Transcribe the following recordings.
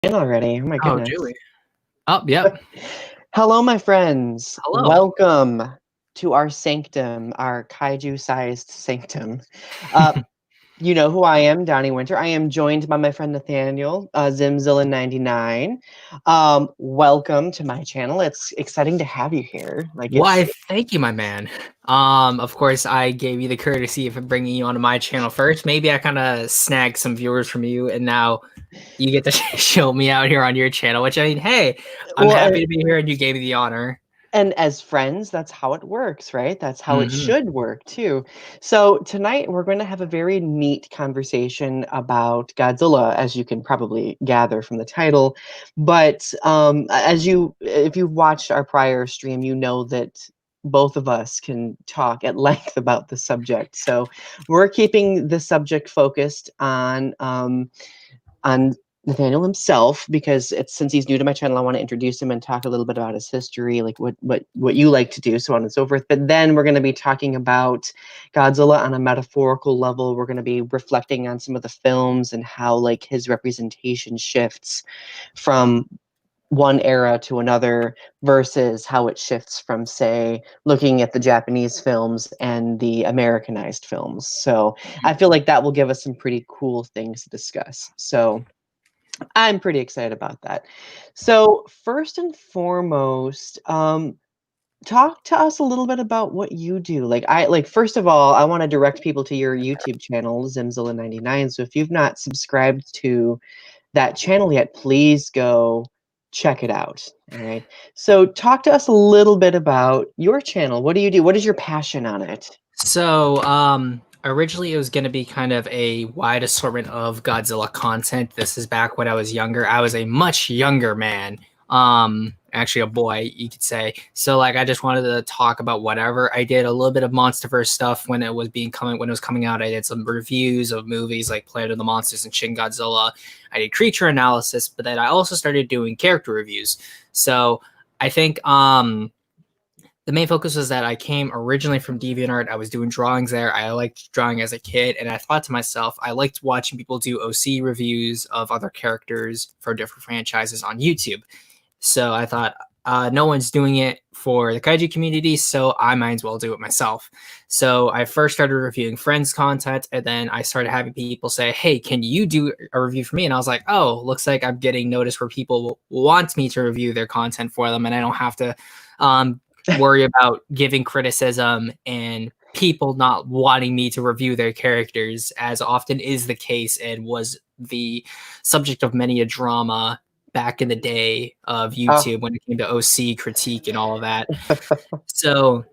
In already. Oh my Oh, goodness. Julie. Oh, yep. Hello, my friends. Hello. Welcome to our sanctum, our kaiju-sized sanctum. Uh, you know who I am, Donny Winter. I am joined by my friend Nathaniel, Zimzilla 99. Welcome to my channel. It's exciting to have you here. Why, thank you, my man. Of course, I gave you the courtesy of bringing you onto my channel first. Maybe I kind of snagged some viewers from you, and now you get to show me out here on your channel, which, I mean, hey, I'm well, happy to be here, and you gave me the honor. And as friends, that's how it works, right? That's how it Mhm. should work too. So tonight we're going to have a very neat conversation about Godzilla, as you can probably gather from the title. But if you've watched our prior stream, you know that both of us can talk at length about the subject. So we're keeping the subject focused on Nathaniel himself, because it's since he's new to my channel, I want to introduce him and talk a little bit about his history, like what you like to do, so on and so forth. But then we're going to be talking about Godzilla on a metaphorical level. We're going to be reflecting on some of the films and how like his representation shifts from one era to another versus how it shifts from, say, looking at the Japanese films and the Americanized films. So I feel like that will give us some pretty cool things to discuss. So I'm pretty excited about that. So first and foremost, talk to us a little bit about what you do. First of all, I want to direct people to your YouTube channel, Zimzilla99. So if you've not subscribed to that channel yet, please go check it out. All right. So talk to us a little bit about your channel. What do you do? What is your passion on it? So, originally it was going to be kind of a wide assortment of Godzilla content. This is back when I was younger. I was a much younger man. Actually a boy, you could say. So like I just wanted to talk about whatever. I did a little bit of MonsterVerse stuff when it was coming out. I did some reviews of movies like Planet of the Monsters and Shin Godzilla. I did creature analysis, but then I also started doing character reviews. So I think the main focus was that I came originally from DeviantArt. I was doing drawings there. I liked drawing as a kid, and I thought to myself, I liked watching people do OC reviews of other characters for different franchises on YouTube. So I thought, no one's doing it for the kaiju community, so I might as well do it myself. So I first started reviewing friends' content, and then I started having people say, hey, can you do a review for me? And I was like, oh, looks like I'm getting noticed where people want me to review their content for them, and I don't have to worry about giving criticism and people not wanting me to review their characters, as often is the case and was the subject of many a drama back in the day of Oh, YouTube when it came to OC critique and all of that. So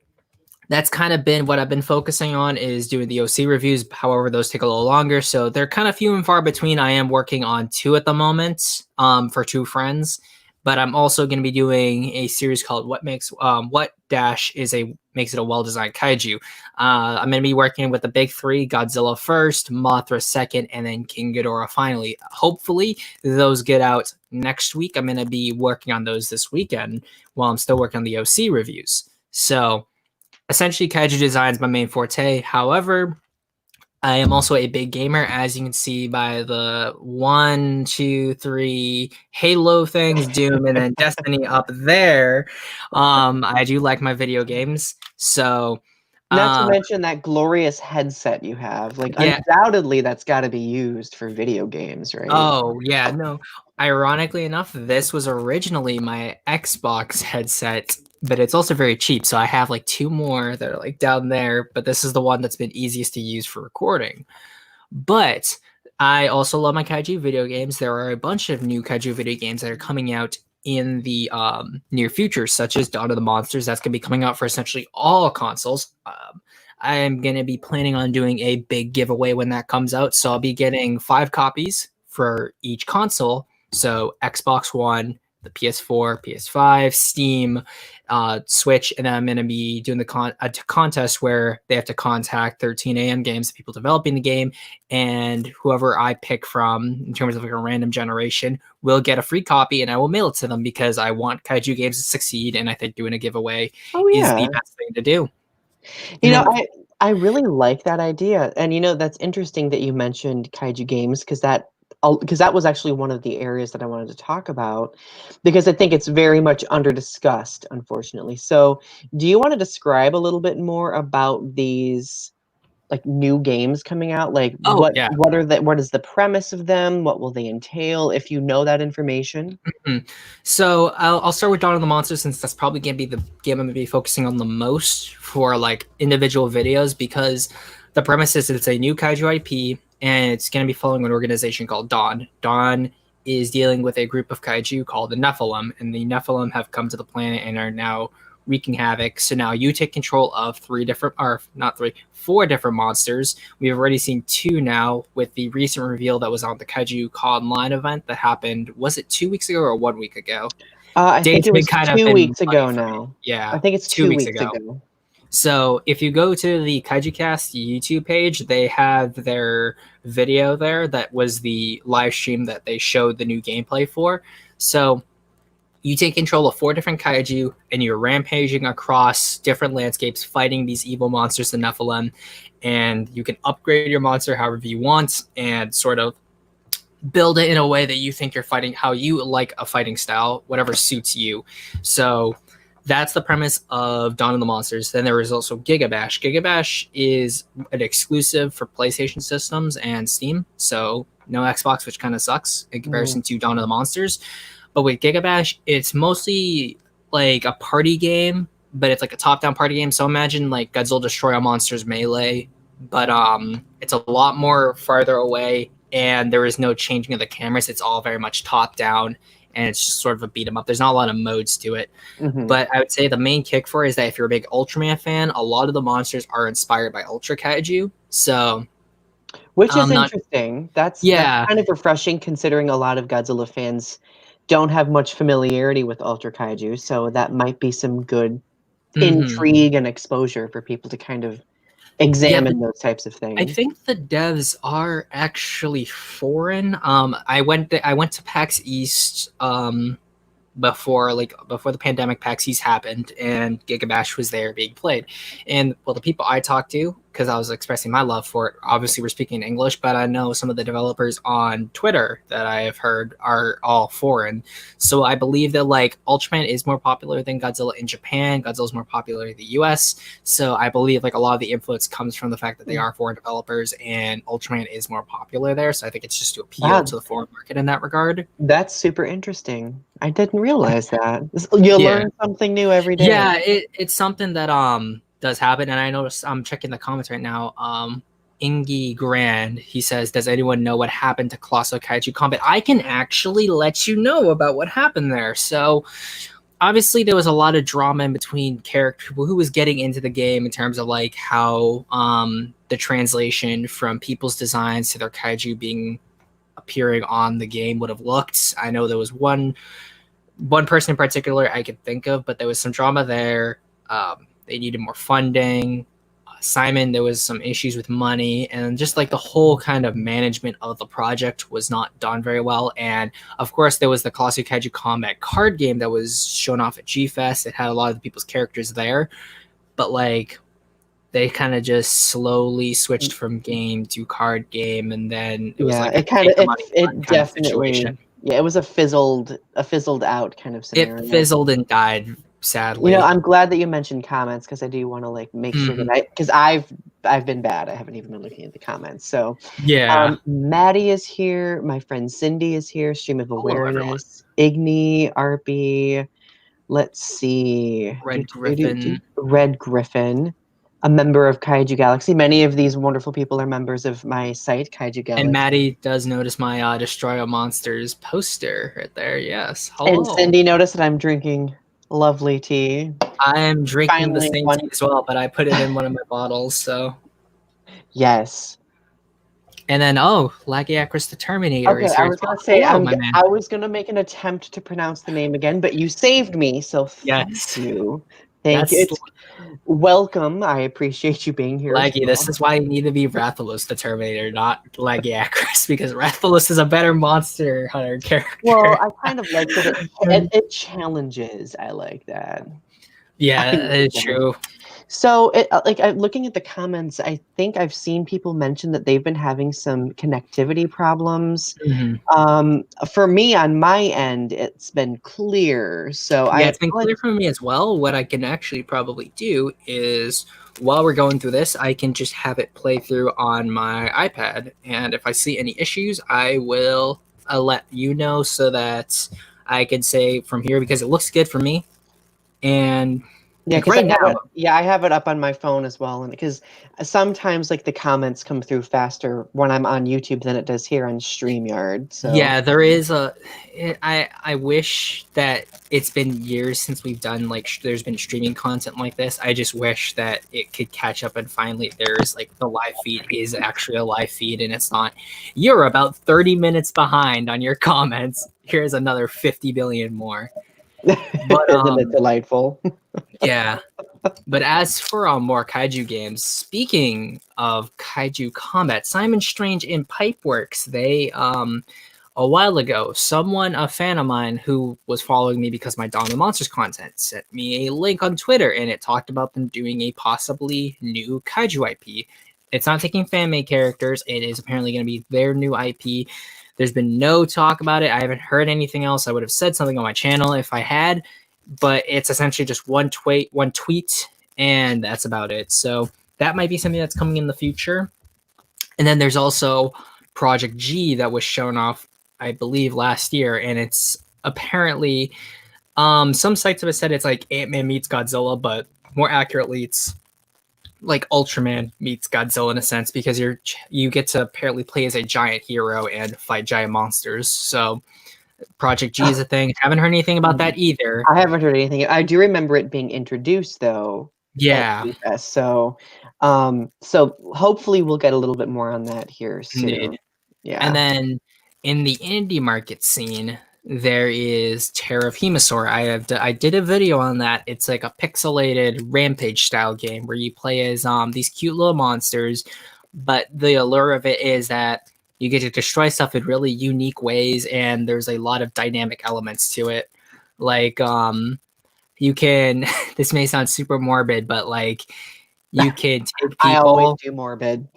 that's kind of been what I've been focusing on, is doing the OC reviews. However, those take a little longer, so they're kind of few and far between. I am working on 2 at the moment, for 2 friends, but I'm also going to be doing a series called What Dash is a Makes It a Well-Designed Kaiju. I'm going to be working with the big 3: Godzilla first, Mothra second, and then King Ghidorah finally. Hopefully, those get out next week. I'm going to be working on those this weekend while I'm still working on the OC reviews. So essentially, kaiju design is my main forte. However, I am also a big gamer, as you can see by the 1, 2, 3 Halo things, Doom, and then Destiny up there. I do like my video games, so not to uh, mention that glorious headset you have. Like, yeah. undoubtedly, that's got to be used for video games, right? Oh yeah, no. Ironically enough, this was originally my Xbox headset, but it's also very cheap. So I have like 2 more that are like down there, but this is the one that's been easiest to use for recording. But I also love my kaiju video games. There are a bunch of new kaiju video games that are coming out in the near future, such as Dawn of the Monsters. That's going to be coming out for essentially all consoles. I am going to be planning on doing a big giveaway when that comes out. So I'll be getting 5 copies for each console. So Xbox One, the PS4, PS5, Steam, Switch, and then I'm going to be doing a contest where they have to contact 13 AM Games, the people developing the game, and whoever I pick from in terms of like a random generation will get a free copy, and I will mail it to them because I want kaiju games to succeed, and I think doing a giveaway Oh is the yeah. best thing to do. You And know, then, I really like that idea. And you know, that's interesting that you mentioned kaiju games, because that because that was actually one of the areas that I wanted to talk about, because I think it's very much under discussed, unfortunately. So, do you want to describe a little bit more about these like new games coming out? Like Oh yeah. what is the premise of them? What will they entail, if you know that information? Mhm. So I'll start with Dawn of the Monsters, since that's probably gonna be the game I'm gonna be focusing on the most for like individual videos, because the premise is it's a new kaiju IP and it's gonna be following an organization called Dawn. Dawn is dealing with a group of kaiju called the Nephilim, and the Nephilim have come to the planet and are now wreaking havoc. So now you take control of four different monsters. We've already seen two now with the recent reveal that was on the Kaiju Online event that happened. Was it 2 weeks ago or 1 week ago? I think Dates it been was kind of 2 been weeks funny ago for me. now. I Yeah, think it's two 2 weeks weeks ago. ago. So if you go to the Kaiju Cast YouTube page, they have their video there that was the live stream that they showed the new gameplay for. So you take control of four different kaiju and you're rampaging across different landscapes fighting these evil monsters, the Nephilim, and you can upgrade your monster however you want and sort of build it in a way that you think you're fighting, how you like a fighting style, whatever suits you. So that's the premise of Dawn of the Monsters. Then there is also Gigabash. Gigabash is an exclusive for PlayStation systems and Steam, so no Xbox, which kind of sucks in comparison to Dawn of the Monsters. But with Gigabash, it's mostly like a party game, but it's like a top-down party game. So imagine like Godzilla Destroy All Monsters Melee, but it's a lot more farther away, and there is no changing of the cameras. It's all very much top-down, and it's just sort of a beat 'em up. There's not a lot of modes to it. But I would say the main kick for it is that if you're a big Ultraman fan, a lot of the monsters are inspired by Ultra Kaiju. So Which is not interesting. That's yeah. kind of refreshing, considering a lot of Godzilla fans don't have much familiarity with Ultra Kaiju, so that might be some good Mm-hmm. intrigue and exposure for people to kind of Yeah, examine those types of I things. think the devs are actually foreign. I went to PAX East before the pandemic. PAX East happened and Gigabash was there being played. And well, the people I talked to, because I was expressing my love for it, obviously we're speaking English, but I know some of the developers on Twitter that I have heard are all foreign. So I believe that like Ultraman is more popular than Godzilla in Japan. Godzilla's more popular in the US. So I believe like a lot of the influence comes from the fact that they are foreign developers and Ultraman is more popular there. So I think it's just to appeal Wow, to the foreign market in that regard. that's super interesting. I didn't realize that. You Yeah. learn something new every day. Yeah, it's something that does happen, and I noticed I'm checking the comments right now. Ingy Grand, he says, "Does anyone know what happened to Colossal Kaiju Combat?" I can actually let you know about what happened there. So obviously there was a lot of drama in between character who was getting into the game in terms of like how the translation from people's designs to their kaiju being appearing on the game would have looked. I know there was one person in particular I could think of, but there was some drama there. They needed more funding. Simon, there was some issues with money, and just like the whole kind of management of the project was not done very well. And of course, there was the Colossal Kaiju Combat card game that was shown off at G Fest. It had a lot of the people's characters there, but like they kind of just slowly switched from game to card game, and then it was Yeah, like a it kind take of the money and run it kind of definitely, situation. yeah, it was a fizzled out kind of It scenario. fizzled and died, You know, sadly. I'm glad that you mentioned comments, because I do want to like make sure that Mhm. because I've been bad. I haven't even been looking at the comments. So, Yeah. Maddie is here. My friend Cindy is here. Stream of Hello, everyone. Awareness. Igni, RP. Let's see. Red Griffin. Red Griffin, a member of Kaiju Galaxy. Many of these wonderful people are members of my site, Kaiju And Galaxy. Maddie does notice my Destroy All Monsters poster right there. Yes. And Hello. Cindy noticed that I'm drinking lovely tea. I'm drinking the Finally, same one. tea as well, but I put it in one of my bottles. So, Yes. and then Lagiacrus the Terminator Okay, is I here as was well. gonna say Hello, my man. I was gonna make an attempt to pronounce the name again, but you saved me, so thank Yes. you. Thank you. That's It's welcome. I appreciate you being here as Laggy. This well. is why you need to be Rathalos the Terminator, not Lagiacrus, because Rathalos is a better monster hunter character. Well, I kind of like that it challenges. I like that. Yeah, I like it's that. true. So, looking at the comments, I think I've seen people mention that they've been having some connectivity problems. Mhm. For me, on my end, it's been clear. So I Yeah, it's been clear apologize. for me as well. What I can actually probably do is while we're going through this, I can just have it play through on my iPad. And if I see any issues, I will let you know so that I can say from here because it looks good for me. And Yeah, like because I right have now, it. Yeah, I have it up on my phone as well, and because sometimes like the comments come through faster when I'm on YouTube than it does here on StreamYard. So yeah, there is a. I wish that it's been years since we've done like there's been streaming content like this. I just wish that it could catch up and finally there's like the live feed is actually a live feed and it's not. You're about 30 minutes behind on your comments. Here's another 50 billion more. But isn't it delightful? yeah. But as for more kaiju games, speaking of kaiju combat, Simon Strange in Pipeworks, they a while ago, a fan of mine who was following me because my Dawn of the Monsters content, sent me a link on Twitter and it talked about them doing a possibly new kaiju IP. It's not taking fan made characters, it is apparently going to be their new IP. There's been no talk about it. I haven't heard anything else. I would have said something on my channel if I had, but it's essentially just one tweet, and that's about it. So that might be something that's coming in the future. And then there's also Project G that was shown off, I believe, last year, and it's apparently some sites have said it's like Ant-Man meets Godzilla, but more accurately, it's like Ultraman meets Godzilla in a sense because you get to apparently play as a giant hero and fight giant monsters. So Project G is a thing. Haven't heard anything about that either. I haven't heard anything. I do remember it being introduced though at Yeah, GFest. So hopefully we'll get a little bit more on that here soon. indeed. And Yeah. then in the indie market scene, there is Terror of Hemasaur. I did a video on that. It's like a pixelated rampage style game where you play as these cute little monsters, but the allure of it is that you get to destroy stuff in really unique ways, and there's a lot of dynamic elements to it. Like you can this may sound super morbid, but like you can take I always people do morbid.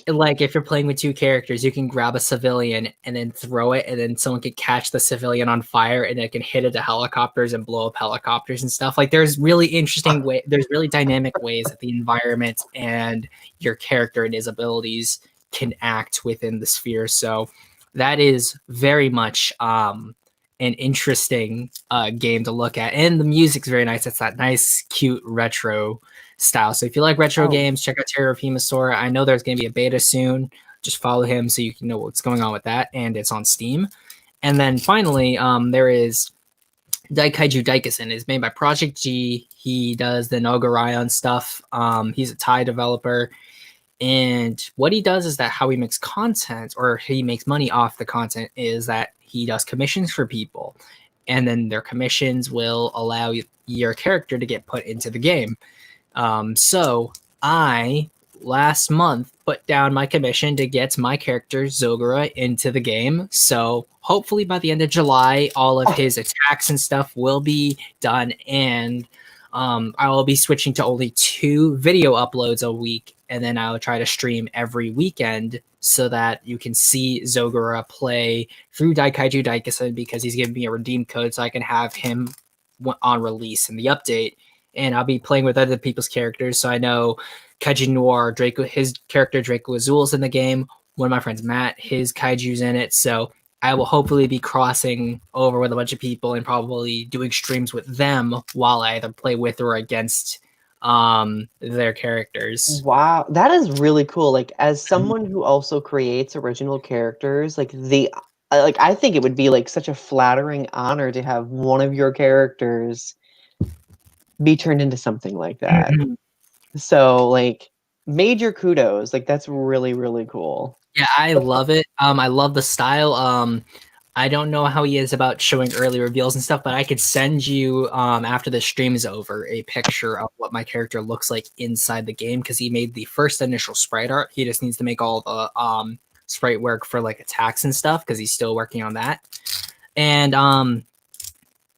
like if you're playing with two characters, you can grab a civilian and then throw it, and then someone can catch the civilian on fire, and it can hit into helicopters and blow up helicopters and stuff. Like there's really there's really dynamic ways that the environment and your character and his abilities can act within the sphere. So that is very much an interesting game to look at, and the music's very nice. It's that nice, cute retro style. So if you like retro games, check out Terror of Hemasaur. I know there's going to be a beta soon. Just follow him so you can know what's going on with that, and it's on Steam. And then finally, there is Daikaiju Daikason. It's made by Project G. He does the Nogarion stuff. He's a Thai developer. And what he does is that how he makes content or he makes money off the content is that he does commissions for people. And then their commissions will allow your character to get put into the game. So I last month put down my commission to get my character Zogura into the game. So hopefully by the end of July, all of his attacks and stuff will be done, and I will be switching to only 2 video uploads a week, and then I'll try to stream every weekend so that you can see Zogura play through Daikaiju Daikason because he's giving me a redeem code so I can have him on release in the update. And I'll be playing with other people's characters. So I know Kaiju Noir, Draco, his character Draco Azul's in the game. One of my friends, Matt, his Kaiju's in it. So I will hopefully be crossing over with a bunch of people and probably doing streams with them while I either play with or against their characters. Wow, that is really cool. Like as someone who also creates original characters, like I think it would be like such a flattering honor to have one of your characters be turned into something like that. Mhm. So like major kudos. Like that's really, really cool. Yeah, I love it. I love the style. I don't know how he is about showing early reveals and stuff, but I could send you after the stream is over a picture of what my character looks like inside the game because he made the first initial sprite art. He just needs to make all the sprite work for like attacks and stuff because he's still working on that. And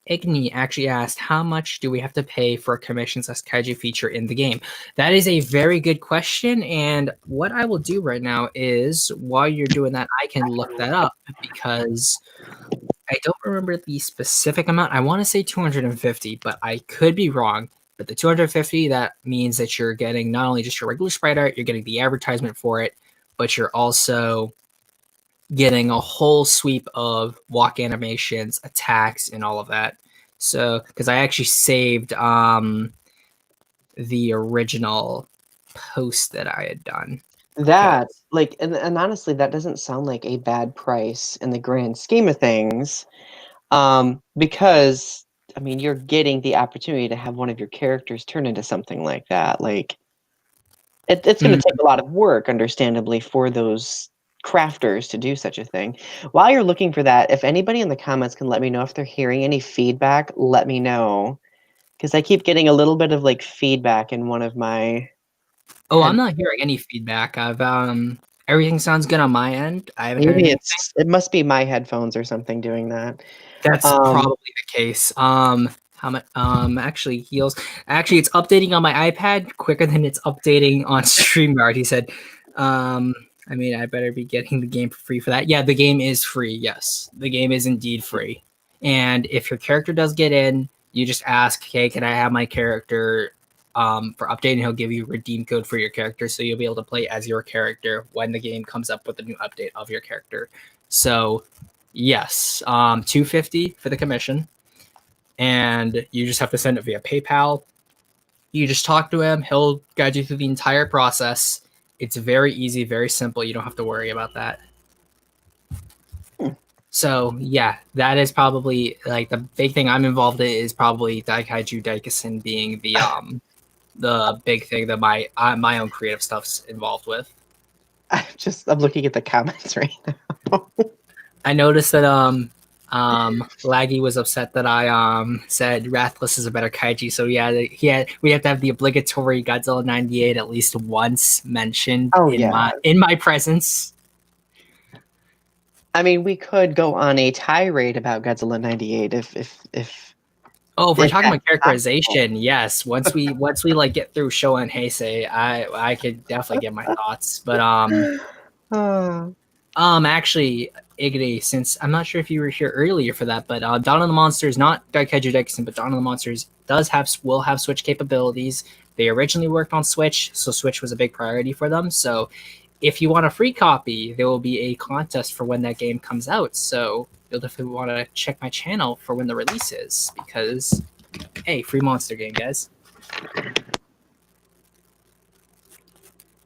Igni actually asked, how much do we have to pay for commissions as kaiju feature in the game? That is a very good question. And what I will do right now is, while you're doing that, I can look that up because I don't remember the specific amount. I want to say 250, but I could be wrong. But the 250, that means that you're getting not only just your regular sprite art, you're getting the advertisement for it, but you're also getting a whole sweep of walk animations, attacks, and all of that. So, because I actually saved the original post that I had done. That, like, and honestly, that doesn't sound like a bad price in the grand scheme of things. Because, I mean, you're getting the opportunity to have one of your characters turn into something like that. Like, it's going to take a lot of work, understandably, for those crafters to do such a thing. While you're looking for that, if anybody in the comments can let me know if they're hearing any feedback, let me know. Because I keep getting a little bit of, like, feedback in one of my Oh, I'm not hearing any feedback. I've everything sounds good on my end. I haven't heard Maybe anything. it must be my headphones or something doing that. That's probably the case. How much? Actually, heals. Actually, it's updating on my iPad quicker than it's updating on StreamYard. He said, I mean, I better be getting the game for free for that. Yeah, the game is free. Yes, the game is indeed free. And if your character does get in, you just ask, "Hey, can I have my character for updating?" He'll give you a redeem code for your character, so you'll be able to play as your character when the game comes up with a new update of your character. So yes, 250 for the commission, and you just have to send it via PayPal. You just talk to him; he'll guide you through the entire process. It's very easy, very simple. You don't have to worry about that. So yeah, that is probably like the big thing I'm involved in is probably Daikaiju Daikason being the big thing that my own creative stuff's involved with. I'm looking at the comments right now. I noticed that Laggy was upset that I said Rathless is a better kaiji. So yeah, we have to have the obligatory Godzilla 98 at least once mentioned in my presence. I mean, we could go on a tirade about Godzilla 98 if Oh, if we're talking about characterization, yes. Once we like get through Showa and Heisei, I could definitely get my thoughts. But actually, Iggy, since I'm not sure if you were here earlier for that, but Dawn of the Monsters, not Daikaiju Daikisen, but Dawn of the Monsters will have Switch capabilities. They originally worked on Switch, so Switch was a big priority for them. So if you want a free copy, there will be a contest for when that game comes out. So you'll definitely want to check my channel for when the release is, because hey, free monster game, guys.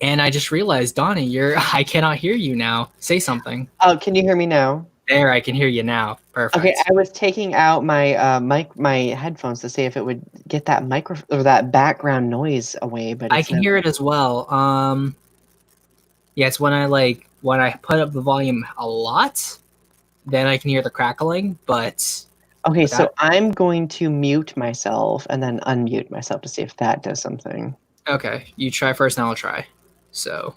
And I just realized, Donnie, I cannot hear you now. Say something. Oh, can you hear me now? There, I can hear you now. Perfect. Okay, I was taking out my my headphones to see if it would get that micro or that background noise away, but I can hear it as well. Yeah, it's when I put up the volume a lot, then I can hear the crackling. But okay, so I'm going to mute myself and then unmute myself to see if that does something. Okay, you try first, and I'll try. So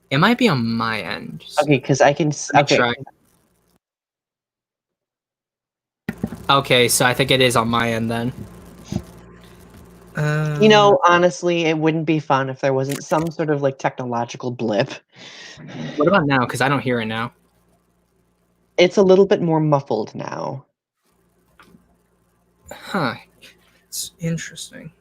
it might be on my end. Okay, because I can. Okay. Try. Okay, so I think it is on my end then. You know, honestly, it wouldn't be fun if there wasn't some sort of like technological blip. What about now? Because I don't hear it now. It's a little bit more muffled now. Huh. It's interesting.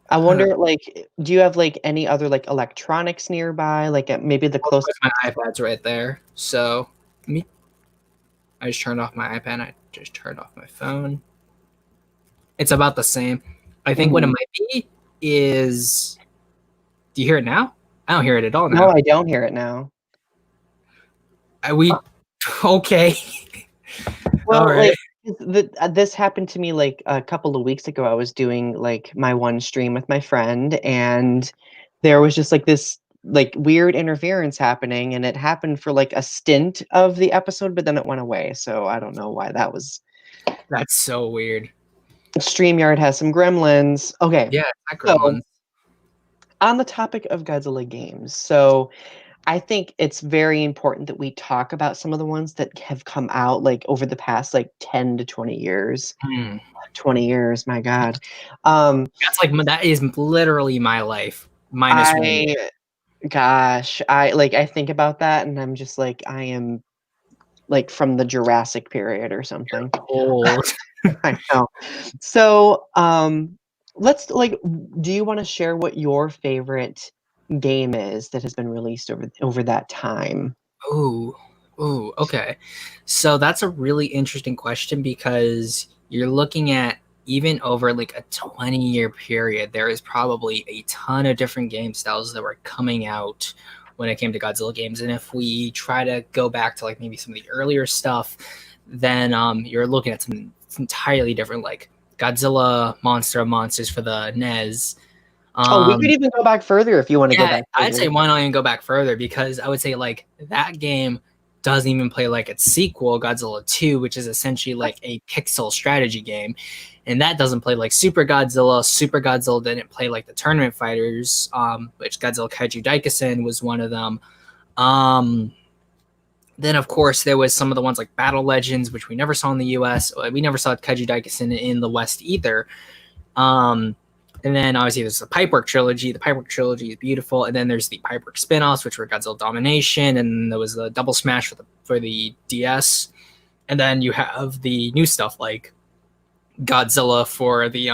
I wonder, like, do you have like any other like electronics nearby? Like maybe the closest. My iPad's right there. So I just turned off my iPad. I just turned off my phone. It's about the same. I think what it might be is. Do you hear it now? I don't hear it at all now. No, I don't hear it now. Okay. Well, all right. Like, this happened to me like a couple of weeks ago. I was doing like my one stream with my friend, and there was just like this like weird interference happening, and it happened for like a stint of the episode, but then it went away. So I don't know why that was. That's so weird. StreamYard has some gremlins. Okay. Yeah, gremlins. So, on the topic of Godzilla games, so I think it's very important that we talk about some of the ones that have come out like over the past like 10 to 20 years. Hmm. 20 years, my God. Um, That's like that is literally my life minus 1 year. I gosh, I think about that and I'm just like I am like from the Jurassic period or something. Old. I know. So, let's like do you want to share what your favorite game is that has been released over that time? Ooh, ooh, okay. So that's a really interesting question because you're looking at even over like a 20-year period, there is probably a ton of different game styles that were coming out when it came to Godzilla games. And if we try to go back to like maybe some of the earlier stuff, then you're looking at some entirely different like Godzilla Monster of Monsters for the NES. Oh, we could Um, even go back further if you want to go yeah, back I'd further. say why not even go back further because I would say like that game doesn't even play like its sequel, Godzilla 2, which is essentially like a pixel strategy game. And that doesn't play like Super Godzilla. Super Godzilla didn't play like the tournament fighters, which Godzilla Kaiju Daikasen was one of them. Um, then of course there was some of the ones like Battle Legends, which we never saw in the US. We never saw Kaiju Daikasen in the West either. Um, and then obviously there's the Pipework trilogy. The Pipework trilogy is beautiful. And then there's the Pipework spin-offs, which were Godzilla Domination, and there was the Double Smash for the DS. And then you have the new stuff like Godzilla for the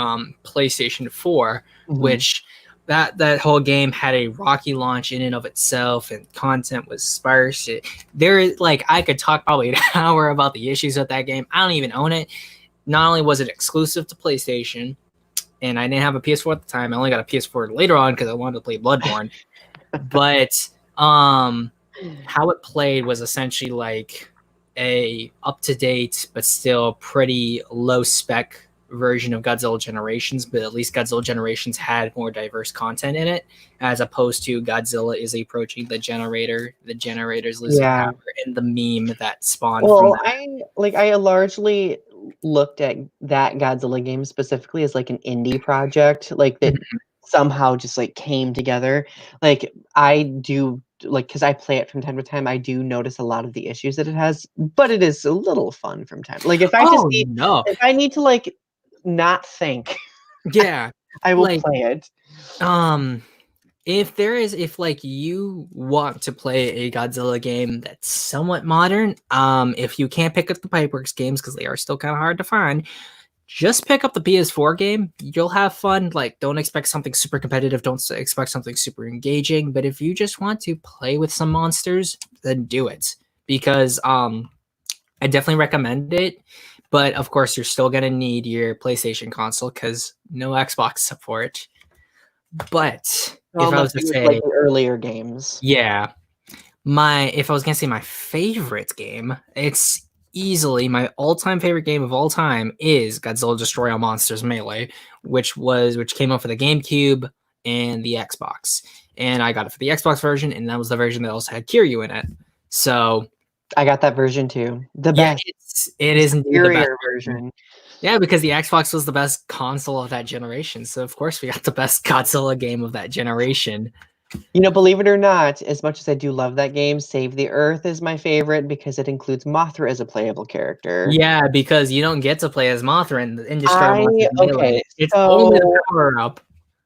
PlayStation 4, Mhm. which that whole game had a rocky launch in and of itself, and content was sparse. There is like I could talk probably an hour about the issues with that game. I don't even own it. Not only was it exclusive to PlayStation, and I didn't have a PS4 at the time. I only got a PS4 later on because I wanted to play Bloodborne. But how it played was essentially like a up to date but still pretty low spec version of Godzilla Generations, but at least Godzilla Generations had more diverse content in it, as opposed to Godzilla is approaching the generator, the generator's losing Yeah. power, and the meme that spawned from Well, that. I largely looked at that Godzilla game specifically as like an indie project, like that Mhm. somehow just like came together. Like I do like because I play it from time to time, I do notice a lot of the issues that it has, but it is a little fun from time. Like Oh no. if I need to like not think, Yeah. I will Like play it. um if like you want to play a Godzilla game that's somewhat modern, if you can't pick up the Pipeworks games because they are still kind of hard to find, just pick up the PS4 game. You'll have fun. Like, don't expect something super competitive. Don't expect something super engaging. But if you just want to play with some monsters, then do it because I definitely recommend it. But of course, you're still gonna need your PlayStation console because no Xbox support. But So if I was unless to you would like say, the earlier games. yeah, my if I was gonna say my favorite game, it's easily my all-time favorite game of all time is Godzilla Destroy All Monsters Melee, which came out for the GameCube and the Xbox. And I got it for the Xbox version, and that was the version that also had Kiryu in it. So I got that version too. The yeah, best, it the is indeed the best superior version. version. Yeah, because the Xbox was the best console of that generation. So of course we got the best Godzilla game of that generation. You know, believe it or not, as much as I do love that game, Save the Earth is my favorite because it includes Mothra as a playable character. Yeah, because you don't get to play as Mothra in Destroy All I Monsters okay, Melee. It's only the so power up.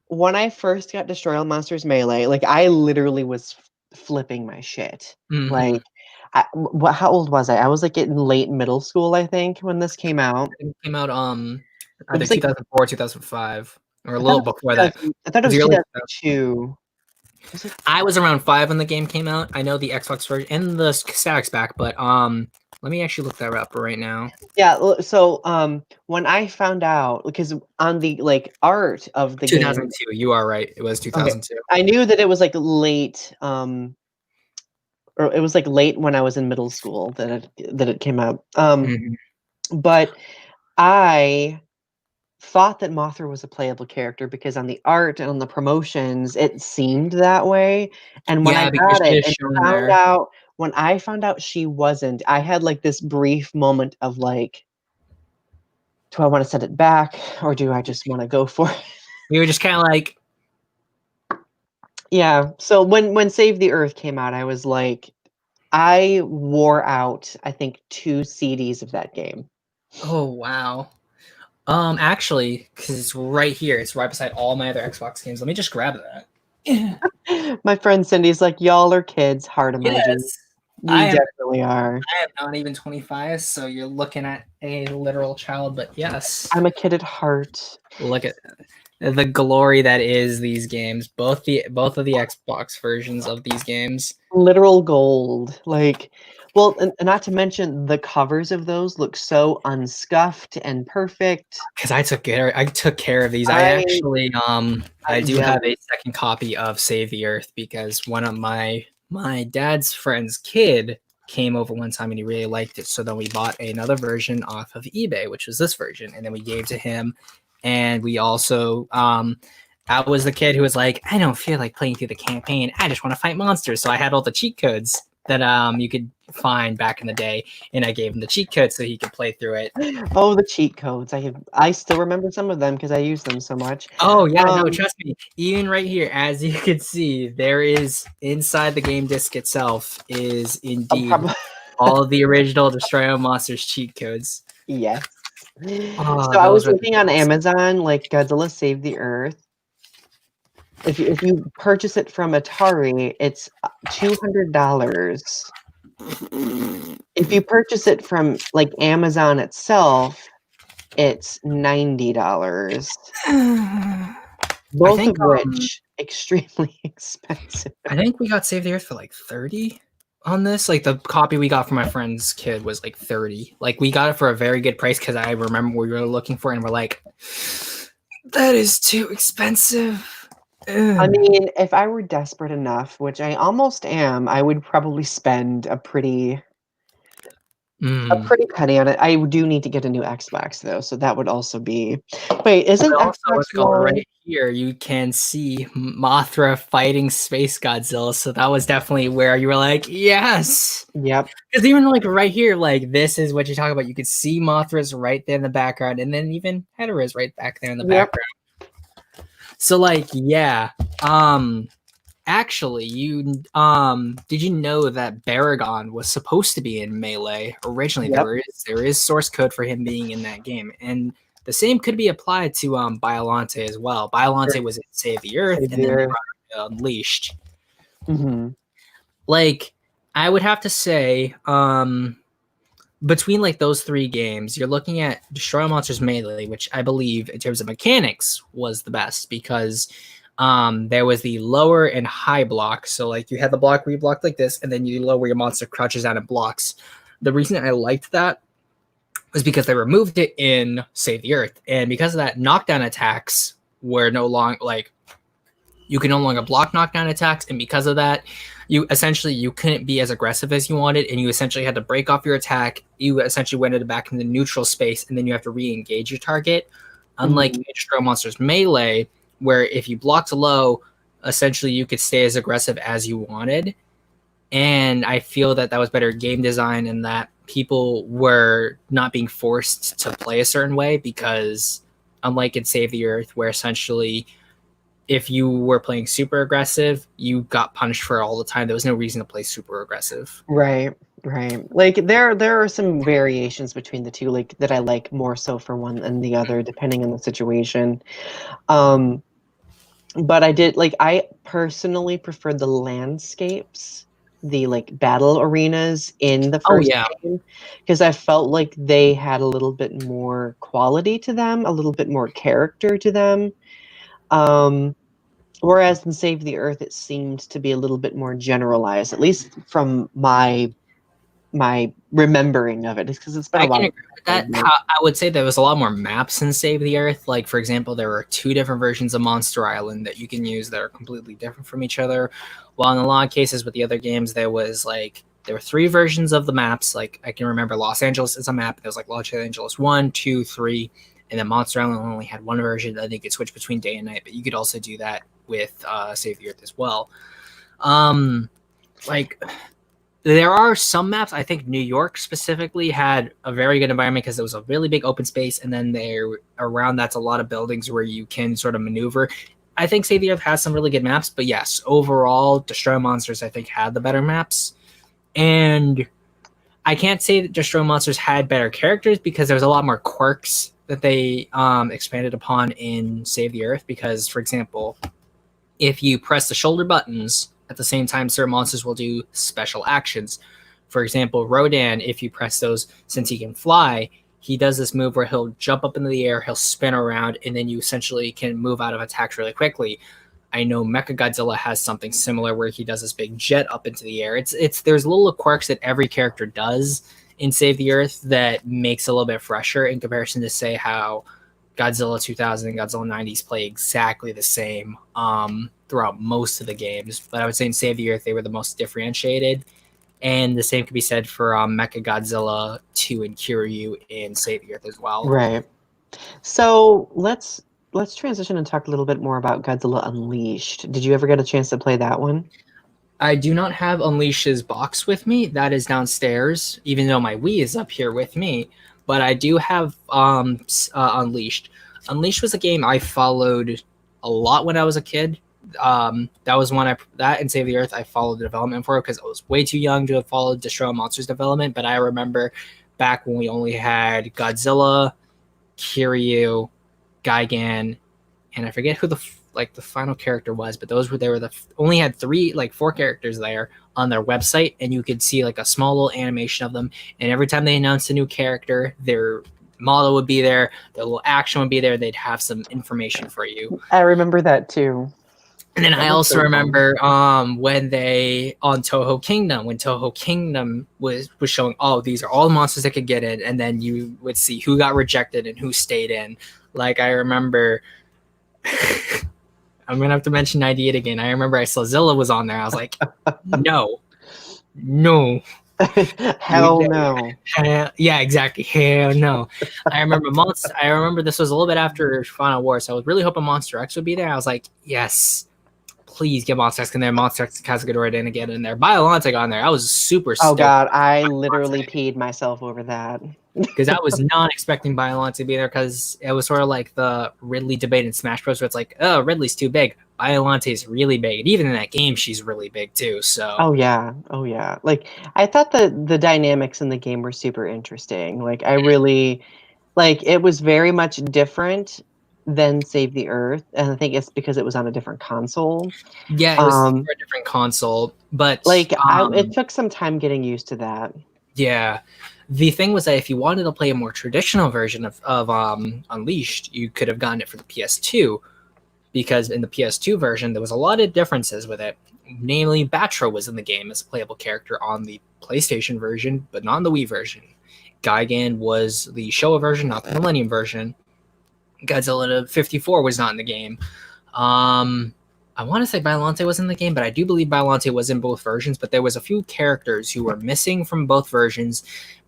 when I first got Destroy All Monsters Melee, like I literally was flipping my shit. Hmm. Like, how old was I? I was like in late middle school, I think, when this came out. It came out It either was like 2004, 2005, or a I thought little it was before that. 2000, I thought it Was was the early 2000s. 2002. Was it? I was around 5 when the game came out. I know the Xbox version and the static's back, but let me actually look that up right now. Yeah, so when I found out because on the like art of the game, 2002. You are right. It was okay, 2002. I knew that it was like late or it was like late when I was in middle school that it came out. Mhm. But I thought that Mothra was a playable character because on the art and on the promotions it seemed that way. And when I Yeah, because got she it is and shown found there. out when I found out she wasn't, I had like this brief moment of like, do I want to send it back or do I just want to go for it? We were just kind of like, Yeah. So when Save the Earth came out, I was like, I wore out, I think, 2 CDs of that game. Oh wow. Actually, because it's right here, it's right beside all my other Xbox games. Let me just grab that. My friend Cindy's like, y'all are kids, heart emoji. Yes, We I am. definitely are. I am not even 25, so you're looking at a literal child. But yes, I'm a kid at heart. look at the glory that is these games. Both of the Xbox versions of these games. Literal gold. Like, well, and not to mention the covers of those look so unscuffed and perfect. Because I took care of these. I I actually I I'm do have a jealous. second copy of Save the Earth because one of my dad's friend's kid came over one time and he really liked it. So then we bought another version off of eBay, which was this version, and then we gave to him. And we also I was the kid who was like, I don't feel like playing through the campaign. I just want to fight monsters. So I had all the cheat codes that you could find back in the day, and I gave him the cheat codes so he could play through it. Oh, the cheat codes. I still remember some of them because I use them so much. Oh yeah, no, Um, trust me. Even right here, as you can see, there is inside the game disc itself is indeed probably all of the original Destroy All Monsters cheat codes. yes. Oh, So I was those are the looking on best. Amazon, like Godzilla Save the Earth. If you purchase it from Atari, it's $200. If you purchase it from like Amazon itself, it's $90. I Both think of which extremely expensive. I think we got Save the Earth for like 30 on this. Like the copy we got from my friend's kid was like 30. Like we got it for a very good price because I remember we were looking for it and we're like, that is too expensive. I Ugh. mean, if I were desperate enough, which I almost am, I would probably spend a Mm. pretty penny on it. I do need to get a new Xbox though, so that would also be. Wait, isn't But also, Xbox let's go One? right here. You can see Mothra fighting Space Godzilla. So that was definitely where you were like, yes. Yep. Because even like right here, like this is what you talk about. You could see Mothra's right there in the background, and then even Hedorah's right back there in the Yep. background. So like, yeah. Um, Actually, you did you know that Baragon was supposed to be in Melee originally? Yep. There is source code for him being in that game, and the same could be applied to Biolante as well. Biolante was in Save the Earth, Save and the then they Earth. brought Unleashed. Hmm. Like, I would have to say, between like those three games, you're looking at Destroy All Monsters Melee, which I believe in terms of mechanics was the best because there was the lower and high block. So like you had the block where you blocked like this, and then you lower your monster crouches down and blocks. The reason I liked that was because they removed it in Save the Earth, and because of that, knockdown attacks were no longer like you can no longer block knockdown attacks, and because of that, you couldn't be as aggressive as you wanted, and you essentially had to break off your attack. You essentially went back into neutral space, and then you have to re-engage your target. Unlike Hmm. Destroy Monsters Melee, where if you blocked low, essentially you could stay as aggressive as you wanted. And I feel that that was better game design, and that people were not being forced to play a certain way because, unlike in Save the Earth, where essentially if you were playing super aggressive, you got punished for it all the time. There was no reason to play super aggressive. Right. Right. Like there are some variations between the two, like that I like more so for one than the other, depending on the situation. Um, but I personally preferred the landscapes, the like battle arenas in the Oh first yeah, game, because I felt like they had a little bit more quality to them, a little bit more character to them. Um, Whereas in Save the Earth, it seemed to be a little bit more generalized, at least from my remembering of it, because it's been a I can while agree since with I that. played it. I would say there was a lot more maps in Save the Earth. Like for example, there were two different versions of Monster Island that you can use that are completely different from each other. While in a lot of cases with the other games, there were three versions of the maps. Like I can remember Los Angeles is a map. There was like Los Angeles 1, 2, 3, and then Monster Island only had one version. I think you could switch between day and night, but you could also do that with Save the Earth as well. Um, like there are some maps. I think New York specifically had a very good environment because there was a really big open space, and then there around that's a lot of buildings where you can sort of maneuver. I think Save the Earth has some really good maps, but yes, overall, Destroy Monsters I think had the better maps, and I can't say that Destroy Monsters had better characters because there was a lot more quirks that they expanded upon in Save the Earth. Because, for example, if you press the shoulder buttons at the same time, certain monsters will do special actions. For example, Rodan, if you press those, since he can fly, he does this move where he'll jump up into the air, he'll spin around, and then you essentially can move out of attacks really quickly. I know Mechagodzilla has something similar where he does this big jet up into the air. It's there's little quirks that every character does in Save the Earth that makes it a little bit fresher in comparison to say how Godzilla 2000 and Godzilla 90s play exactly the same throughout most of the games. But I would say in Save the Earth they were the most differentiated, and the same could be said for Mechagodzilla 2 and Kiryu in Save the Earth as well. Right. So let's transition and talk a little bit more about Godzilla Unleashed. Did you ever get a chance to play that one? I do not have Unleash's box with me. That is downstairs, even though my Wii is up here with me. But I do have Unleashed. Unleashed was a game I followed a lot when I was a kid. That was one that and Save the Earth I followed the development for because I was way too young to have followed Destroy Monsters development. But I remember back when we only had Godzilla, Kiryu, Gigan, and I forget who the final character was, but they were only had four characters there on their website, and you could see like a small little animation of them. And every time they announced a new character, their model would be there, their little action would be there. They'd have some information for you. I remember that too. And then I also remember when they on Toho Kingdom, when Toho Kingdom was showing, oh, these are all the monsters that could get in, and then you would see who got rejected and who stayed in. Like I remember, I'm gonna have to mention 98 again. I remember I saw Zilla was on there. I was like, no, hell no. Yeah, exactly. Hell no. I remember this was a little bit after Final War, so I was really hoping Monster X would be there. I was like, yes. Please get Monster X in there. Monster X Cascadora didn't get in there. Biolante got in there. I was super stoked. Oh god, I literally peed myself over that. Because I was not expecting Biolante to be there because it was sort of like the Ridley debate in Smash Bros. Where it's like, oh, Ridley's too big. Biolante is really big. And even in that game, she's really big too. So. Oh yeah. Like I thought the dynamics in the game were super interesting. Like I really, like it was very much different than Save the Earth, and I think it's because it was on a different console. Yeah, it was a different console, but like it took some time getting used to that. Yeah, the thing was that if you wanted to play a more traditional version of Unleashed, you could have gotten it for the PS2, because in the PS2 version there was a lot of differences with it. Namely, Batra was in the game as a playable character on the PlayStation version, but not on the Wii version. Gigan was the Showa version, not the Millennium version. Godzilla 54 was not in the game. I want to say Biolante was in the game, but I do believe Biolante was in both versions. But there was a few characters who were missing from both versions.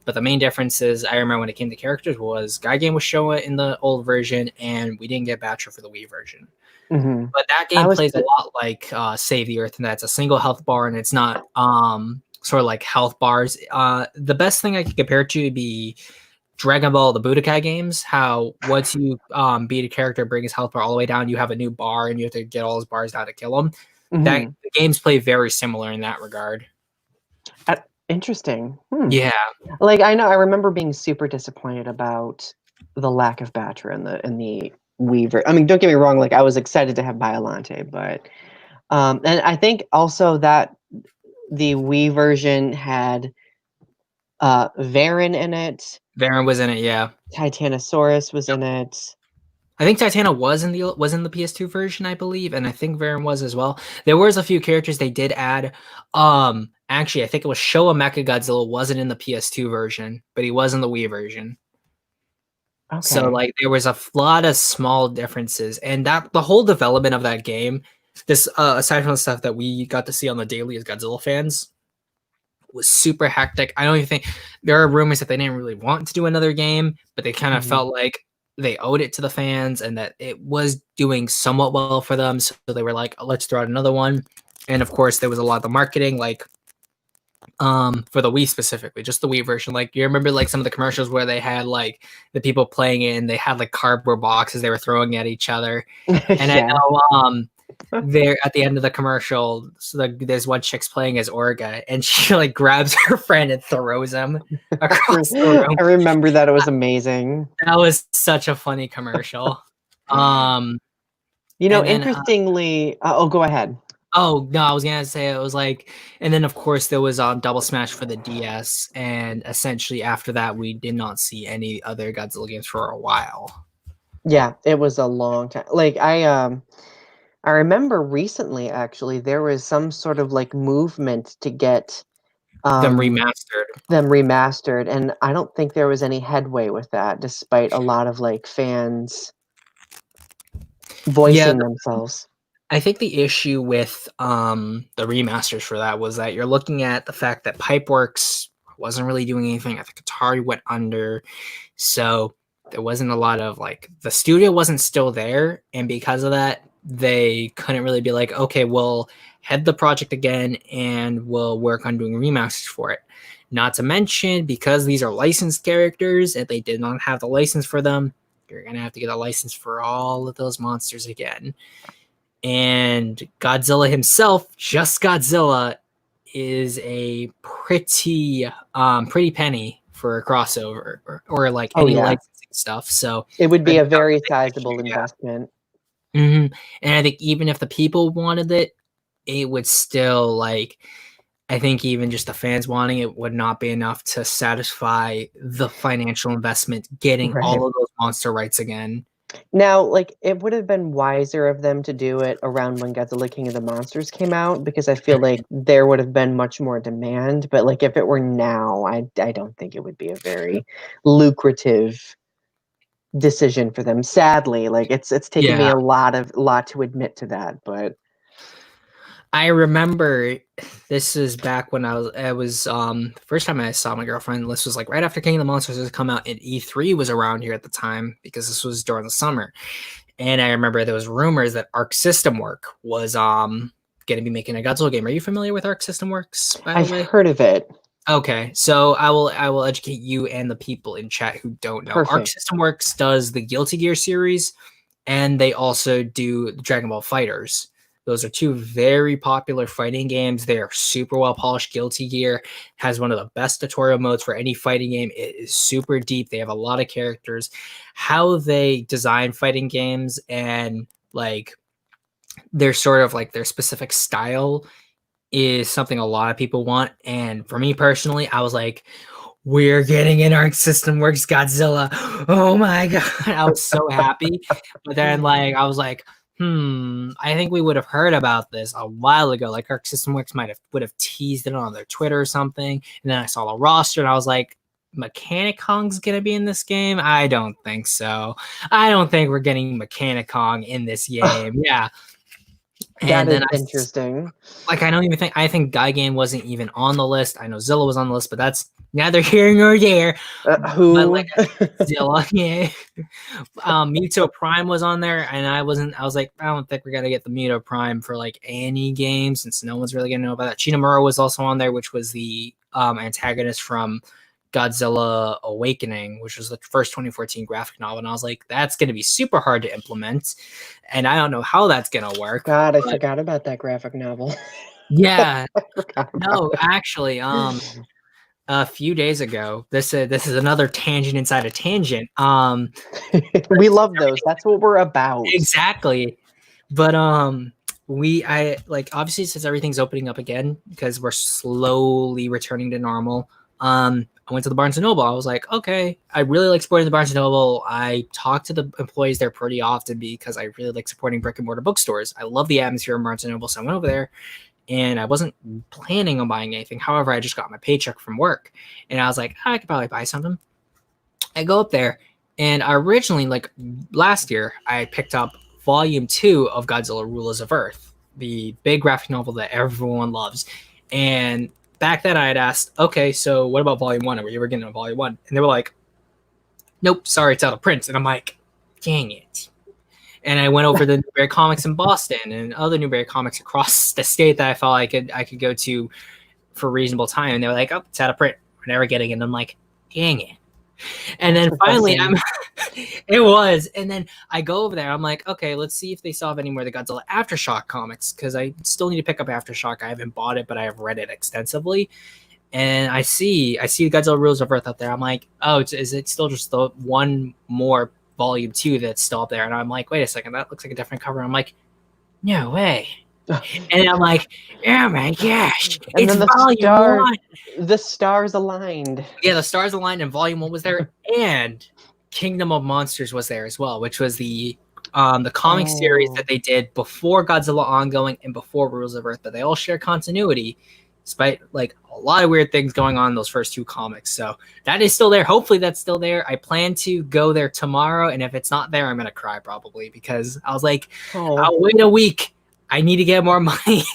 But the main difference is, I remember when it came to characters, was Gigan was Showa in the old version, and we didn't get Batra for the Wii version. Mm-hmm. But that game plays a lot like Save the Earth, and that's a single health bar, and it's not sort of like health bars. The best thing I could compare it to would be Dragon Ball, the Budokai games, how once you beat a character, bring his health bar all the way down, you have a new bar and you have to get all his bars down to kill him. Mm-hmm. The games play very similar in that regard. Interesting. Yeah. Like I remember being super disappointed about the lack of Batra in the Wii. I mean, don't get me wrong, like I was excited to have Biolante, but and I think also that the Wii version had Varan in it. Varan was in it, yeah. Titanosaurus was in it. I think Titana was in the PS2 version, I believe, and I think Varan was as well. There was a few characters they did add. Actually, I think it was Showa Mechagodzilla wasn't in the PS2 version, but he was in the Wii version. Okay. So like there was a lot of small differences, and that the whole development of that game, this aside from the stuff that we got to see on the daily as Godzilla fans, was super hectic. I don't even think there are rumors that they didn't really want to do another game, but they kind of felt like they owed it to the fans and that it was doing somewhat well for them. So they were like, let's throw out another one. And of course, there was a lot of the marketing. Like for the Wii specifically, just the Wii version. Like, you remember like some of the commercials where they had like the people playing it and they had like cardboard boxes they were throwing at each other. And I Yeah. know there at the end of the commercial, so there's one chick's playing as Orga, and she like grabs her friend and throws him across the room. I remember that. It was amazing. That was such a funny commercial. Um, You know, and then interestingly, oh, go ahead. oh no, I was gonna say it was like, and then of course there was Double Smash for the DS, and essentially after that we did not see any other Godzilla games for a while. Yeah, it was a long time. Like I remember recently actually there was some sort of like movement to get Them um remastered. them remastered, and I don't think there was any headway with that, despite a lot of like fans Yeah, voicing themselves. I think the issue with the remasters for that was that you're looking at the fact that Pipeworks wasn't really doing anything. I think Atari went under, so there wasn't a lot of like the studio wasn't still there, and because of that, they couldn't really be like, okay, we'll head the project again and we'll work on doing remasters for it. Not to mention, because these are licensed characters and they did not have the license for them, you're gonna have to get a license for all of those monsters again. And Godzilla himself, just Godzilla, is a pretty penny for a crossover or like Oh any yeah, licensing stuff. So it would I be think a that was very a big sizable issue, yeah. investment. And I think even if the people wanted it, it would still like. I think even just the fans wanting it would not be enough to satisfy the financial investment getting Right. all of those monster rights again. Now, like, it would have been wiser of them to do it around when Godzilla King of the Monsters came out, because I feel like there would have been much more demand. But like, if it were now, I don't think it would be a very lucrative decision for them. Sadly, like it's taken me Yeah. a lot to admit to that, but I remember this is back when I was the first time I saw my girlfriend. This was like right after King of the Monsters had come out, and E3 was around here at the time because this was during the summer. And I remember there was rumors that Arc System Work was gonna be making a Godzilla game. Are you familiar with Arc System Works, by the I've way? heard of it. Okay, so I will educate you and the people in chat who don't know. Arc Perfect. System Works does the Guilty Gear series, and they also do the Dragon Ball Fighters. Those are two very popular fighting games. They are super well polished. Guilty Gear has one of the best tutorial modes for any fighting game. It is super deep. They have a lot of characters. How they design fighting games and like their sort of like their specific style is something a lot of people want. And for me personally, I was like, we're getting in Arc System Works Godzilla. Oh my god. I was so happy. But then like I was like, I think we would have heard about this a while ago. Like Arc System Works would have teased it on their Twitter or something. And then I saw the roster and I was like, Mechanic Kong's gonna be in this game? I don't think so. I don't think we're getting Mechanic Kong in this game. Yeah. That And is then interesting. like I don't even think I think Gigan wasn't even on the list. I know Zilla was on the list, but that's neither here nor there. But Who? like Zilla, yeah. Muto Prime was on there, and I was like, I don't think we're gonna get the Muto Prime for like any game since no one's really gonna know about that. Shinamura was also on there, which was the antagonist from Godzilla Awakening, which was the first 2014 graphic novel. And I was like, that's going to be super hard to implement. And I don't know how that's going to work. God, I forgot about that graphic novel. Yeah. No, it. actually, a few days ago, this is another tangent inside a tangent. We love those. That's what we're about. Exactly. But I like obviously since everything's opening up again because we're slowly returning to normal. I went to the Barnes and Noble. I was like, okay, I really like supporting the Barnes and Noble. I talk to the employees there pretty often because I really like supporting brick and mortar bookstores. I love the atmosphere of Barnes and Noble, so I went over there and I wasn't planning on buying anything. However, I just got my paycheck from work and I was like, I could probably buy something. I go up there and originally, like last year, I picked up volume 2 of Godzilla Rulers of Earth, the big graphic novel that everyone loves. And back then I had asked, okay, so what about volume 1? Were you ever getting a volume 1? And they were like, nope, sorry, it's out of print. And I'm like, dang it. And I went over to Newberry Comics in Boston and other Newberry Comics across the state that I felt I could go to for a reasonable time, and they were like, "Oh, it's out of print. We're never getting it." And I'm like, "Dang it!" And then finally, it was, and then I go over there. I'm like, "Okay, let's see if they still have any more of the Godzilla Aftershock comics because I still need to pick up Aftershock. I haven't bought it, but I have read it extensively." And I see Godzilla Rules of Earth up there. I'm like, "Oh, is it still just the one more volume 2 that's still up there?" And I'm like, "Wait a second, that looks like a different cover." I'm like, "No way." And I'm like, "Oh my gosh, and it's then volume 1." The stars aligned. Yeah, the stars aligned, and volume 1 was there, and Kingdom of Monsters was there as well, which was the comic series that they did before Godzilla Ongoing and before Rules of Earth, but they all share continuity, despite like a lot of weird things going on in those first 2 comics. So that is still there. Hopefully that's still there. I plan to go there tomorrow, and if it's not there, I'm gonna cry probably because I was like, I'll wait a week. I need to get more money.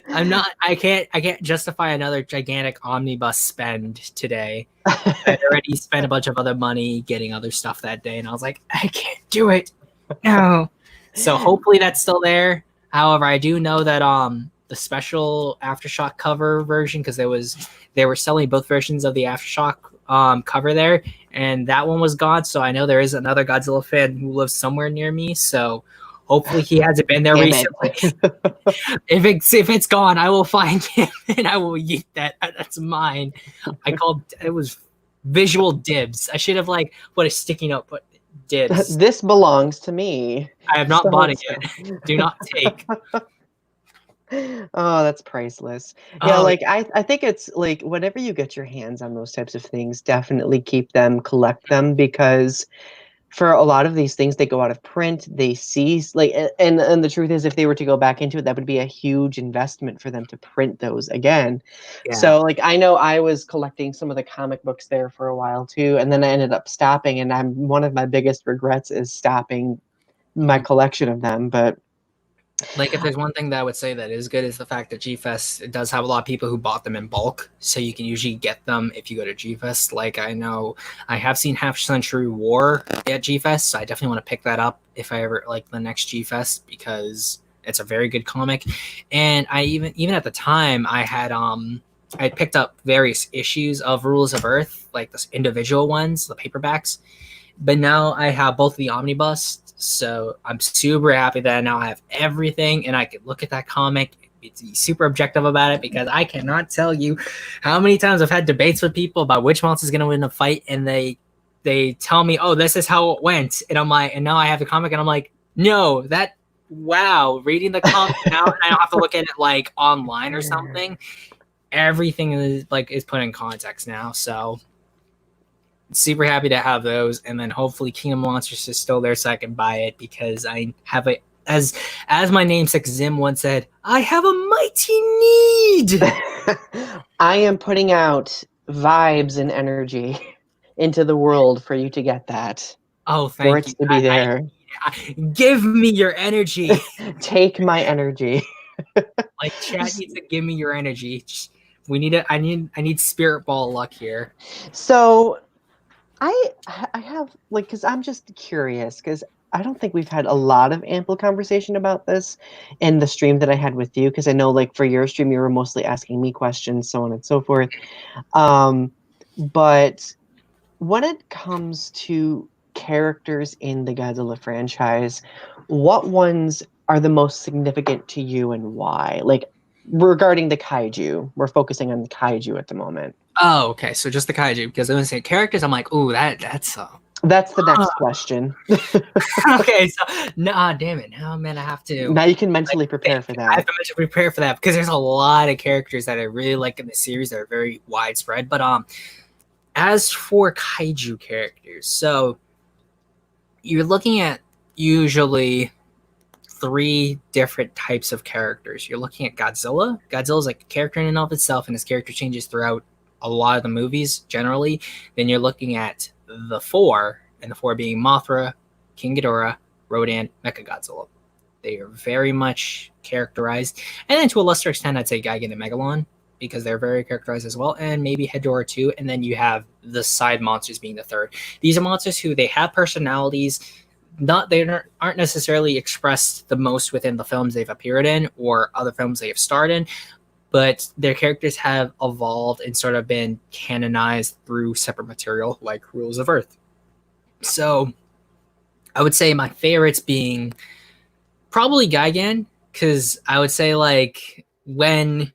I can't justify another gigantic omnibus spend today. I already spent a bunch of other money getting other stuff that day, and I was like, I can't do it. No. So hopefully that's still there. However, I do know that the special Aftershock cover version, because they were selling both versions of the Aftershock cover there, and that one was gone. So I know there is another Godzilla fan who lives somewhere near me. So hopefully he hasn't been there recently. If it's gone, I will find him and I will eat that. That's mine. It was visual dibs. I should have like put a sticky note, but dibs. This belongs to me. I have not bought it yet. Do not take. Oh, that's priceless. Yeah, like I think it's like whenever you get your hands on those types of things, definitely keep them, collect them, because for a lot of these things, they go out of print, they cease, like, and the truth is, if they were to go back into it, that would be a huge investment for them to print those again. Yeah. So like I know I was collecting some of the comic books there for a while too, and then I ended up stopping, and one of my biggest regrets is stopping my collection of them. But like, if there's one thing that I would say that is good is the fact that G-Fest, it does have a lot of people who bought them in bulk, so you can usually get them if you go to G-Fest. Like, I know I have seen Half Century War at G-Fest, so I definitely want to pick that up if I ever, like, the next G-Fest, because it's a very good comic. And I even at the time, I had I picked up various issues of Rules of Earth, like the individual ones, the paperbacks, but now I have both the omnibus, so I'm super happy that now I have everything, and I can look at that comic, be super objective about it, because I cannot tell you how many times I've had debates with people about which monster is going to win a fight, and they tell me, "Oh, this is how it went," and I'm like, and now I have the comic, and I'm like, no, wow, reading the comic now, and I don't have to look at it like online or something. Everything is put in context now, so super happy to have those. And then hopefully Kingdom Monsters is still there so I can buy it, because I have as my namesake Zim once said, I have a mighty need. I am putting out vibes and energy into the world for you to get that. Oh, thank you. For it to be there. Give me your energy. Take my energy. Like, chat needs to give me your energy. We need it. I need spirit ball luck here. So I have, like, because I'm just curious, because I don't think we've had a lot of ample conversation about this in the stream that I had with you, because I know, like, for your stream, you were mostly asking me questions, so on and so forth. But when it comes to characters in the Godzilla franchise, what ones are the most significant to you and why? Like, regarding the kaiju, we're focusing on the kaiju at the moment. Oh, okay. So just the kaiju, because I was saying characters, I'm like, ooh, that's the next question. Okay, so damn it. Now I'm gonna have to. Now you can mentally prepare for that. I have to mentally prepare for that, because there's a lot of characters that I really like in the series that are very widespread. But as for kaiju characters, so you're looking at usually 3 different types of characters. You're looking at Godzilla. Godzilla's like a character in and of itself, and his character changes throughout a lot of the movies generally. Then you're looking at the 4, and the 4 being Mothra, King Ghidorah, Rodan, Mechagodzilla. They are very much characterized. And then to a lesser extent, I'd say Gigan and Megalon, because they're very characterized as well, and maybe Hedorah too. And then you have the side monsters being the 3rd. These are monsters who they have personalities. They aren't necessarily expressed the most within the films they've appeared in or other films they have starred in, but their characters have evolved and sort of been canonized through separate material like Rules of Earth. So I would say my favorites being probably Gigan, because I would say like when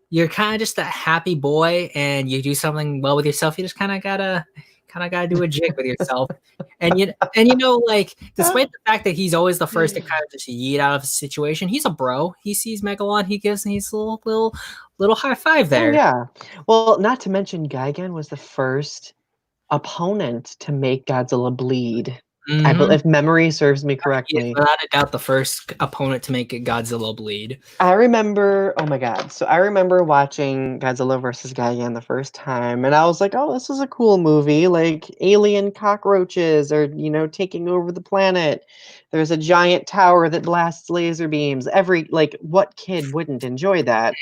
you're kind of just a happy boy and you do something well with yourself, you just kind of gotta do a jig with yourself. And like despite the fact that he's always the first to kind of just yeet out of a situation, he's a bro. He sees Megalon, he gives a little high five Oh there. yeah. Well, not to mention Gigan was the first opponent to make Godzilla bleed. I Mm-hmm. believe, if memory serves me He is correctly. without a doubt the first opponent to make Godzilla bleed. I remember, oh my God. So I remember watching Godzilla versus Gigan the first time, and I was like, oh, this is a cool movie. Like alien cockroaches are, taking over the planet. There's a giant tower that blasts laser beams. Like, what kid wouldn't enjoy that?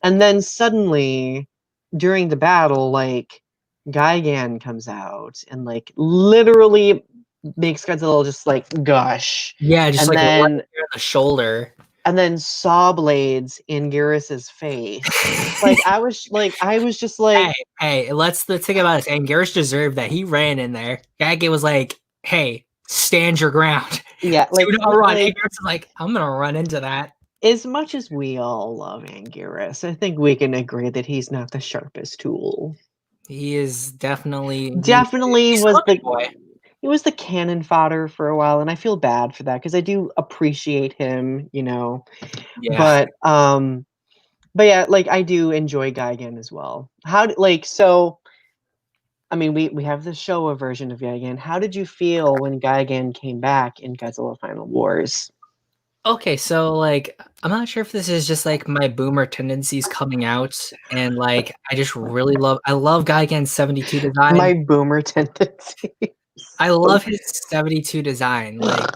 And then suddenly, during the battle, like, Gigan comes out and, like, literally makes Godzilla just, like, gush. Yeah, just And like right then there on the shoulder. saw blades in Garrus's face. I was just like, Hey, let's think about this. And Garrus deserved that. He ran in there. Gaggy was like, hey, stand your ground. yeah, Do not run. And like Garrus is like, I'm gonna run into that. as much as we all love Anguirus, I think we can agree that he's not the sharpest tool. He is definitely Definitely he's a was lucky boy. he was the cannon fodder for a while, and I feel bad for that because I do appreciate him, Yeah. But yeah, like I do enjoy Gigan as well. So I mean, we have the Showa version of Gigan. How did you feel when Gigan came back in Godzilla Final Wars? Okay, so like I'm not sure if this is just like my boomer tendencies coming out, and like I love Gigan's 72 design. My boomer tendency. I love his 72 design. Like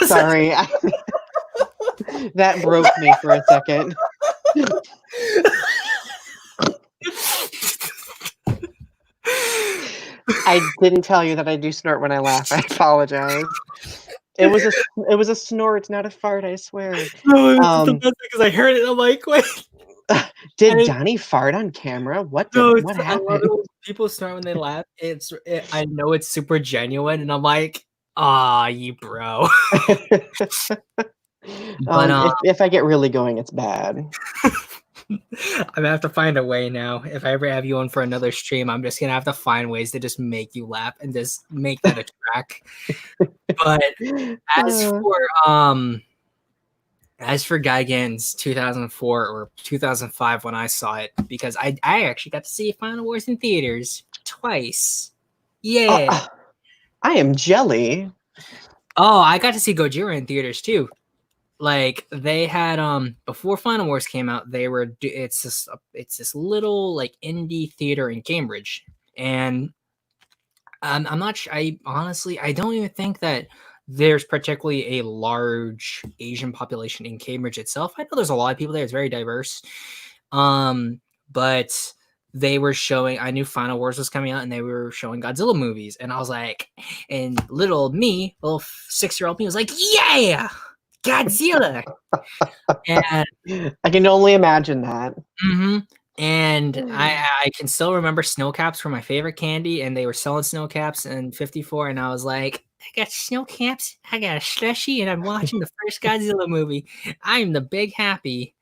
Sorry, that broke me for a second. I didn't tell you that I do snort when I laugh. I apologize. It was a snort, not a fart. I swear. No, it was the best because I heard it. I'm like, wait. Did Donny fart on camera? What happened? I love it when people snort when they laugh. I know it's super genuine, and I'm like, you bro. But if I get really going, it's bad. I'm gonna have to find a way now. If I ever have you on for another stream, I'm just gonna have to find ways to just make you laugh and just make that a track. But as for Gigan's 2004 or 2005 when I saw it, because I actually got to see Final Wars in theaters twice. Yeah. I am jelly. Oh, I got to see Gojira in theaters too. Like they had before Final Wars came out, it's this little like indie theater in Cambridge, and I'm not sure. I don't even think that there's particularly a large Asian population in Cambridge itself. I know there's a lot of people there. It's very diverse. But they were showing, I knew Final Wars was coming out and they were showing Godzilla movies. And I was like, and little 6-year-old me was like, yeah, Godzilla. And I can only imagine that. Mm-hmm. And I can still remember snow caps were my favorite candy, and they were selling snow caps in 54, and I was like, I got snow caps, I got a slushie, and I'm watching the first Godzilla movie. I'm the big happy.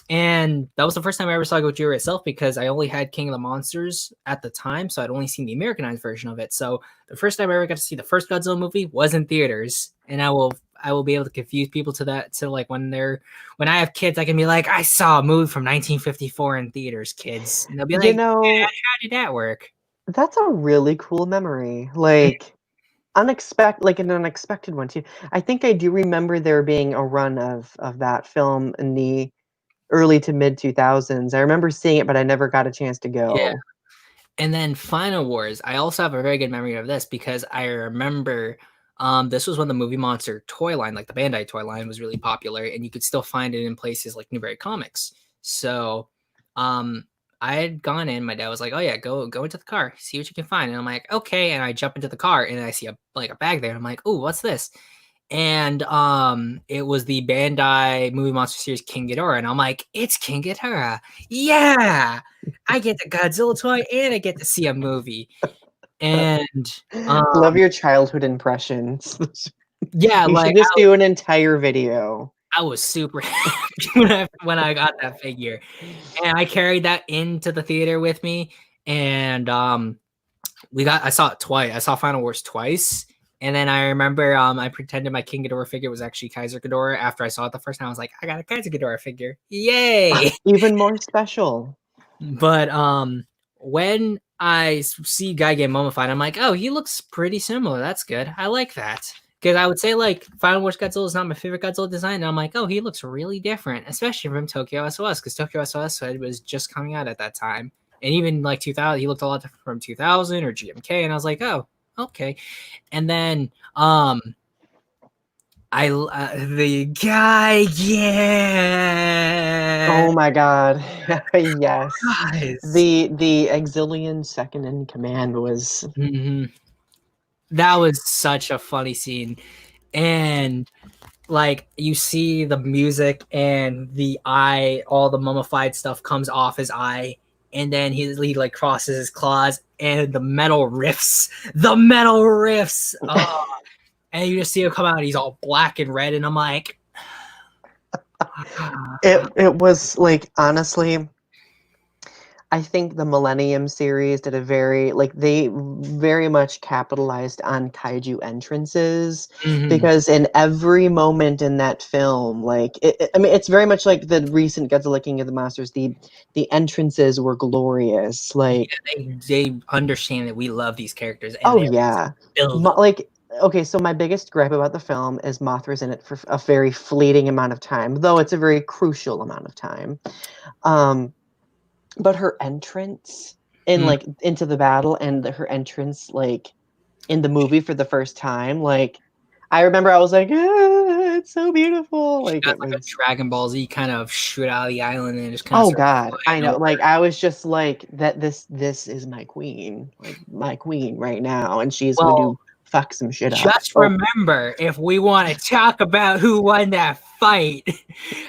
And that was the first time I ever saw Gojira itself because I only had King of the Monsters at the time, so I'd only seen the Americanized version of it. So the first time I ever got to see the first Godzilla movie was in theaters, and I will be able to confuse people to that. So like when I have kids, I can be like, I saw a movie from 1954 in theaters, kids, and they'll be like, how did that work? That's a really cool memory. Like an unexpected one too. I think I do remember there being a run of that film in the early to mid 2000s. I remember seeing it, but I never got a chance to go. Yeah. And then Final Wars, I also have a very good memory of this because I remember this was when the Movie Monster toy line, like the Bandai toy line, was really popular, and you could still find it in places like Newbury Comics. So I had gone in, my dad was like, oh yeah, go into the car, see what you can find. And I'm like, okay. And I jump into the car and I see a bag there. And I'm like, oh, what's this? and it was the Bandai movie monster series King Ghidorah, and I'm like, it's King Ghidorah, yeah, I get the Godzilla toy and I get to see a movie. And Love your childhood impressions. yeah, You like should just do an entire video. I was super happy when I got that figure, and I carried that into the theater with me. And I saw it twice. I saw Final Wars twice, and then I remember I pretended my King Ghidorah figure was actually Kaiser Ghidorah. After I saw it the first time, I was like, I got a Kaiser Ghidorah figure, yay! Even more special. But when I see Guy get mummified, I'm like, oh, he looks pretty similar. That's good. I like that. Because I would say like Final Wars Godzilla is not my favorite Godzilla design. And I'm like, oh, he looks really different, especially from Tokyo SOS, because Tokyo SOS was just coming out at that time. And even like 2000, he looked a lot different from 2000 or GMK. And I was like, oh, okay. And then the guy, yeah. Oh my god. Yes. Guys. The Exilian second in command was That was such a funny scene. And like you see the music and the eye, all the mummified stuff comes off his eye, and then he like crosses his claws and the metal riffs. Oh, and you just see him come out and he's all black and red, and I'm like it was like, honestly, I think the Millennium series did a they very much capitalized on kaiju entrances, because in every moment in that film, like, I mean, it's very much like the recent Godzilla King of the Monsters, the entrances were glorious. Like, yeah, they understand that we love these characters, and oh yeah. Like, okay, so my biggest gripe about the film is Mothra's in it for a very fleeting amount of time, though it's a very crucial amount of time. But her entrance in like into the battle, and her entrance like in the movie for the first time, like, I remember I was like, it's so beautiful. Like, it like a was Dragon Ball Z kind of shoot out of the island and just kind of oh god, I know. over. Like, I was just like, that this is my queen, like my queen right now, and she's going to fuck some shit up. Just remember, if we want to talk about who won that fight,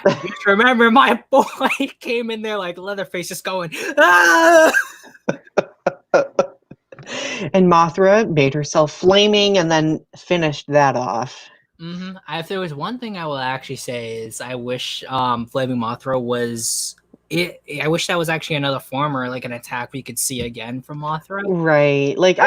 just remember my boy came in there like Leatherface, just going, ah! And Mothra made herself flaming and then finished that off. If there was one thing I will actually say is I wish Flaming Mothra was it. I wish that was actually another form or like an attack we could see again from Mothra. Right. Like,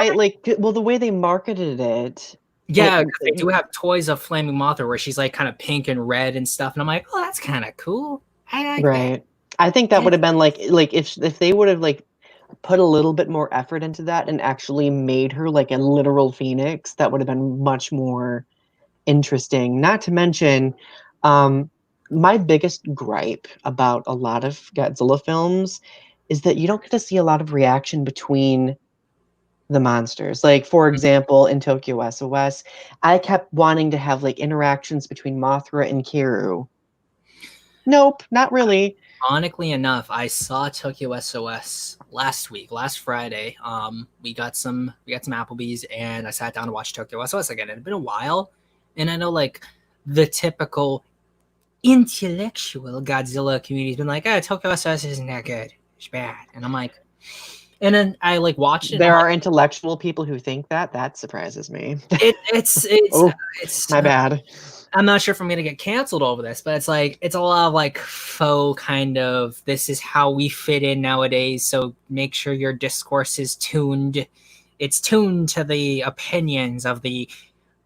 well, the way they marketed it. Yeah, because they do have toys of Flaming Mothra where she's like kind of pink and red and stuff, and I'm like, oh, that's kind of cool. I like that. I think that would have been like if they would have like put a little bit more effort into that and actually made her like a literal phoenix, that would have been much more interesting. Not to mention, my biggest gripe about a lot of Godzilla films is that you don't get to see a lot of reaction between the monsters. Like, for example, in Tokyo SOS, I kept wanting to have like interactions between Mothra and Kiru. Nope, not really. Ironically enough, I saw Tokyo SOS last Friday. We got some Applebee's, and I sat down to watch Tokyo SOS again. It had been a while, and I know like the typical intellectual Godzilla community has been like, oh, Tokyo SOS isn't that good. It's bad. And I'm like, and then I like watched it. There are intellectual people who think that. That surprises me. It's my bad. I'm not sure if I'm gonna get canceled over this, but it's like it's a lot of like faux kind of this is how we fit in nowadays. So make sure your discourse is tuned. It's tuned to the opinions of the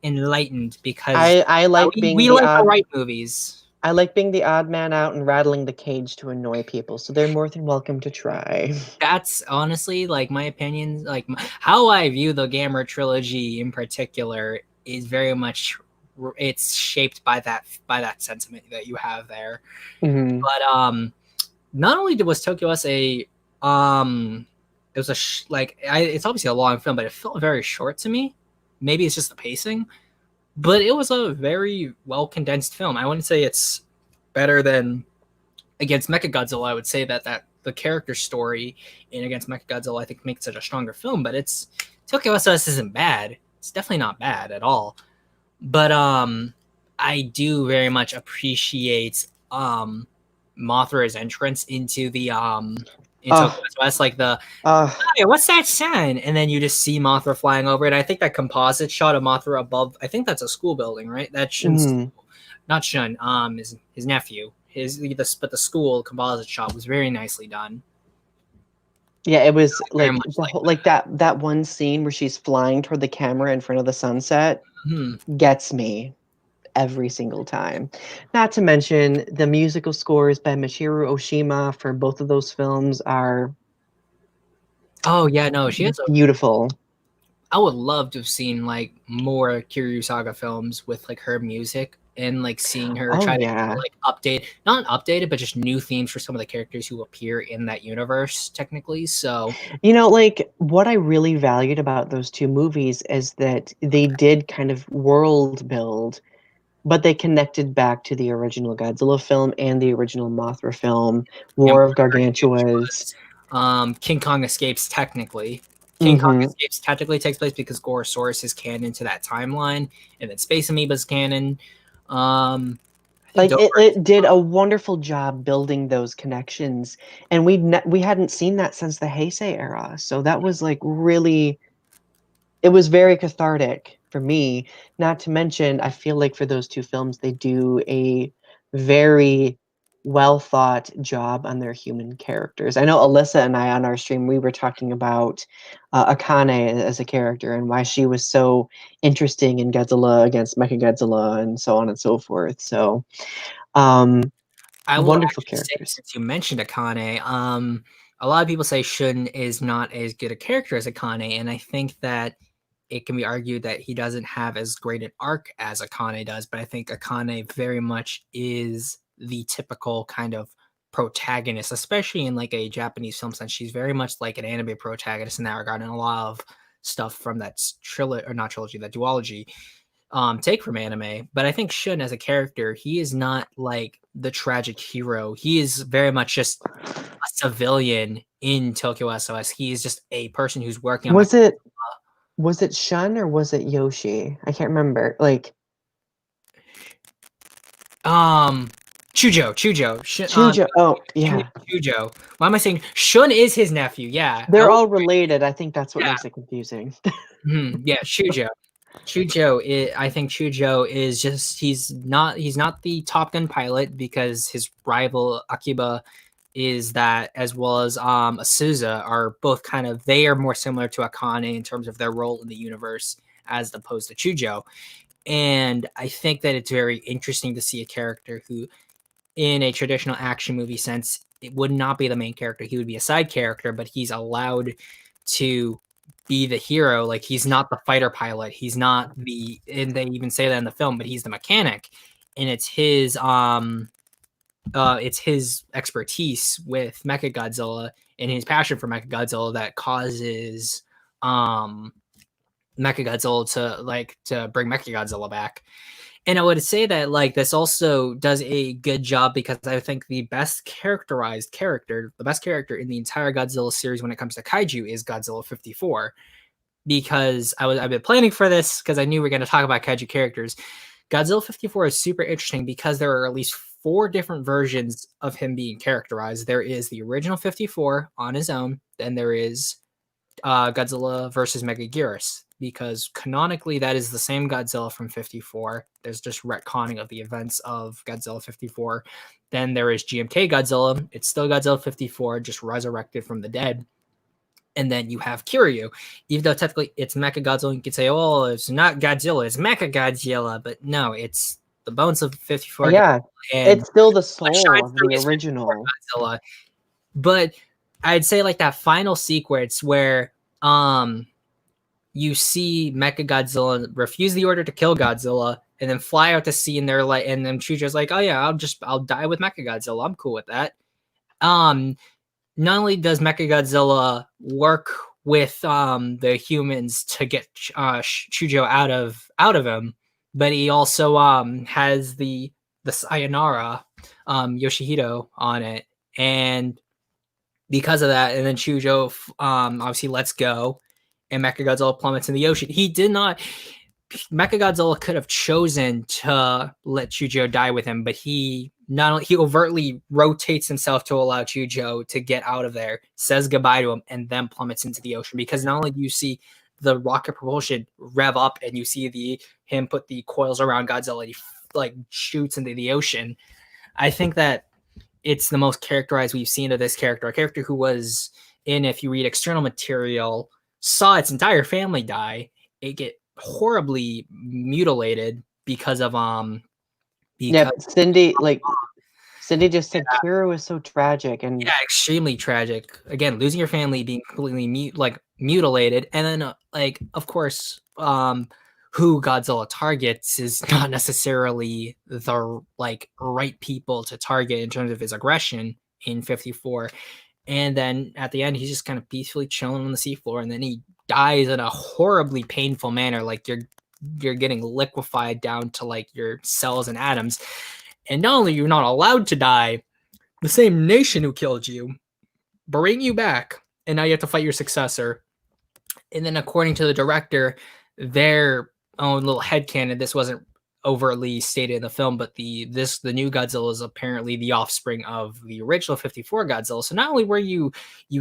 enlightened, because I like being we like the right movies. I like being the odd man out and rattling the cage to annoy people, so they're more than welcome to try. That's honestly like my opinion. Like how I view the Gamera trilogy in particular is very much it's shaped by that sentiment that you have there. But not only was Tokyo S it was it's obviously a long film, but it felt very short to me. Maybe it's just the pacing. But it was a very well condensed film. I wouldn't say it's better than Against Mechagodzilla. I would say that the character story in Against Mechagodzilla, I think, makes it a stronger film. But Tokyo SOS isn't bad. It's definitely not bad at all. But I do very much appreciate Mothra's entrance into the into Oh, West, like the oh, hey, what's that sound? And then you just see Mothra flying over it. I think that composite shot of Mothra above, I think that's a school building, right? That's Shun's, mm, not Shun, his nephew. But the school composite shot was very nicely done. yeah. It was Very like much the like whole like that one scene where she's flying toward the camera in front of the sunset that. Hmm. gets me every single time. Not to mention the musical scores by Michiru Oshima for both of those films are Oh yeah, no, she has a. beautiful. I would love to have seen like more Kiryu Saga films with like her music and like seeing her Oh try to yeah. like update, not updated, but just new themes for some of the characters who appear in that universe technically. So Like what I really valued about those two movies is that they did kind of world build, but they connected back to the original Godzilla film and the original Mothra film, and War of Gargantuas. King Kong Escapes technically. King Kong Hmm. Escapes technically takes place because Gorosaurus is canon to that timeline, and then Space Amoeba's canon. I think Like Dover. it did a wonderful job building those connections, and we hadn't seen that since the Heisei era. So that was like really, it was very cathartic for me. Not to mention, I feel like for those two films, they do a very well thought job on their human characters. I know Alyssa and I on our stream, we were talking about Akane as a character and why she was so interesting in Godzilla against Mechagodzilla and so on and so forth. So, um, I will wonderful actually say, characters. since you mentioned Akane, a lot of people say Shun is not as good a character as Akane, and I think that it can be argued that he doesn't have as great an arc as Akane does, but I think Akane very much is the typical kind of protagonist, especially in like a Japanese film sense. She's very much like an anime protagonist in that regard, and a lot of stuff from that trilogy or not trilogy, that duology take from anime. But I think Shun as a character, he is not like the tragic hero. He is very much just a civilian in Tokyo SOS. He is just a person who's working on. Was it was it Shun or was it Yoshi? I can't remember. Like Um, Chujo, Chujo. Oh, yeah. Chujo. Why am I saying Shun is his nephew? Yeah, I They're will. all related. I think that's what Yeah, makes it confusing. yeah, Chujo. I think Chujo is just he's not the Top Gun pilot because his rival Akiba is that, as well as Asuza are both kind of, they are more similar to Akane in terms of their role in the universe as opposed to Chujo. And I think that it's very interesting to see a character who, in a traditional action movie sense, it would not be the main character. He would be a side character, but he's allowed to be the hero. Like, he's not the fighter pilot. He's not the, and they even say that in the film, but he's the mechanic. And it's his expertise with Mechagodzilla and his passion for Mechagodzilla that causes Mechagodzilla to bring Mechagodzilla back. And I would say that like this also does a good job because I think the best characterized character, the best character in the entire Godzilla series when it comes to kaiju is Godzilla 54. Because I've been planning for this because I knew we are going to talk about kaiju characters. Godzilla 54 is super interesting because there are at least 4 different versions of him being characterized. There is the original 54 on his own, then there is Godzilla versus Megaguirus, because canonically that is the same Godzilla from 54. There's just retconning of the events of Godzilla 54. Then there is GMK Godzilla. It's still Godzilla 54, just resurrected from the dead. And then you have Kiryu. Even though technically it's Mechagodzilla, you could say, oh, it's not Godzilla, it's Mechagodzilla. But no, it's the bones of 54 Godzilla, Yeah, and it's still the what soul shines of through the is 54 original. Godzilla. But I'd say like that final sequence where you see Mechagodzilla refuse the order to kill Godzilla and then fly out to sea, and they're like, and then Chujo's like, oh yeah, I'll die with Mechagodzilla. I'm cool with that. Um Not only does Mechagodzilla work with the humans to get Chujo out of him, but he also has the Sayonara Yoshihito on it, and because of that, and then Chujo obviously lets go, and Mechagodzilla plummets in the ocean. He did not. Mechagodzilla could have chosen to let Chujo die with him, but he not only he overtly rotates himself to allow Chujo to get out of there, says goodbye to him, and then plummets into the ocean. Because not only do you see the rocket propulsion rev up, and you see him put the coils around Godzilla, and he like shoots into the ocean. I think that it's the most characterized we've seen of this character, a character who was in, if you read external material, saw its entire family die. It get horribly mutilated because of Yeah, because but Cindy just said Kira was so tragic, and extremely tragic. Again, losing your family, being completely mutilated, and then of course, who Godzilla targets is not necessarily the right people to target in terms of his aggression in 54. And then at the end, he's just kind of peacefully chilling on the seafloor, and then he dies in a horribly painful manner. Like you're getting liquefied down to like your cells and atoms. And not only you're not allowed to die, the same nation who killed you bring you back, and now you have to fight your successor. And then according to the director, their own little headcanon, this wasn't overtly stated in the film, but the new Godzilla is apparently the offspring of the original 54 Godzilla. So not only were you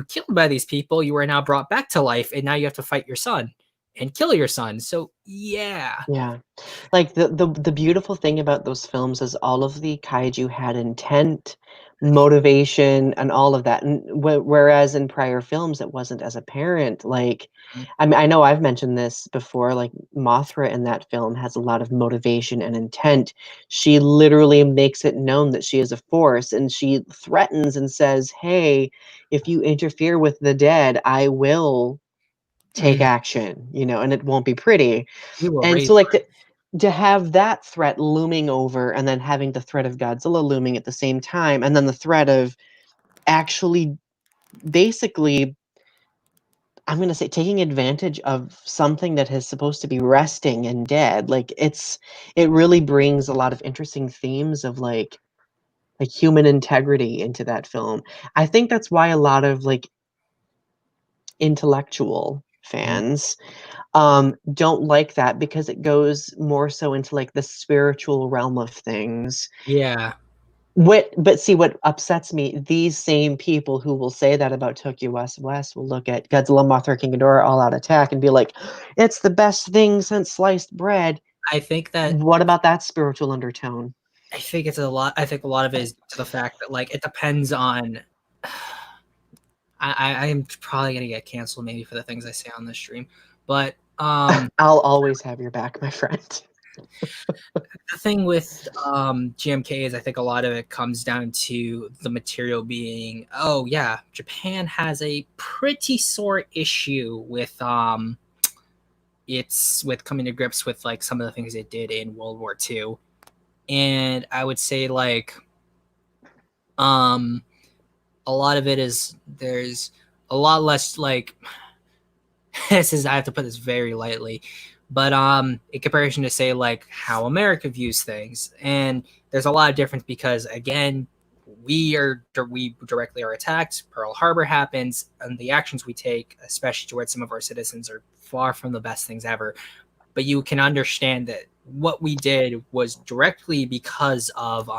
killed by these people, you were now brought back to life, and now you have to fight your son and kill your son. So yeah. Like the beautiful thing about those films is all of the kaiju had intent, motivation, and all of that. And whereas in prior films it wasn't as apparent. Like, I mean, I know I've mentioned this before. Like Mothra in that film has a lot of motivation and intent. She literally makes it known that she is a force, and she threatens and says, "Hey, if you interfere with the dead, I will take action." And it won't be pretty. We were And raised so, like, to have that threat looming over, and then having the threat of Godzilla looming at the same time, and then the threat of actually basically, I'm going to say, taking advantage of something that is supposed to be resting and dead. Like, it really brings a lot of interesting themes of like human integrity into that film. I think that's why a lot of like intellectual fans don't like that, because it goes more so into like the spiritual realm of things. Yeah. But see, what upsets me, these same people who will say that about Tokyo West will look at Godzilla, Mothra, King Ghidorah, All Out Attack and be like, it's the best thing since sliced bread. I think that What about that spiritual undertone? I think it's a lot. I think a lot of it is to the fact that like it depends on. I'm probably gonna get canceled maybe for the things I say on this stream, but I'll always have your back, my friend. the thing with GMK is I think a lot of it comes down to the material being, oh yeah, Japan has a pretty sore issue with it's with coming to grips with like some of the things it did in World War II. And I would say like a lot of it is there's a lot less like this is I have to put this very lightly, but in comparison to say like how America views things, and there's a lot of difference because again we directly are attacked. Pearl Harbor happens, and the actions we take, especially towards some of our citizens, are far from the best things ever. But you can understand that what we did was directly because of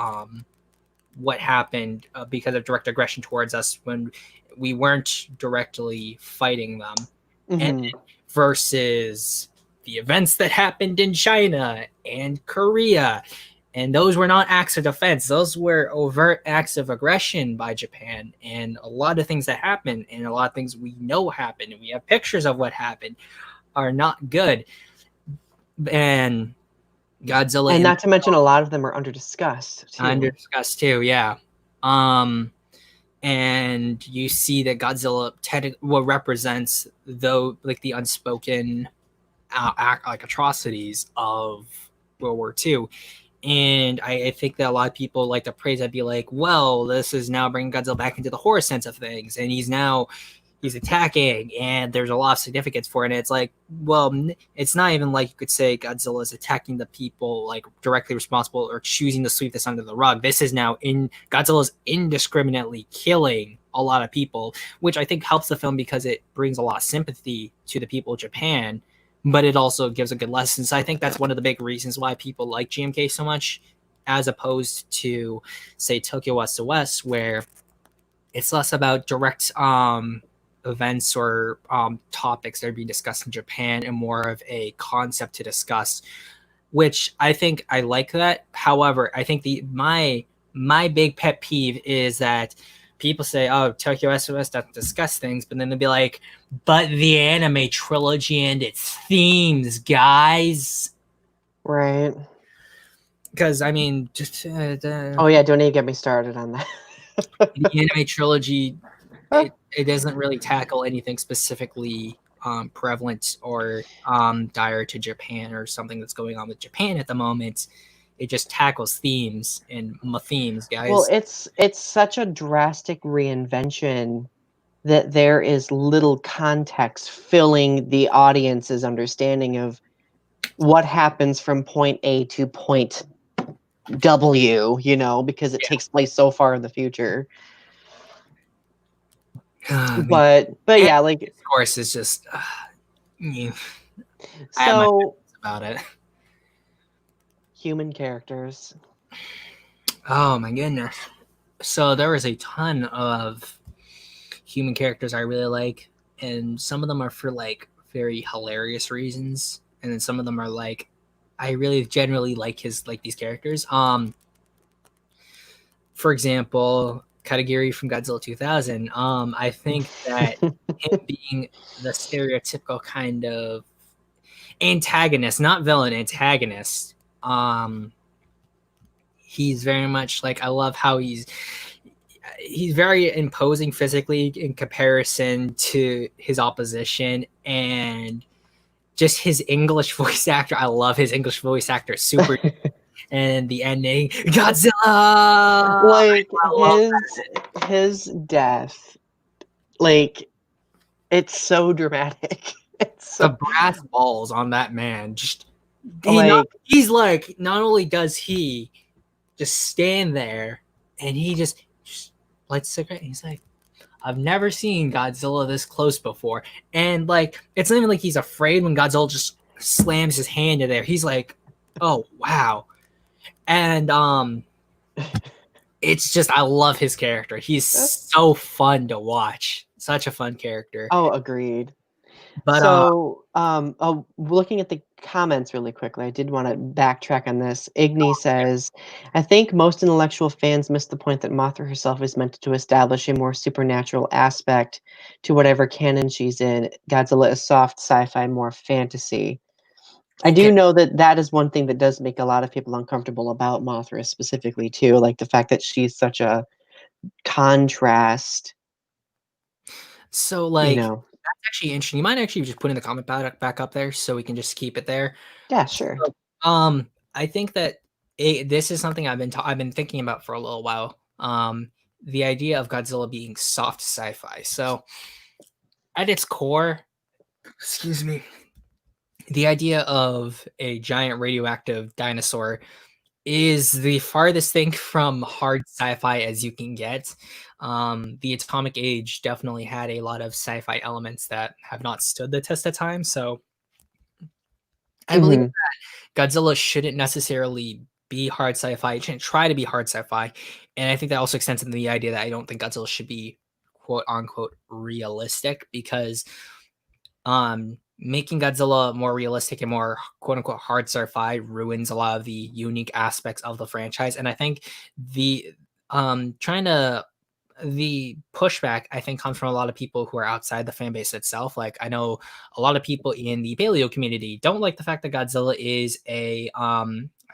what happened, because of direct aggression towards us when we weren't directly fighting them. And versus the events that happened in China and Korea. And those were not acts of defense. Those were overt acts of aggression by Japan. And a lot of things that happened, and a lot of things we know happened, and we have pictures of what happened, are not good. And Godzilla, and not to mention a lot of them are under discussed too. Yeah. And you see that Godzilla what represents though like the unspoken like atrocities of World War II. And I think that a lot of people like to praise that, be like, well, this is now bringing Godzilla back into the horror sense of things, and he's attacking, and there's a lot of significance for it. And it's like, well, it's not even like you could say Godzilla is attacking the people like directly responsible or choosing to sweep this under the rug. This is now Godzilla's indiscriminately killing a lot of people, which I think helps the film because it brings a lot of sympathy to the people of Japan but it also gives a good lesson. So I think that's one of the big reasons why people like GMK so much, as opposed to, say, Tokyo West to West, where it's less about direct events or topics that are being discussed in Japan and more of a concept to discuss, which I think I like that. However, I think my big pet peeve is that people say, "Oh, Tokyo SOS doesn't discuss things," but then they'll be like, "But the anime trilogy and its themes, guys." Right. Because I mean, just Oh yeah, don't even get me started on that. the anime trilogy, it doesn't really tackle anything specifically prevalent or dire to Japan or something that's going on with Japan at the moment. It just tackles themes and themes, Well, guys. it's such a drastic reinvention that there is little context filling the audience's understanding of what happens from point A to point W, you know, because it takes place so far in the future. Man. But And yeah, like of course, it's just I have my so feelings about it. human characters. Oh my goodness! So there was a ton of human characters I really like, and some of them are for like very hilarious reasons, and then some of them are like I really generally like these characters. For example, Katagiri from Godzilla 2000. I think that him being the stereotypical kind of antagonist, not villain, antagonist. He's very much like, I love how he's very imposing physically in comparison to his opposition, and just his English voice actor. I love his English voice actor, super. And the ending, Godzilla. Like I love his death, like it's so dramatic. It's the so, brass balls on that man. Just like he's like, not only does he just stand there and he just lights a cigarette and he's like, I've never seen Godzilla this close before. And like, it's not even like he's afraid when Godzilla just slams his hand in there. He's like, oh wow. And it's just, I love his character. He's so fun to watch. Such a fun character. oh, agreed. But So, looking at the comments really quickly, I did want to backtrack on this. Igni says, I think most intellectual fans miss the point that Mothra herself is meant to establish a more supernatural aspect to whatever canon she's in. Godzilla is soft sci-fi, more fantasy. I do know that that is one thing that does make a lot of people uncomfortable about Mothra specifically, too, like the fact that she's such a contrast, so you like, know. that's actually interesting. You might actually just put in the comment back up there so we can just keep it there. Yeah, sure. So, I think that this is something I've been thinking about for a little while. The idea of Godzilla being soft sci-fi. So, at its core, excuse me, the idea of a giant radioactive dinosaur is the farthest thing from hard sci-fi as you can get. The Atomic Age definitely had a lot of sci-fi elements that have not stood the test of time. So I believe Hmm. that Godzilla shouldn't necessarily be hard sci-fi. It shouldn't try to be hard sci-fi. And I think that also extends into the idea that I don't think Godzilla should be quote unquote realistic, because making Godzilla more realistic and more quote unquote hard sci-fi ruins a lot of the unique aspects of the franchise. And I think the trying to the pushback, I think, comes from a lot of people who are outside the fan base itself. Like, I know a lot of people in the paleo community don't like the fact that Godzilla is a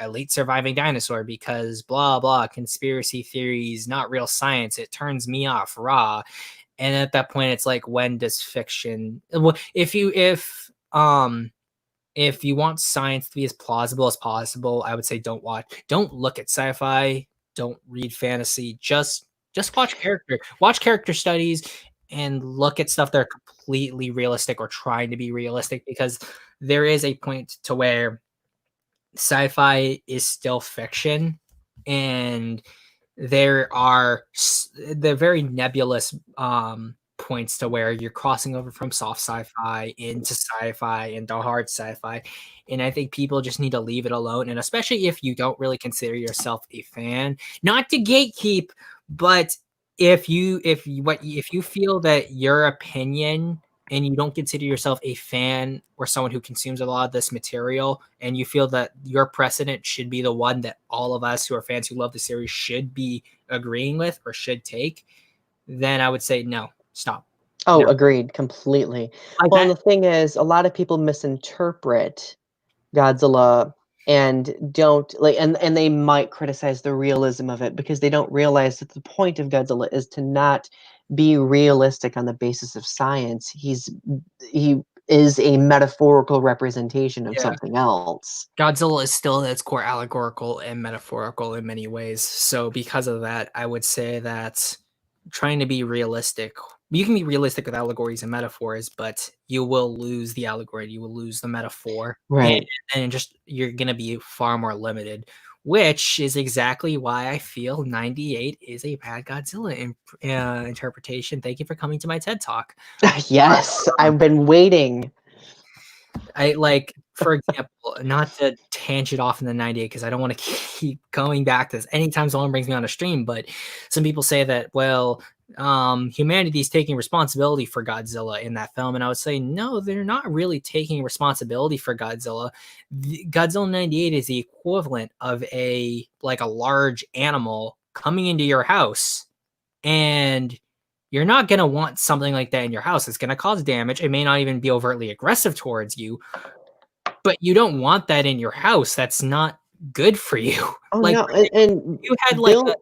late surviving dinosaur because blah blah conspiracy theories, not real science. It turns me off raw. And at that point, it's like, when does fiction? If you want science to be as plausible as possible, I would say don't look at sci-fi, don't read fantasy, just watch character studies and look at stuff that are completely realistic or trying to be realistic, because there is a point to where sci-fi is still fiction, and there are the very nebulous points to where you're crossing over from soft sci-fi into sci-fi into hard sci-fi, and I think people just need to leave it alone. And especially if you don't really consider yourself a fan, not to gatekeep, but if you feel that your opinion and you don't consider yourself a fan or someone who consumes a lot of this material, and you feel that your precedent should be the one that all of us who are fans who love the series should be agreeing with or should take, then I would say no, stop. Oh, No. agreed completely. Like Well, and that. the thing is, a lot of people misinterpret Godzilla and don't like, and they might criticize the realism of it because they don't realize that the point of Godzilla is to not be realistic on the basis of science. He is a metaphorical representation of Yeah. something else. Godzilla is still at its core allegorical and metaphorical in many ways. So because of that, I would say that trying to be realistic, you can be realistic with allegories and metaphors, but you will lose the allegory, you will lose the metaphor, Right. and just you're gonna be far more limited. Which is exactly why I feel 98 is a bad Godzilla interpretation. Thank you for coming to my TED Talk. Yes, I've been waiting. I like, for example, not to tangent off in the 98 because I don't want to keep going back to this anytime someone brings me on a stream, but some people say that, well, humanity's taking responsibility for Godzilla in that film, and I would say no, they're not really taking responsibility for Godzilla. Godzilla 98 is the equivalent of a large animal coming into your house, and you're not going to want something like that in your house. It's going to cause damage. It may not even be overtly aggressive towards you, but you don't want that in your house. That's not good for you. Oh Like no, and you had Bill.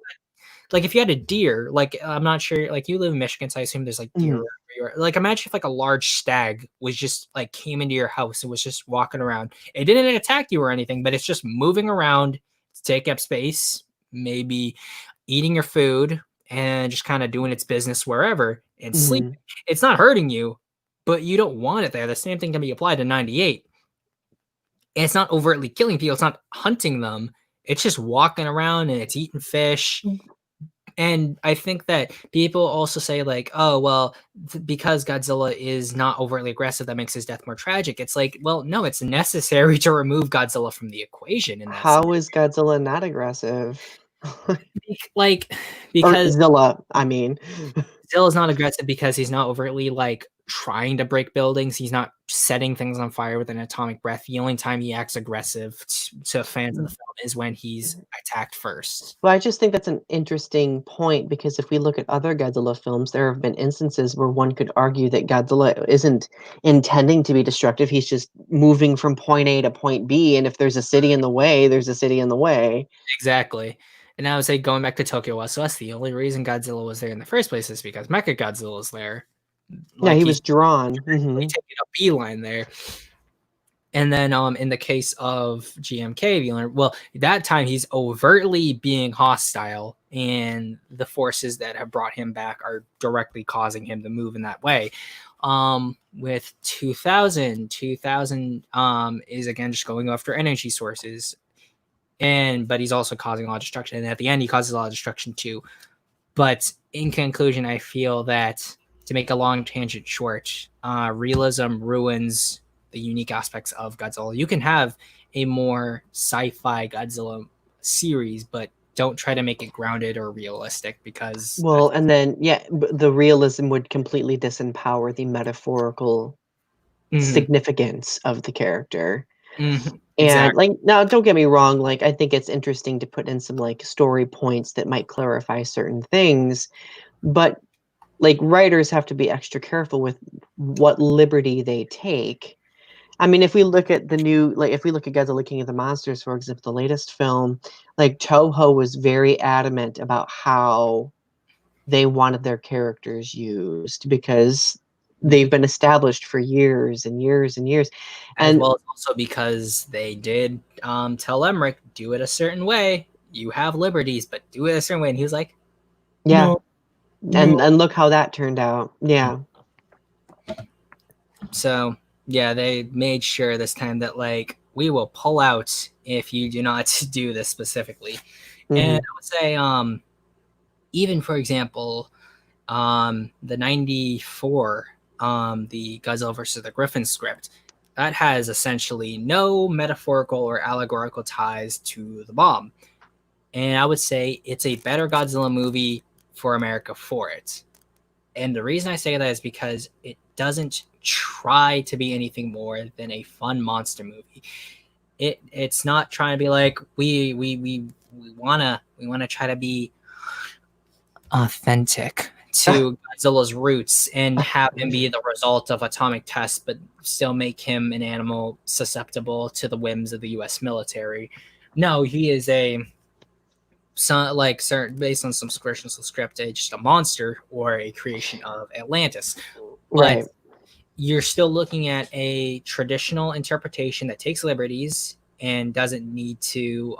like if you had a deer, like I'm not sure, like you live in Michigan, so I assume there's like deer Mhm. wherever you are. Like imagine if like a large stag was just like came into your house and was just walking around. It didn't attack you or anything, but it's just moving around to take up space, maybe eating your food and just kind of doing its business wherever and sleeping. Mhm. It's not hurting you, but you don't want it there. The same thing can be applied to 98. And it's not overtly killing people, it's not hunting them. It's just walking around and it's eating fish. And I think that people also say like, oh, well, because Godzilla is not overtly aggressive, that makes his death more tragic. It's like, well, no, it's necessary to remove Godzilla from the equation in that sense. How is Godzilla not aggressive? Like, Or because Zilla, I mean. Zilla's not aggressive because he's not overtly like trying to break buildings. He's not setting things on fire with an atomic breath. The only time he acts aggressive to fans of the film is when he's attacked first. Well, I just think that's an interesting point because if we look at other Godzilla films, there have been instances where one could argue that Godzilla isn't intending to be destructive. He's just moving from point A to point B. And if there's a city in the way, there's a city in the way. Exactly. And I would say going back to Tokyo was us, the only reason Godzilla was there in the first place is because Mecha Godzilla is there. Yeah, Like he he's was drawn. really taking a beeline there. And then in the case of GMK, well, that time he's overtly being hostile, and the forces that have brought him back are directly causing him to move in that way. With 2000 is again just going after energy sources, but he's also causing a lot of destruction. And at the end, he causes a lot of destruction too. But in conclusion, I feel that, to make a long tangent short, realism ruins the unique aspects of Godzilla. You can have a more sci-fi Godzilla series, but don't try to make it grounded or realistic because Well, and then, yeah, the realism would completely disempower the metaphorical significance of the character. And exactly. like, now don't get me wrong, like I think it's interesting to put in some like story points that might clarify certain things, but like writers have to be extra careful with what liberty they take. I mean, if we look at the new, like if we look at Godzilla King of the Monsters, for example, the latest film, like Toho was very adamant about how they wanted their characters used because they've been established for years and years and years. As And well as also because they did tell Emmerich, do it a certain way. You have liberties, but do it a certain way. And he was like, yeah, no, no. and look how that turned out. Yeah. So yeah, they made sure this time that like we will pull out if you do not do this specifically. And Hmm. I would say, even for example, The 94, the Godzilla versus the Griffin script, that has essentially no metaphorical or allegorical ties to the bomb. And I would say it's a better Godzilla movie for America for it. And the reason I say that is because it doesn't try to be anything more than a fun monster movie. It's not trying to be like we wanna try to be authentic to Godzilla's roots and have him be the result of atomic tests, but still make him an animal susceptible to the whims of the U.S. military. No, he is based on some script, just a monster or a creation of Atlantis. But Right. you're still looking at a traditional interpretation that takes liberties and doesn't need to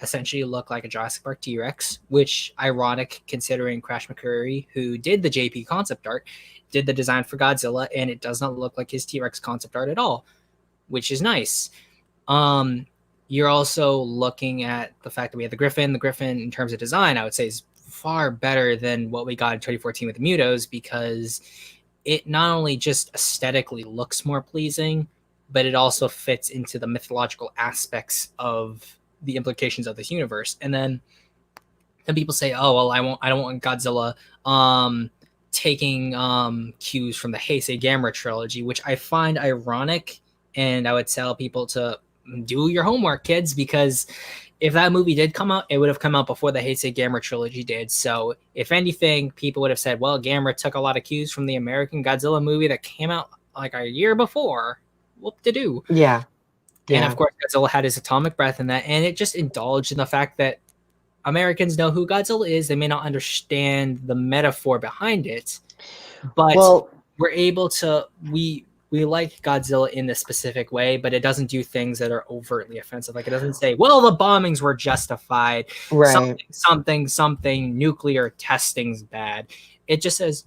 essentially look like a Jurassic Park T-Rex, which ironic considering Crash McCurry, who did the JP concept art, did the design for Godzilla, and it does not look like his T-Rex concept art at all, which is nice. You're also looking at the fact that we have the Griffin. The Griffin, in terms of design, I would say is far better than what we got in 2014 with the Mutos, because it not only just aesthetically looks more pleasing, but it also fits into the mythological aspects of the implications of this universe. And then people say, "Oh, well, I don't want Godzilla taking cues from the Heisei Gamera trilogy," which I find ironic, and I would tell people to do your homework, kids, because if that movie did come out, it would have come out before the Heisei Gamera trilogy did. So if anything, people would have said, well, Gamera took a lot of cues from the American Godzilla movie that came out like a year before. Whoop-de-doo. Yeah. And of course, Godzilla had his atomic breath in that, and it just indulged in the fact that Americans know who Godzilla is. They may not understand the metaphor behind it, but we're able to we like Godzilla in this specific way, but it doesn't do things that are overtly offensive. Like, it doesn't say, well, the bombings were justified, Right. something nuclear testing's bad. It just says,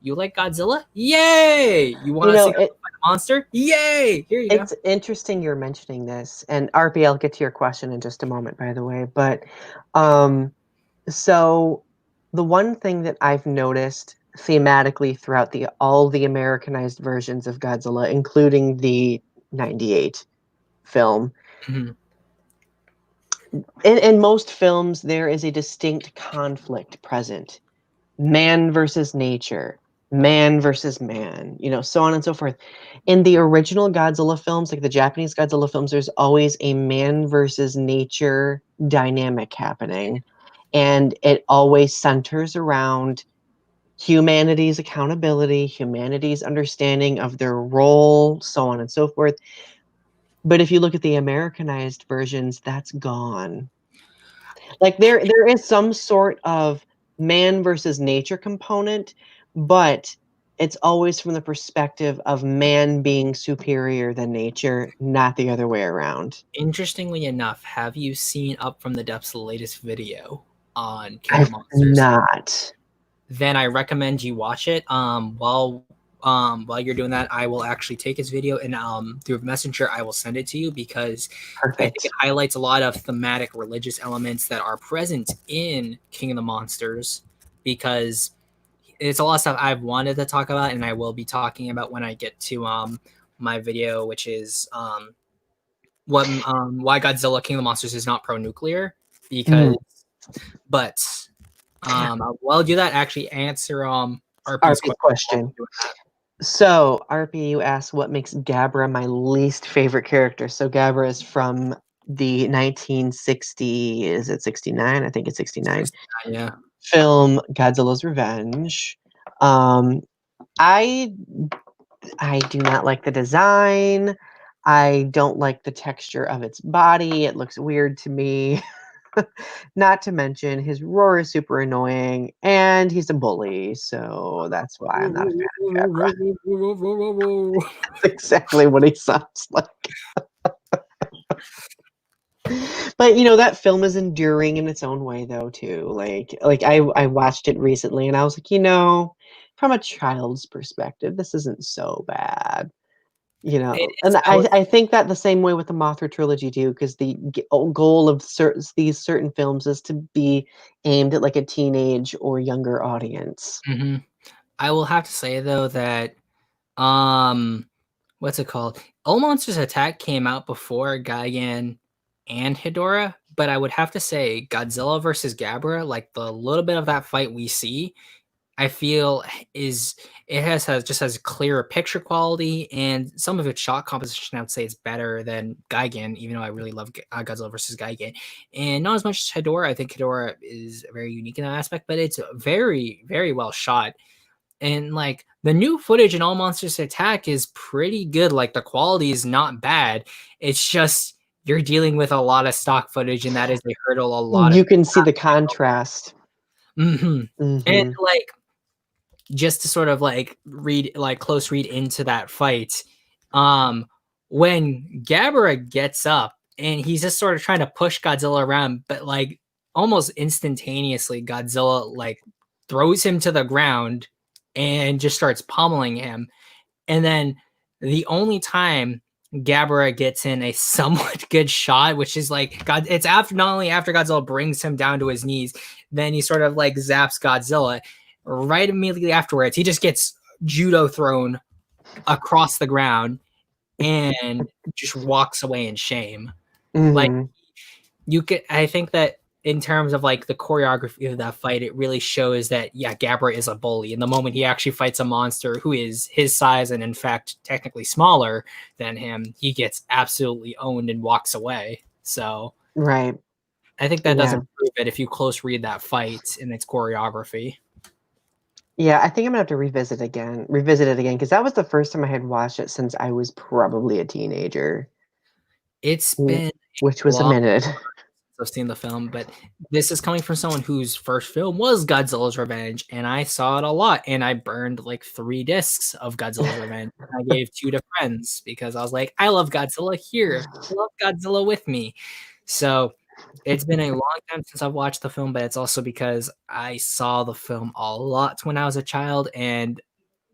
you like Godzilla? Yay! You want to see a monster? Yay! Here you go. It's interesting you're mentioning this, and RP, I'll get to your question in just a moment, by the way. But so the one thing that I've noticed thematically throughout all the Americanized versions of Godzilla, including the 98 film, in most films, there is a distinct conflict present. Man versus nature, man versus man, so on and so forth. In the original Godzilla films, like the Japanese Godzilla films, there's always a man versus nature dynamic happening. And it always centers around humanity's accountability, humanity's understanding of their role, so on and so forth. But if you look at the Americanized versions, that's gone. Like there is some sort of man versus nature component, but it's always from the perspective of man being superior than nature, not the other way around. Interestingly enough, have you seen Up from the Depths, the latest video on King I've of Monsters? not. Then I recommend you watch it. While you're doing that, I will actually take his video and through Messenger I will send it to you, because Perfect. I think it highlights a lot of thematic religious elements that are present in King of the Monsters, because it's a lot of stuff I've wanted to talk about, and I will be talking about when I get to my video, which is why Godzilla King of the Monsters is not pro-nuclear, because but while I do that, actually answer RP's question. So RP, you asked what makes Gabra my least favorite character. So Gabra is from the 1960, is it 69? I think it's 69. Yeah. Film Godzilla's Revenge. I do not like the design. I don't like the texture of its body. It looks weird to me. Not to mention his roar is super annoying, and he's a bully, so that's why I'm not a fan of Gabra. That's exactly what he sounds like. But that film is enduring in its own way, though, too. Like I watched it recently, and I was like, from a child's perspective, this isn't so bad. It And is. I was. I think that the same way with the Mothra trilogy too, because the goal of certain films is to be aimed at like a teenage or younger audience. Mhm. I will have to say though that um, what's it called? All Monsters Attack came out before Gigan and Hedorah, but I would have to say Godzilla versus Gabra, like the little bit of that fight we see, I feel is it has clearer picture quality, and some of its shot composition I would say is better than Gigan, even though I really love Godzilla versus Gigan, and not as much as Hedorah. I think Hedorah is very unique in that aspect, but it's very very well shot. And like the new footage in All Monsters Attack is pretty good. Like the quality is not bad. It's just you're dealing with a lot of stock footage, and that is a hurdle a lot of You can people see have the to get contrast. over. And Hmm. like just to sort of like close read into that fight, um, when Gabara gets up and he's just sort of trying to push Godzilla around, but like almost instantaneously, Godzilla like throws him to the ground and just starts pummeling him. And then the only time Gabara gets in a somewhat good shot, which is like God, it's after not only after Godzilla brings him down to his knees, then he sort of like zaps Godzilla. Right immediately afterwards, he just gets judo thrown across the ground and just walks away in shame. Like Hmm. you could, I think that in terms of like the choreography of that fight, it really shows that yeah, Gabra is a bully. And the moment he actually fights a monster who is his size and in fact technically smaller than him, he gets absolutely owned and walks away. So Right. I think that does Yeah. improve it if you close read that fight and its choreography. Yeah, I think I'm gonna have to revisit it again, because that was the first time I had watched it since I was probably a teenager, It's w- been which a was a long minute. I've seen the film, but this is coming from someone whose first film was Godzilla's Revenge, and I saw it a lot, and I burned like 3 discs of Godzilla's Revenge. I gave 2 to friends because I was like, I love Godzilla here. Love Godzilla with me. So it's been a long time since I've watched the film, but it's also because I saw the film a lot when I was a child, and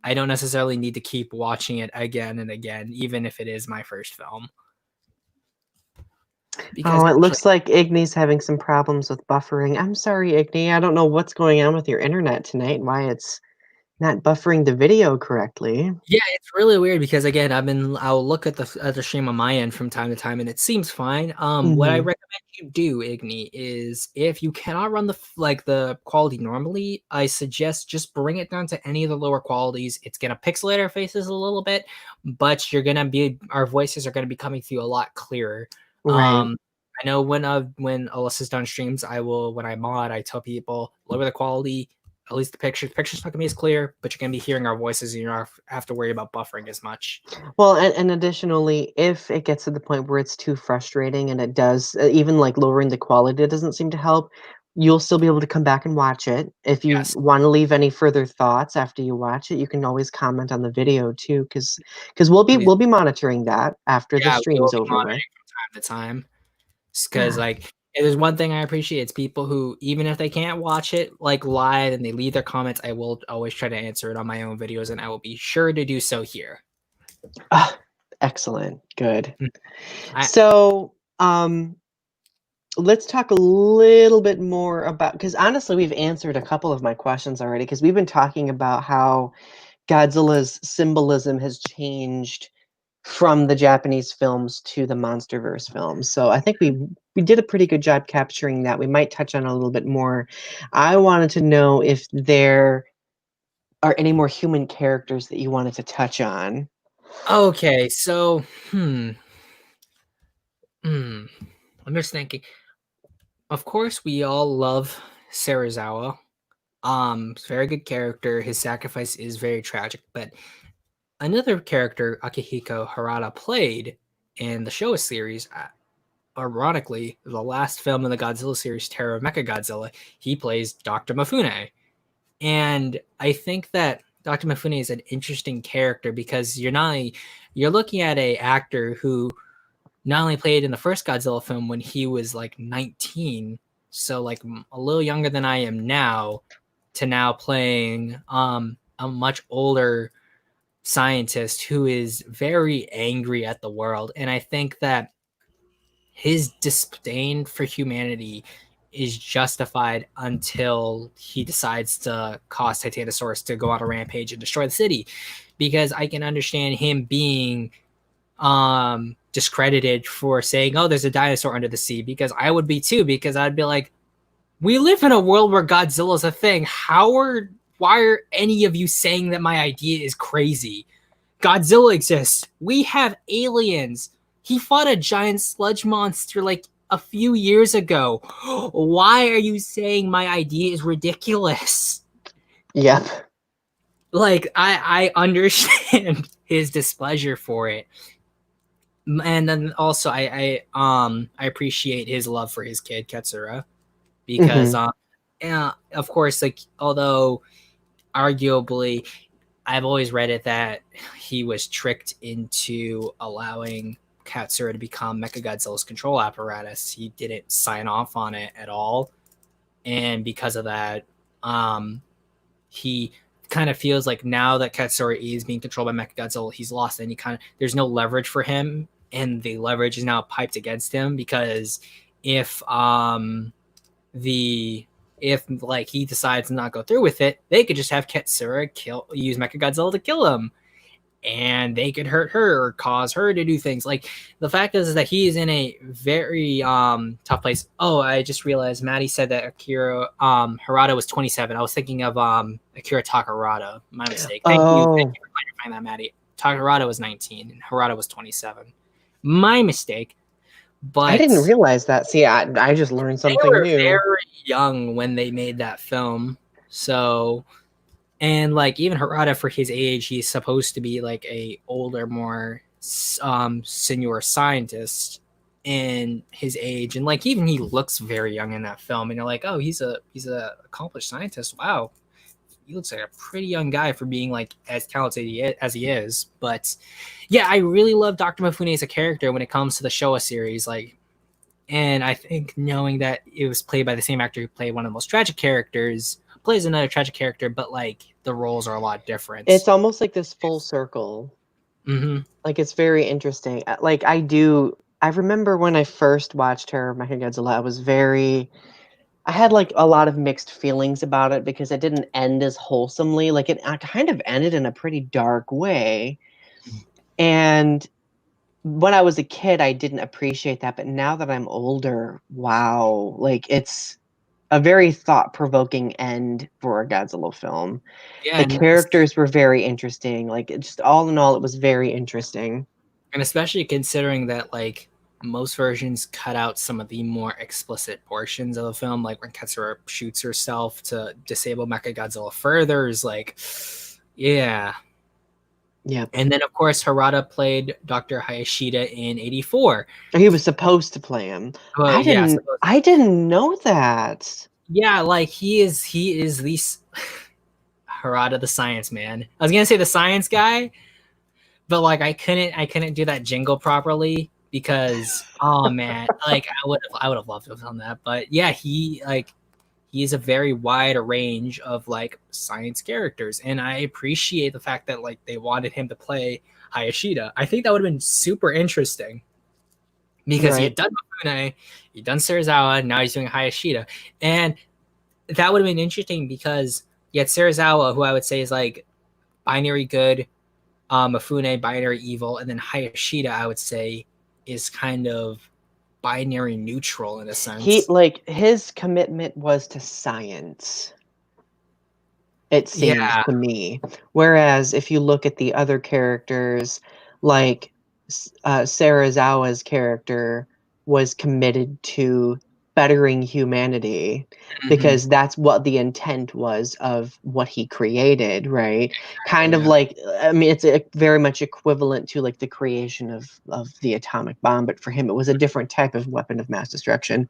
I don't necessarily need to keep watching it again and again, even if it is my first film. Because Oh, it actually, looks like Igny's having some problems with buffering. I'm sorry, Igny. I don't know what's going on with your internet tonight, why it's not buffering the video correctly. yeah, it's really weird because again, I'll look at the stream on my end from time to time and it seems fine. What I Hmm. recommend you do, Igni, is if you cannot run the quality normally, I suggest just bring it down to any of the lower qualities. It's gonna pixelate our faces a little bit, but our voices are gonna be coming through a lot clearer. Right. Um, I know when Alyssa's done streams, when I mod, I tell people lower the quality, at least the pictures not gonna be as clear, but you're gonna be hearing our voices and you don't have to worry about buffering as much. Well, and additionally, if it gets to the point where it's too frustrating and it does, even like lowering the quality, it doesn't seem to help, you'll still be able to come back and watch it. If you Yes, want to leave any further thoughts after you watch it, you can always comment on the video too, because we'll be please. we'll be monitoring that after the Yeah, we will stream's be over with. monitoring from time to time. Because Yeah. like if there's one thing I appreciate, it's people who even if they can't watch it like live and they leave their comments, I will always try to answer it on my own videos, and I will be sure to do so here. Ah, excellent. Good. Mm. I So, let's talk a little bit more about, because honestly, we've answered a couple of my questions already, because we've been talking about how Godzilla's symbolism has changed from the Japanese films to the MonsterVerse films. So I think we did a pretty good job capturing that. We might touch on it a little bit more. I wanted to know if there are any more human characters that you wanted to touch on. okay, so hmm, I'm just thinking. Of course, we all love Serizawa. Very good character. His sacrifice is very tragic, but another character Akihiko Harada played in the Showa series, ironically, the last film in the Godzilla series, Terror of Mechagodzilla, he plays Dr. Mifune. And I think that Dr. Mifune is an interesting character because you're looking at a actor who not only played in the first Godzilla film when he was like 19, so like a little younger than I am now, to now playing a much older scientist who is very angry at the world. And I think that his disdain for humanity is justified until he decides to cause Titanosaurus to go on a rampage and destroy the city. Because I can understand him being discredited for saying, oh, there's a dinosaur under the sea, because I would be too, because I'd be like, we live in a world where Godzilla's a thing. Why are any of you saying that my idea is crazy? Godzilla exists. We have aliens. He fought a giant sludge monster like a few years ago. Why are you saying my idea is ridiculous? Yep. Like, I understand his displeasure for it. And then also I appreciate his love for his kid Katsura, because yeah, of course, like, although arguably I've always read it that he was tricked into allowing Katsura to become Mechagodzilla's control apparatus. He didn't sign off on it at all, and because of that, he kind of feels like now that Katsura is being controlled by Mechagodzilla, he's lost any kind of, there's no leverage for him, and the leverage is now piped against him, because if like he decides to not go through with it, they could just have Katsura use Mechagodzilla to kill him, and they could hurt her or cause her to do things. Like, the fact is that he is in a very tough place. Oh, I just realized Maddie said that Akira Harada was 27. I was thinking of Akira Takarada. My mistake. Thank you for clarifying that, Maddie. Takarada was 19 and Harada was 27. My mistake. But I didn't realize that. See, I just learned something they were new. very young when they made that film. So, and like, even Harada, for his age, he's supposed to be like a older, more senior scientist in his age, and like, even he looks very young in that film, and you're like, oh, he's a accomplished scientist. Wow, he looks like a pretty young guy for being like as talented as he is. But yeah, I really love Dr. Mifune as a character when it comes to the Showa series. Like, and I think knowing that it was played by the same actor who played one of the most tragic characters, plays another tragic character, but like, the roles are a lot different. It's almost like this full circle. Like, it's very interesting. Like, I remember when I first watched her, Mechagodzilla, I had like a lot of mixed feelings about it, because it didn't end as wholesomely. Like, it kind of ended in a pretty dark way. And when I was a kid, I didn't appreciate that. But now that I'm older, wow, like, it's a very thought-provoking end for a Godzilla film. Yeah, The characters were very interesting. Like, just all in all, it was very interesting. And especially considering that, like, most versions cut out some of the more explicit portions of the film, like when Katsura shoots herself to disable Mechagodzilla further, is like, yeah. Yeah. And then, of course, Harada played Dr. Hayashida in '84. He was supposed to play him. Well, I didn't know that. Yeah, like, he is the Harada, the science man. I was gonna say the science guy, but like, I couldn't do that jingle properly, because oh man, like, I would have loved to have done that. But yeah, he is a very wide range of like science characters, and I appreciate the fact that like they wanted him to play Hayashida. I think that would have been super interesting, because he had done Mifune, he'd done Serizawa, now he's doing Hayashida, and that would have been interesting, because yet Serizawa, who I would say is like binary good, Mifune binary evil, and then Hayashida, I would say, is kind of binary neutral in a sense. His commitment was to science, it seems to me. Whereas if you look at the other characters, like Serizawa's character was committed to bettering humanity, because that's what the intent was of what he created, right? Kind of like, I mean, it's very much equivalent to like the creation of the atomic bomb, but for him it was a different type of weapon of mass destruction.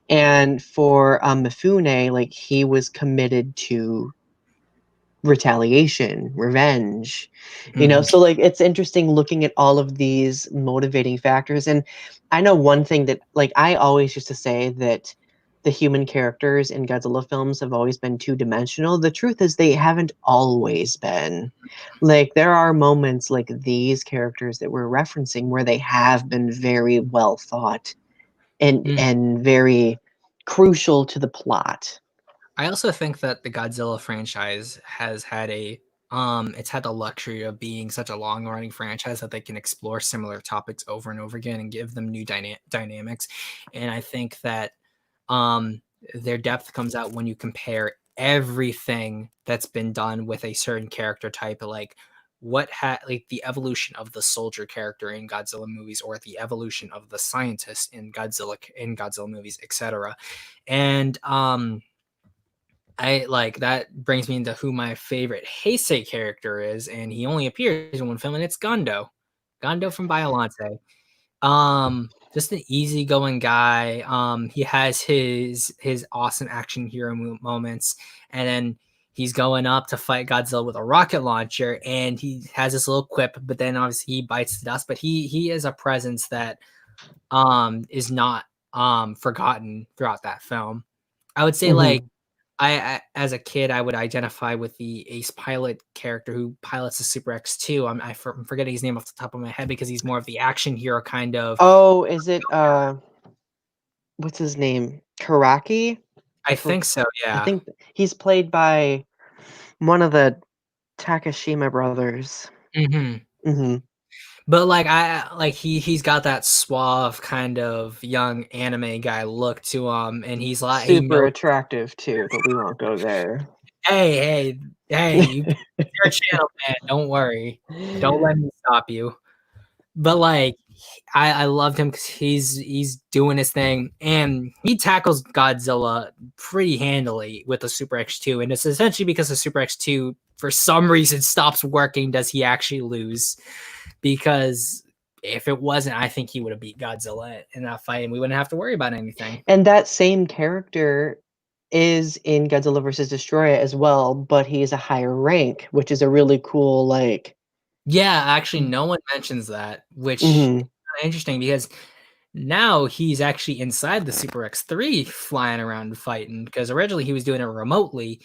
And for Mifune, like, he was committed to retaliation, revenge, so like, it's interesting looking at all of these motivating factors. And I know one thing that, like, I always used to say that the human characters in Godzilla films have always been two-dimensional. The truth is they haven't always been. Like there are moments like these characters that we're referencing where they have been very well thought Mm. and very crucial to the plot. I also think that the Godzilla franchise has had it's had the luxury of being such a long running franchise that they can explore similar topics over and over again and give them new dynamics. And I think that um their depth comes out when you compare everything that's been done with a certain character type, like like the evolution of the soldier character in Godzilla movies, or the evolution of the scientist in Godzilla movies, etc. And I like that brings me into who my favorite Heisei character is, and he only appears in one film, and it's Gondo. Gondo from Biollante. Just an easygoing guy. He has his awesome action hero moments, and then he's going up to fight Godzilla with a rocket launcher, and he has this little quip, but then obviously he bites the dust. But he is a presence that is not forgotten throughout that film. I would say like Mhm. as a kid, I would identify with the ace pilot character who pilots the Super X2. I'm forgetting his name off the top of my head because he's more of the action hero kind of. Oh, is it what's his name? Karaki? I think so, I yeah. think he's played by one of the Takashima brothers. Hmm. Hmm. But like he's got that suave kind of young anime guy look to him, and he's like he Super knows. attractive too, but we won't go there. Hey, you it's your channel, man. Don't worry. Don't let me stop you. But like I loved him because he's doing his thing, and he tackles Godzilla pretty handily with the Super X2, and it's essentially because the Super X2 for some reason stops working. Does he actually lose? Because if it wasn't, I think he would have beat Godzilla in that fight, and we wouldn't have to worry about anything. And that same character is in Godzilla versus Destroyer as well, but he's a higher rank, which is a really cool like. Yeah, actually, no one mentions that, which is Mhm. kinda interesting because now he's actually inside the Super X3 flying around and fighting, because originally he was doing it remotely.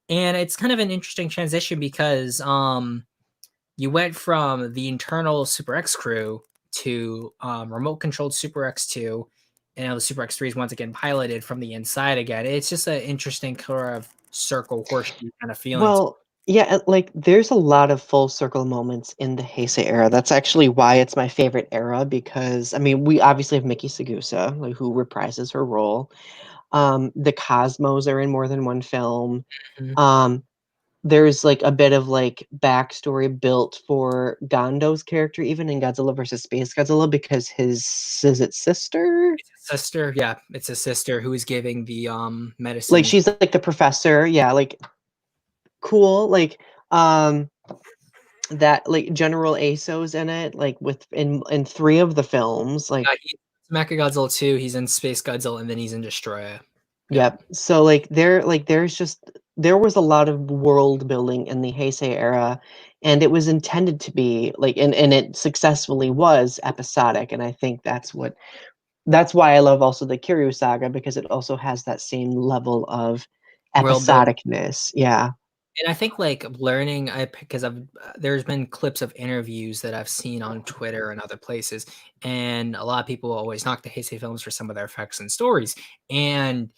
And it's kind of an interesting transition because you went from the internal Super X crew to remote controlled Super X2, and now the Super X3 is once again piloted from the inside again. It's just an interesting sort of circle horseshoe kind of feeling. Well, yeah, like there's a lot of full circle moments in the Heisei era. That's actually why it's my favorite era because I mean, we obviously have Miki Sagusa, like, who reprises her role. The Cosmos are in more than one film. Mhm. Um, there's like a bit of like backstory built for Gando's character, even in Godzilla versus Space Godzilla, because his is it sister? Sister, yeah, it's a sister who is giving the Like medicine. she's like the professor, yeah, like cool, like um that like General Aso's in it, like with in three of the films, like He's Mechagodzilla 2, he's in Space Godzilla, and then he's in Destroyer. Yep. yep. So there's just there was a lot of world building in the Heisei era, and it was intended to be like and it successfully was episodic, and I think that's why I love also the Kiryu saga because it also has that same level of World building. episodicness. Yeah. And I think like learning, because there's been clips of interviews that I've seen on Twitter and other places, and a lot of people always knock the Heisei films for some of their effects and stories. And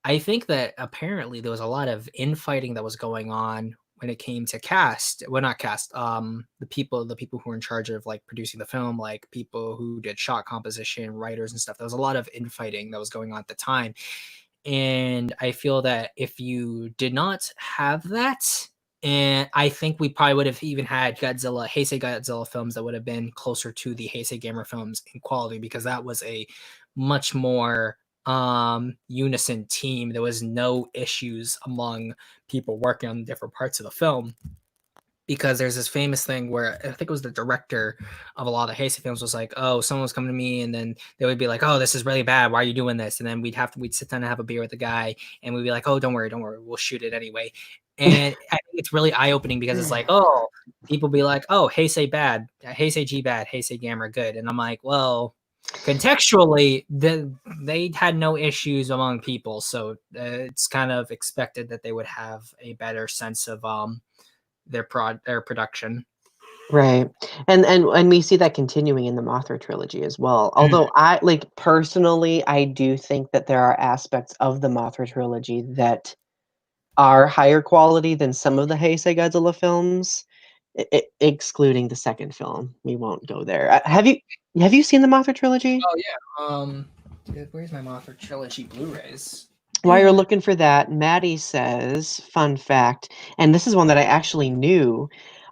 I think that apparently there was a lot of infighting that was going on when it came to cast. Well, not cast. The people who were in charge of like producing the film, like people who did shot composition, writers and stuff. There was a lot of infighting that was going on at the time, and I feel that if you did not have that, and I think we probably would have even had Heisei Godzilla films that would have been closer to the Heisei Gamer films in quality, because that was a much more unison team. There was no issues among people working on different parts of the film, because there's this famous thing where I think it was the director of a lot of the Heisei films was like, "Oh, someone was coming to me, and then they would be like, "Oh, this is really bad. Why are you doing this?" And then we'd sit down and have a beer with the guy, and we'd be like, "Oh, don't worry, we'll shoot it anyway." And I think it's really eye opening because it's like, oh, people be like, "Oh, Heisei bad, Heisei G bad, Heisei Gamma good," and I'm like, well. contextually, they had no issues among people, so it's kind of expected that they would have a better sense of their production. Right. And we see that continuing in the Mothra trilogy as well. Although I like personally, I do think that there are aspects of the Mothra trilogy that are higher quality than some of the Heisei Godzilla films, excluding the second film. We won't go there. Have you seen the Mothra trilogy? Oh yeah. Where's my Mothra trilogy Blu-rays? While you're looking for that, Maddie says, fun fact, and this is one that I actually knew.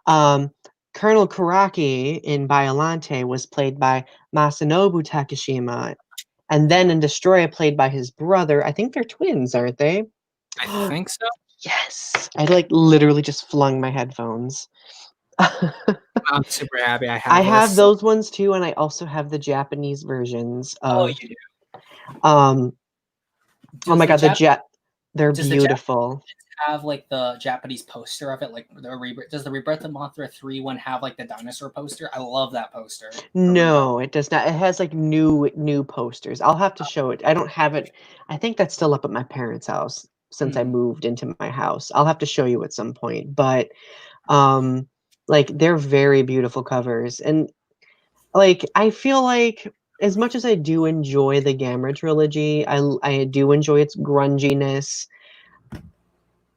Um, Colonel Karaki in Biollante was played by Masanobu Takashima, and then in Destroyer played by his brother. I think they're twins, aren't they? I think so. Yes. I like literally just flung my headphones. I'm super happy I I have have this. those ones too, and I also have the Japanese versions Oh, of you do. oh Does my the god, they're does the beautiful. have like the Japanese poster of it, like does the Rebirth of Mothra 3 one have like the dinosaur poster? I love that poster from Rebirth. No, it does not. It has like new posters. I'll have to show it. I don't have it. I think that's still up at my parents' house since I moved into my house. I'll have to show you at some point. But um like they're very beautiful covers. And like I feel like as much as I do enjoy the Gamera trilogy, I do enjoy its grunginess.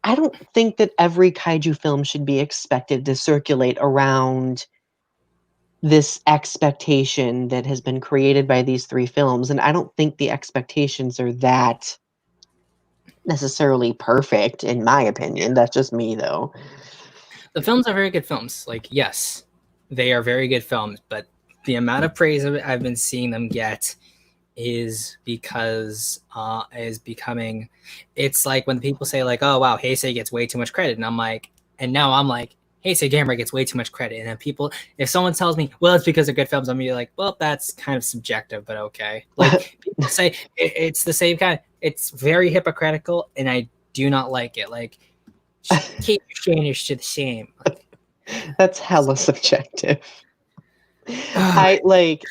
I don't think that every kaiju film should be expected to circulate around this expectation that has been created by these three films. And I don't think the expectations are that necessarily perfect, in my opinion. That's just me, though. The films are very good films. Like, yes, they are very good films, but the amount of praise I've been seeing them get is because is becoming, it's like when people say like, oh wow, Heisei gets way too much credit, and now I'm like, Heisei Gamera gets way too much credit. And then people, if someone tells me, well, it's because they're good films, I'm be like, well, that's kind of subjective, but okay. Like people say it's the same kind, it's very hypocritical, and I do not like it. Like, keep your standards to the same. Like, That's hella subjective. I like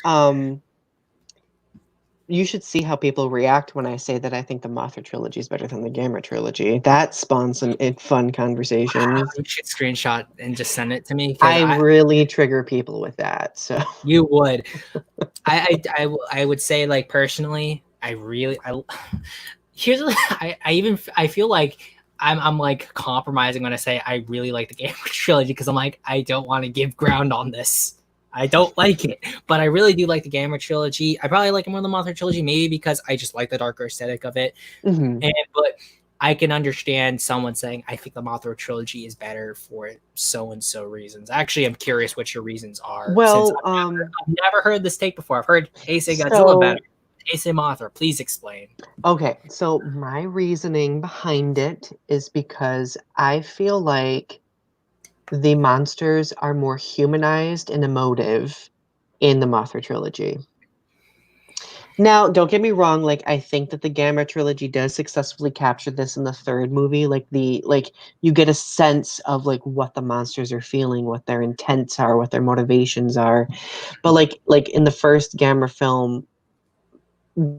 you should see how people react when I say that I think the Mothra trilogy is better than the Gamera trilogy. That spawns some fun conversations. you should screenshot and just send it to me, because I really trigger people with that. So you would. I would say, like, personally, here's I feel like I'm like compromising when I say I really like the Game trilogy, because I'm like, I don't want to give ground on this. I don't like it, but I really do like the Gamera trilogy. I probably like it more than the Mothra trilogy, maybe because I just like the darker aesthetic of it. But I can understand someone saying, I think the Mothra trilogy is better for so and so reasons. Actually, I'm curious what your reasons are, since well, I've never heard this take before. I've heard Heisei Godzilla so better. Heisei Mothra, please explain. okay, so my reasoning behind it is because I feel like the monsters are more humanized and emotive in the Mothra trilogy. Now, don't get me wrong, like I think that the Gamma trilogy does successfully capture this in the third movie. Like you get a sense of like what the monsters are feeling, what their intents are, what their motivations are. But like in the first Gamma film,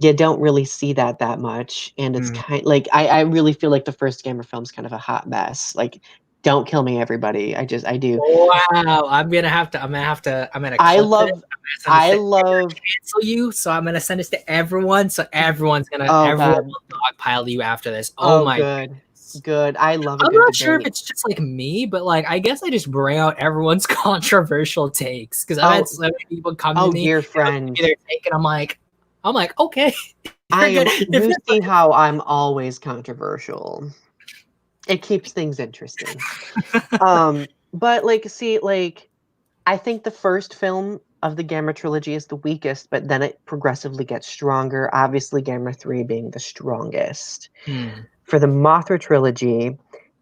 you don't really see that much, and it's kind like I really feel like the first Gamer film's kind of a hot mess. Like, don't kill me, everybody. I do. Wow, I'm gonna I clip this. love I love Cancel you, so I'm gonna send this to everyone. So oh everyone god. will dogpile you after this. Oh Oh my good. goodness. Good. I love a I'm good not sure if debate. it's just like me, but like I guess I just bring out everyone's controversial takes, because I've had Oh so many people come to oh me dear and give friend. me their take, and I'm like, okay, I you're am good. you see how I'm always controversial. It keeps things interesting. But like see like I think the first film of the Gamma trilogy is the weakest, but then it progressively gets stronger. Obviously, Gamma 3 being the strongest. For the Mothra trilogy,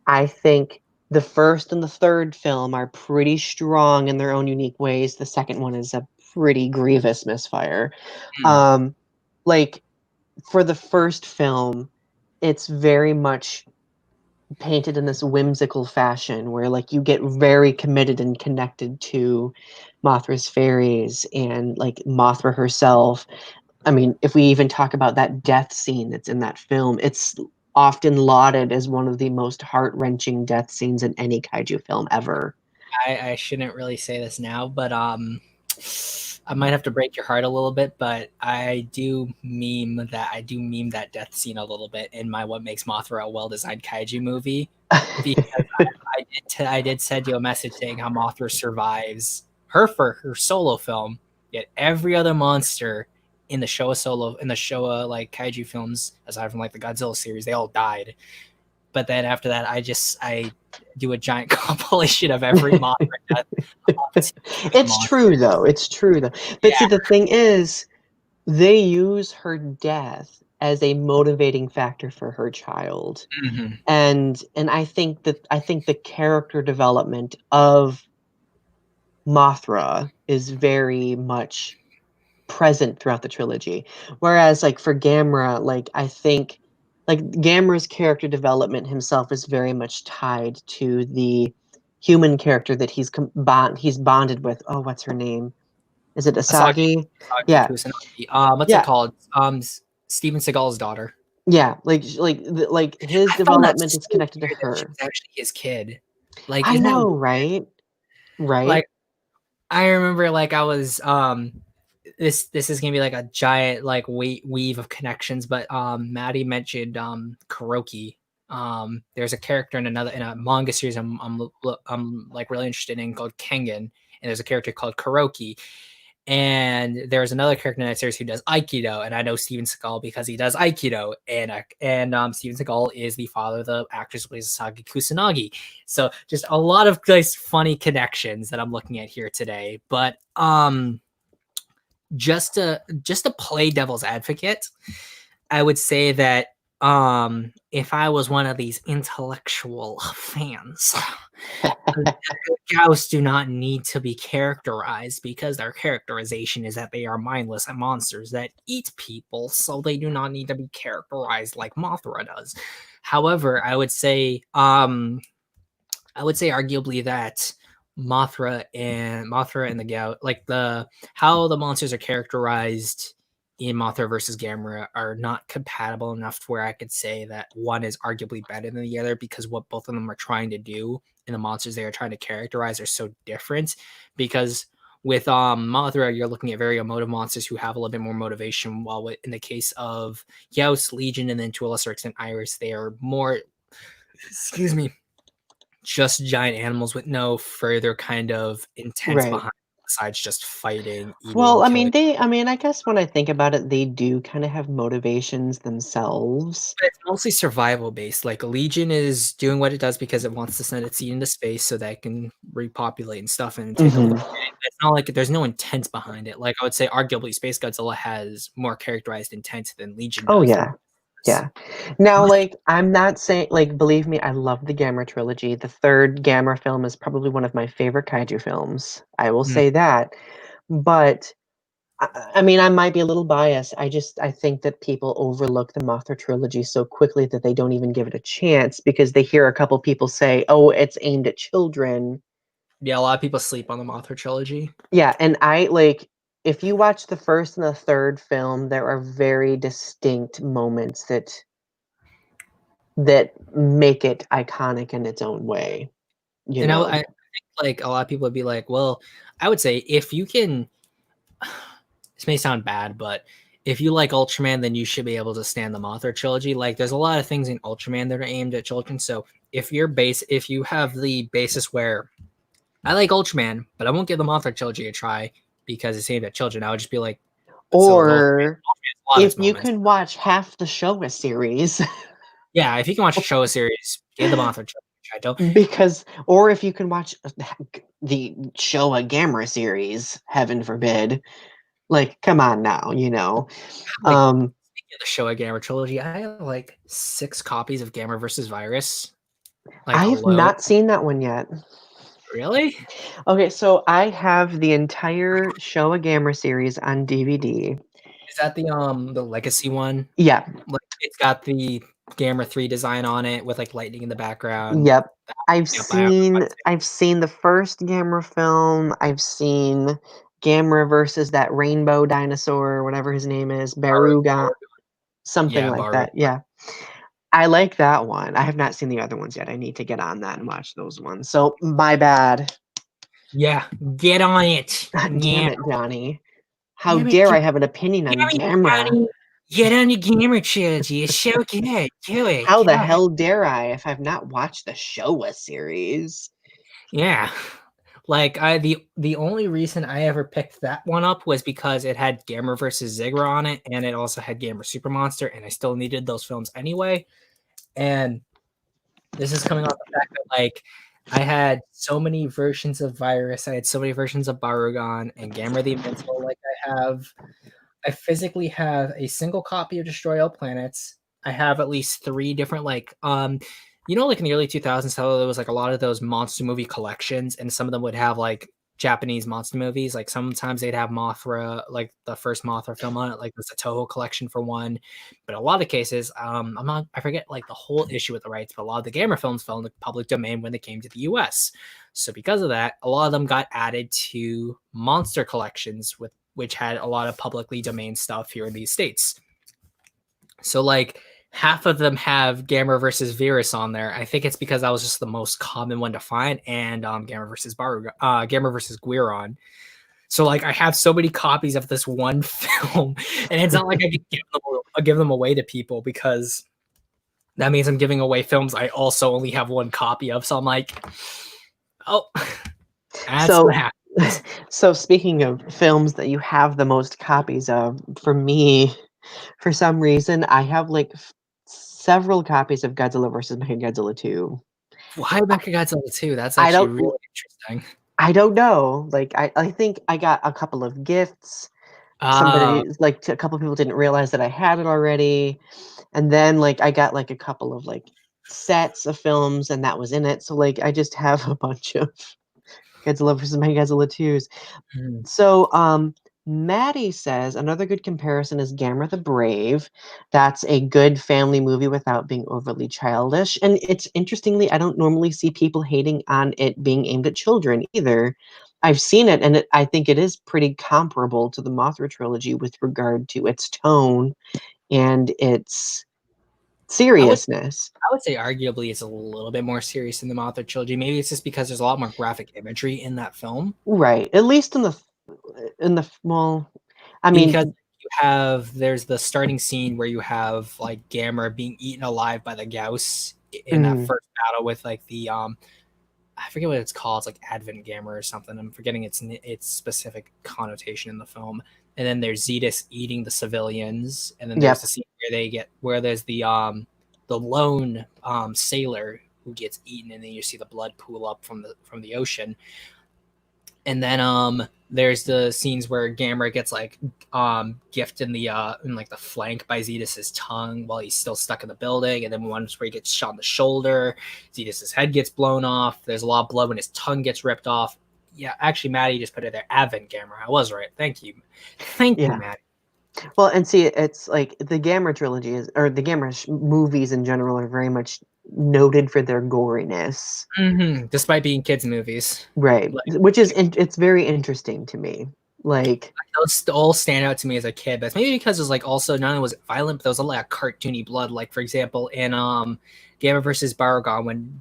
I think the first and the third film are pretty strong in their own unique ways. The second one is a pretty grievous misfire. Like for the first film, it's very much painted in this whimsical fashion where like you get very committed and connected to Mothra's fairies and like Mothra herself. I mean, if we even talk about that death scene that's in that film, it's often lauded as one of the most heart-wrenching death scenes in any kaiju film ever. I shouldn't really say this now, but I might have to break your heart a little bit, but I do meme that death scene a little bit in my What Makes Mothra a Well-Designed Kaiju Movie, because I did send you a message saying how Mothra survives her for her solo film, yet every other monster in the Showa like kaiju films, aside from like the Godzilla series, they all died. But then after that, I do a giant compilation of every Mothra death. It's true though. It's true though. But see, Yeah. the thing is, they use her death as a motivating factor for her child. Mm-hmm. And I think the character development of Mothra is very much present throughout the trilogy. Whereas like for Gamera, like I think like Gamera's character development himself is very much tied to the human character that he's bonded with. Oh, what's her name? Is it Asagi? Asagi Yeah. Kusanagi. What's it Yeah. called? Steven Seagal's daughter. Yeah, like his I found that development so is connected to weird that she her. was actually his kid. Like, I isn't that know, weird? right? Right? Like, I remember like I was this is gonna be like a giant like weave of connections, but Maddie mentioned Kuroki. There's a character in a manga series I'm like really interested in called Kengan, and there's a character called Kuroki. And there's another character in that series who does Aikido, and I know Steven Seagal because he does Aikido, and Steven Seagal is the father of the actress who plays Asagi Kusanagi. So just a lot of nice, funny connections that I'm looking at here today. But just to play devil's advocate, I would say that if I was one of these intellectual fans, cows do not need to be characterized because their characterization is that they are mindless and monsters that eat people, so they do not need to be characterized like Mothra does. However, I would say arguably that Mothra and the Gout, like the how the monsters are characterized in Mothra versus Gamera are not compatible enough to where I could say that one is arguably better than the other, because what both of them are trying to do and the monsters they are trying to characterize are so different. Because with Mothra, you're looking at very emotive monsters who have a little bit more motivation, while in the case of Yaos, Legion, and then to a lesser extent Iris, they are more, excuse me, just giant animals with no further kind of intent Right. behind besides just fighting, Well, eating, I killing. mean, I guess when I think about it, they do kind of have motivations themselves. But it's mostly survival based. Like Legion is doing what it does because it wants to send its seed into space so that it can repopulate and stuff and take over the Hmm. planet. It's not like there's no intent behind it. Like I would say, arguably, Space Godzilla has more characterized intent than Legion Oh does. yeah. Yeah. Now, like, I'm not saying, like, believe me, I love the Gamera trilogy. The third Gamera film is probably one of my favorite kaiju films. I will Mm. say that. But I mean, I might be a little biased. I think that people overlook the Mothra trilogy so quickly that they don't even give it a chance because they hear a couple people say, "Oh, it's aimed at children." Yeah, a lot of people sleep on the Mothra trilogy. Yeah, and I like if you watch the first and the third film, there are very distinct moments that make it iconic in its own way, you And know. I think like a lot of people would be like, well, I would say if you can, this may sound bad, but if you like Ultraman, then you should be able to stand the Mothra trilogy. Like, there's a lot of things in Ultraman that are aimed at children. So if you have the basis where I like Ultraman, but I won't give the Mothra trilogy a try because it's aimed at children, I would just be like, so with Ultraman, Or a lot of if its you moments. can watch half the Showa series, Yeah, if you can watch a show series, give the Mothra trilogy a try. Don't because or if you can watch the Showa Gamera series, heaven forbid. Like, come on now, you know. like Um, speaking of the Showa Gamera trilogy. I have like 6 copies of Gamera versus Virus, like I've alone. not seen that one yet. Really? Okay, so I have the entire Showa Gamera series on DVD. Is that the legacy one? Yeah, Like it's got the Gamera 3 design on it with like lightning in the background. Yep. I've Yep, I have seen I've seen the first Gamera film. I've seen Gamera versus that rainbow dinosaur, or whatever his name is, Baruga, something yeah, like Baru. that. Yeah. I like that one. I have not seen the other ones yet. I need to get on that and watch those ones. So my bad. Yeah, get on it. God damn Yeah, it, Donnie. How damn it, dare I have an opinion on damn it, Gamera? Johnny. Get on your Gamer trilogy. It's so good. Do it. How the Go ahead. hell dare I if I've not watched the Showa series? Yeah. Like the only reason I ever picked that one up was because it had Gamera versus Zigra on it, and it also had Gamera Super Monster, and I still needed those films anyway. And this is coming off the fact that like I had so many versions of Virus, I had so many versions of Barugon and Gamera the Invincible. Like I physically have a single copy of Destroy All Planets. I have at least 3 different like in the early 2000s how there was like a lot of those monster movie collections, and some of them would have like Japanese monster movies. Like sometimes they'd have Mothra, like the first Mothra film on it, like there's a Toho collection for one. But a lot of cases, I forget like the whole issue with the rights, but a lot of the Gamer films fell in the public domain when they came to the US. So because of that, a lot of them got added to monster collections with which had a lot of publicly domain stuff here in these states. So like half of them have Gamera versus Virus on there. I think it's because that was just the most common one to find, and Gamera versus Gamera versus Guiron. So like I have so many copies of this one film, and it's not like I can give them away to people, because that means I'm giving away films I also only have one copy of. So I'm like, oh, that's So what happens. So speaking of films that you have the most copies of, for me, for some reason, I have like several copies of Godzilla versus Mechagodzilla 2. Why Mechagodzilla 2? That's I actually don't really interesting. I don't know. Like I think I got a couple of gifts. Uh, Somebody like a couple of people didn't realize that I had it already. And then like I got like a couple of like sets of films and that was in it. So like I just have a bunch of Godzilla versus Mechagodzilla 2s. hmm. So, Maddie says another good comparison is Gamera the Brave. That's a good family movie without being overly childish. And it's interestingly, I don't normally see people hating on it being aimed at children either. I've seen it, and I think it is pretty comparable to the Mothra trilogy with regard to its tone and its I would seriousness. I would say arguably it's a little bit more serious than the Mothra trilogy. Maybe it's just because there's a lot more graphic imagery in that film. Right. At least well, I mean, Because there's the starting scene where you have like Gamera being eaten alive by the Gauss in that mm, first battle with like the I forget what it's called. It's like Advent Gamera or something. I'm forgetting its specific connotation in the film. And then there's Zetus eating the civilians, and then there's yep. the scene where there's the lone sailor who gets eaten, and then you see the blood pool up from the ocean. And then there's the scenes where Gamera gets like gifted in like the flank by Zetus's tongue while he's still stuck in the building, and then once where he gets shot in the shoulder, Zetus's head gets blown off. There's a lot of blood when his tongue gets ripped off. Yeah, actually, Maddie just put it there. Advent Gamera. I was right. Thank you, Yeah. Maddie. Well, and see, it's like the Gamera trilogy or the Gamera movies in general are very much noted for their goriness, Despite being kids' movies, right? like Which is it's very interesting to me. Like, those all stand out to me as a kid. But maybe because it was like also not only was it violent, but there was a lot of cartoony blood. Like for example, in Gamera versus Baragon, when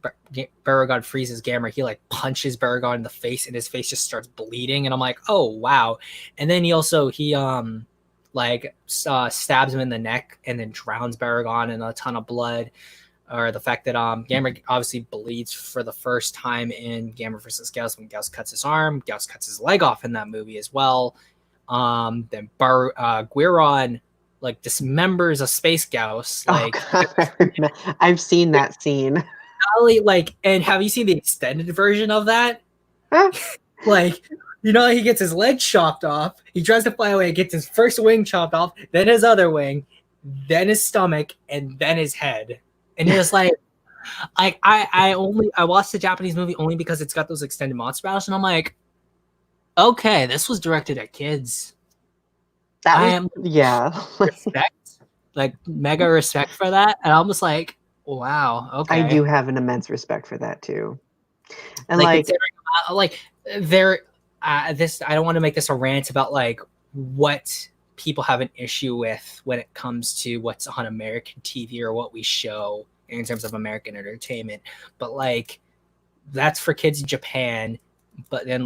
Baragon freezes Gamera, he like punches Baragon in the face, and his face just starts bleeding. And I'm like, oh wow. And then he stabs him in the neck and then drowns Baragon in a ton of blood. Or the fact that Gamera obviously bleeds for the first time in Gamera versus Gauss when Gauss cuts his arm. Gauss cuts his leg off in that movie as well. Then Guiron like dismembers a space Gauss. oh Like God, I've seen that scene. not only like, and have you seen the extended version of that? Like, he gets his leg chopped off. He tries to fly away, gets his first wing chopped off, then his other wing, then his stomach, and then his head. And you're just like, I watched the Japanese movie only because it's got those extended monster battles, and I'm like, okay, this was directed at kids. That was, yeah. Respect, like mega respect for that. And I'm just like, wow, I okay. do have an immense respect for that too. And Like like, considering like there this I don't want to make this a rant about like what people have an issue with when it comes to what's on American TV or what we show in terms of American entertainment, but like that's for kids in Japan. But then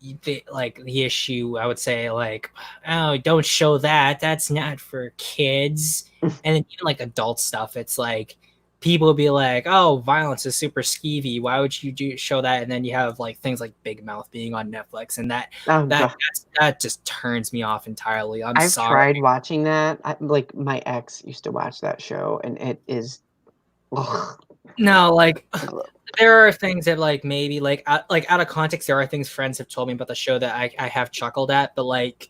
the issue I would say like, oh, don't show that, that's not for kids. And then even like adult stuff, it's like people will be like, oh, violence is super skeevy, why would you show that? And then you have like things like Big Mouth being on Netflix, and oh god, that just turns me off entirely. I'm I've sorry. tried watching that. Like my ex used to watch that show, and it is, ugh. No, like there are things that like maybe like out of context, there are things friends have told me about the show that I have chuckled at, but like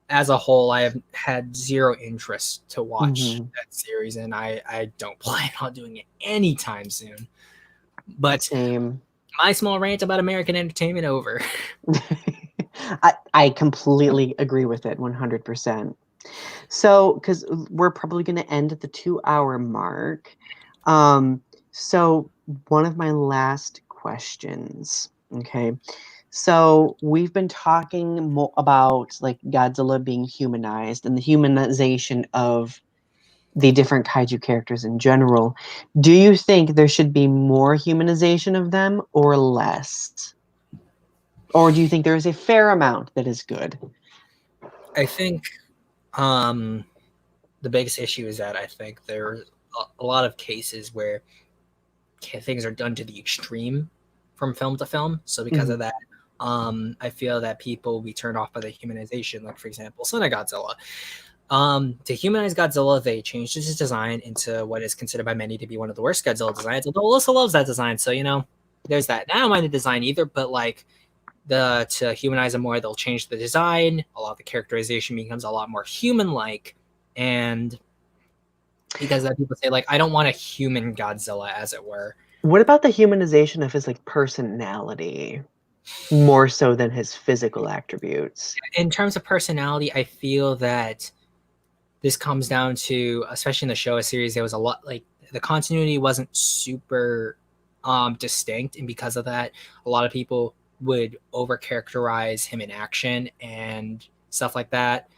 as a whole, I have had zero interest to watch Mhm. that series, and I don't plan on doing it anytime soon. But Same. my small rant about American entertainment over. I completely agree with it 100%. So, because we're probably going to end at the 2 hour mark. Um, so, one of my last questions. Okay. So, we've been talking about like Godzilla being humanized and the humanization of the different kaiju characters in general. Do you think there should be more humanization of them or less? Or do you think there is a fair amount that is good? I think um, the biggest issue is that I think there's a lot of cases where things are done to the extreme from film to film. So because of Mhm. that, I feel that people will be turned off by the humanization. Like for example, Son of Godzilla. To humanize Godzilla, they changed his design into what is considered by many to be one of the worst Godzilla designs. Although Alyssa loves that design, so there's that. And I don't mind the design either, but like to humanize him more, they'll change the design. A lot of the characterization becomes a lot more human-like, and because that people say like, I don't want a human Godzilla, as it were. What about the humanization of his like personality more so than his physical attributes? In terms of personality, I feel that this comes down to, especially in the Showa series, there was a lot like the continuity wasn't super distinct, and because of that, a lot of people would over characterize him in action and stuff like that.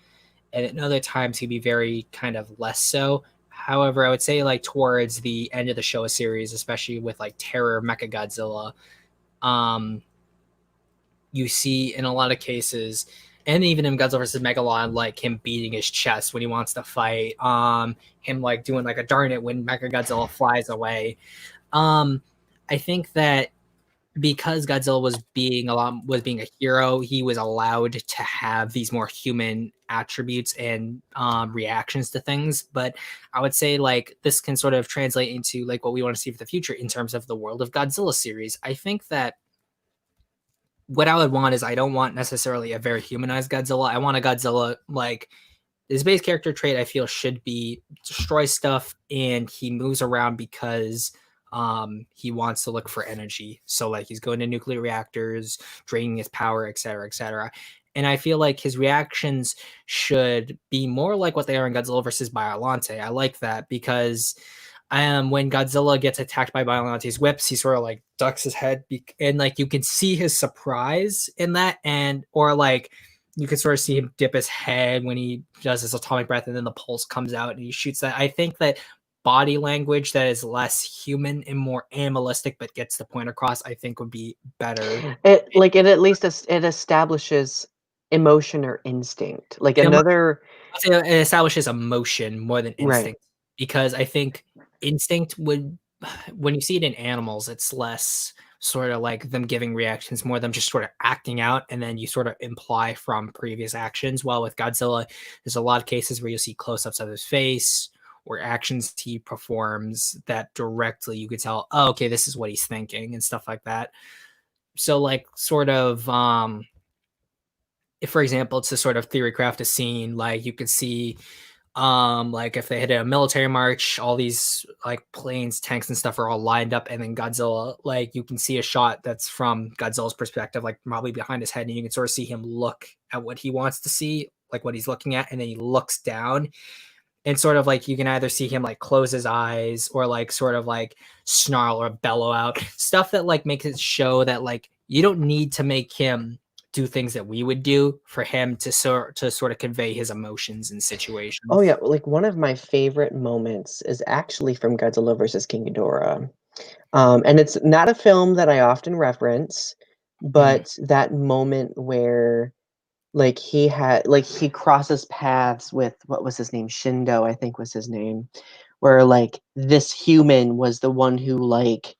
And at other times he'd be very kind of less so. However, I would say like towards the end of the Showa series, especially with like Terror Mecha Godzilla, um, you see in a lot of cases, and even in Godzilla vs. Megalon, like him beating his chest when he wants to fight, him like doing like a darn it when Mecha Godzilla flies away. Um, I think that because Godzilla was being a hero, he was allowed to have these more human attributes and reactions to things. But I would say like this can sort of translate into like what we want to see for the future in terms of the World of Godzilla series. I think that what I would want is I don't want necessarily a very humanized Godzilla. I want a Godzilla like his base character trait I feel should be destroy stuff and he moves around because he wants to look for energy. So like he's going to nuclear reactors, draining his power, etc., etc. And I feel like his reactions should be more like what they are in Godzilla versus Biollante. I like that because when Godzilla gets attacked by Biolante's whips, he sort of like ducks his head, and like you can see his surprise in that, and or like you can sort of see him dip his head when he does his atomic breath, and then the pulse comes out and he shoots that. I think that body language that is less human and more animalistic, but gets the point across, I think would be better. It at least it establishes emotion or instinct. Like It, another I'd say it establishes emotion more than right. instinct, because I think instinct would, when you see it in animals, it's less sort of like them giving reactions, more them just sort of acting out, and then you sort of imply from previous actions. While with Godzilla, there's a lot of cases where you'll see close-ups of his face or actions he performs that directly you could tell, oh, okay, this is what he's thinking and stuff like that. So like sort of if for example to sort of theory craft a scene, like you could see like if they hit a military march, all these like planes, tanks and stuff are all lined up, and then Godzilla, like you can see a shot that's from Godzilla's perspective, like probably behind his head, and you can sort of see him look at what he wants to see, like what he's looking at, and then he looks down, and sort of like you can either see him like close his eyes or like sort of like snarl or bellow out stuff that like makes it show that like you don't need to make him do things that we would do for him to sort of convey his emotions in Oh situations. yeah, like one of my favorite moments is actually from Godzilla versus King Ghidorah. And it's not a film that I often reference, Mm, but that moment where like he crosses paths with what was his name? Shindo, I think was his name, where like this human was the one who like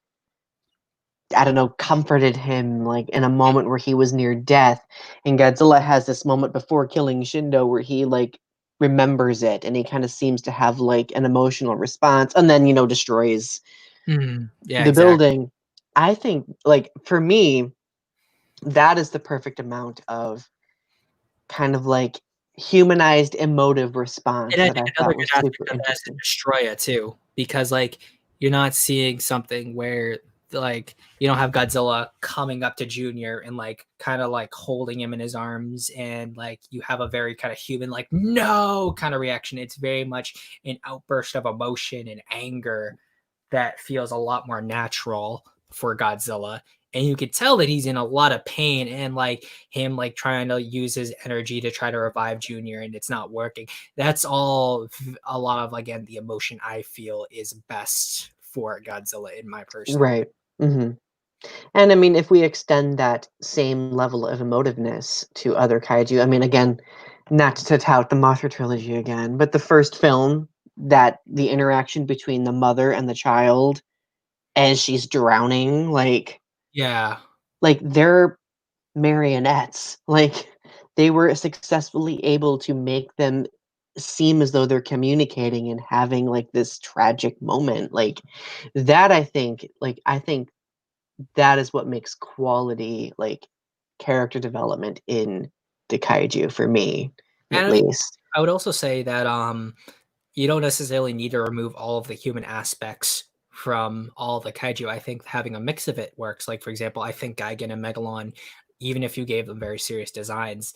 I don't know, comforted him like in a moment where he was near death. And Godzilla has this moment before killing Shindo where he like remembers it and he kind of seems to have like an emotional response and then, destroys yeah, the exactly. building. I think like for me, that is the perfect amount of kind of like humanized emotive response And I that think I another thought good was aspect super of that is to interesting. destroy it too, because like you're not seeing something where like you don't have Godzilla coming up to Junior and like kind of like holding him in his arms and like you have a very kind of human like no kind of reaction. It's very much an outburst of emotion and anger that feels a lot more natural for Godzilla. And you could tell that he's in a lot of pain and like him like trying to use his energy to try to revive Junior and it's not working. That's all a lot of again the emotion I feel is best for Godzilla in my personal opinion. Right. hmm And I mean, if we extend that same level of emotiveness to other kaiju, I mean, again, not to tout the Mothra trilogy again, but the first film that the interaction between the mother and the child as she's drowning, Yeah. like they're marionettes. Like they were successfully able to make them seem as though they're communicating and having like this tragic moment. Like that I think that is what makes quality like character development in the kaiju for me And at I mean least. I would also say that you don't necessarily need to remove all of the human aspects from all the kaiju. I think having a mix of it works. Like for example, I think Gigan and Megalon, even if you gave them very serious designs,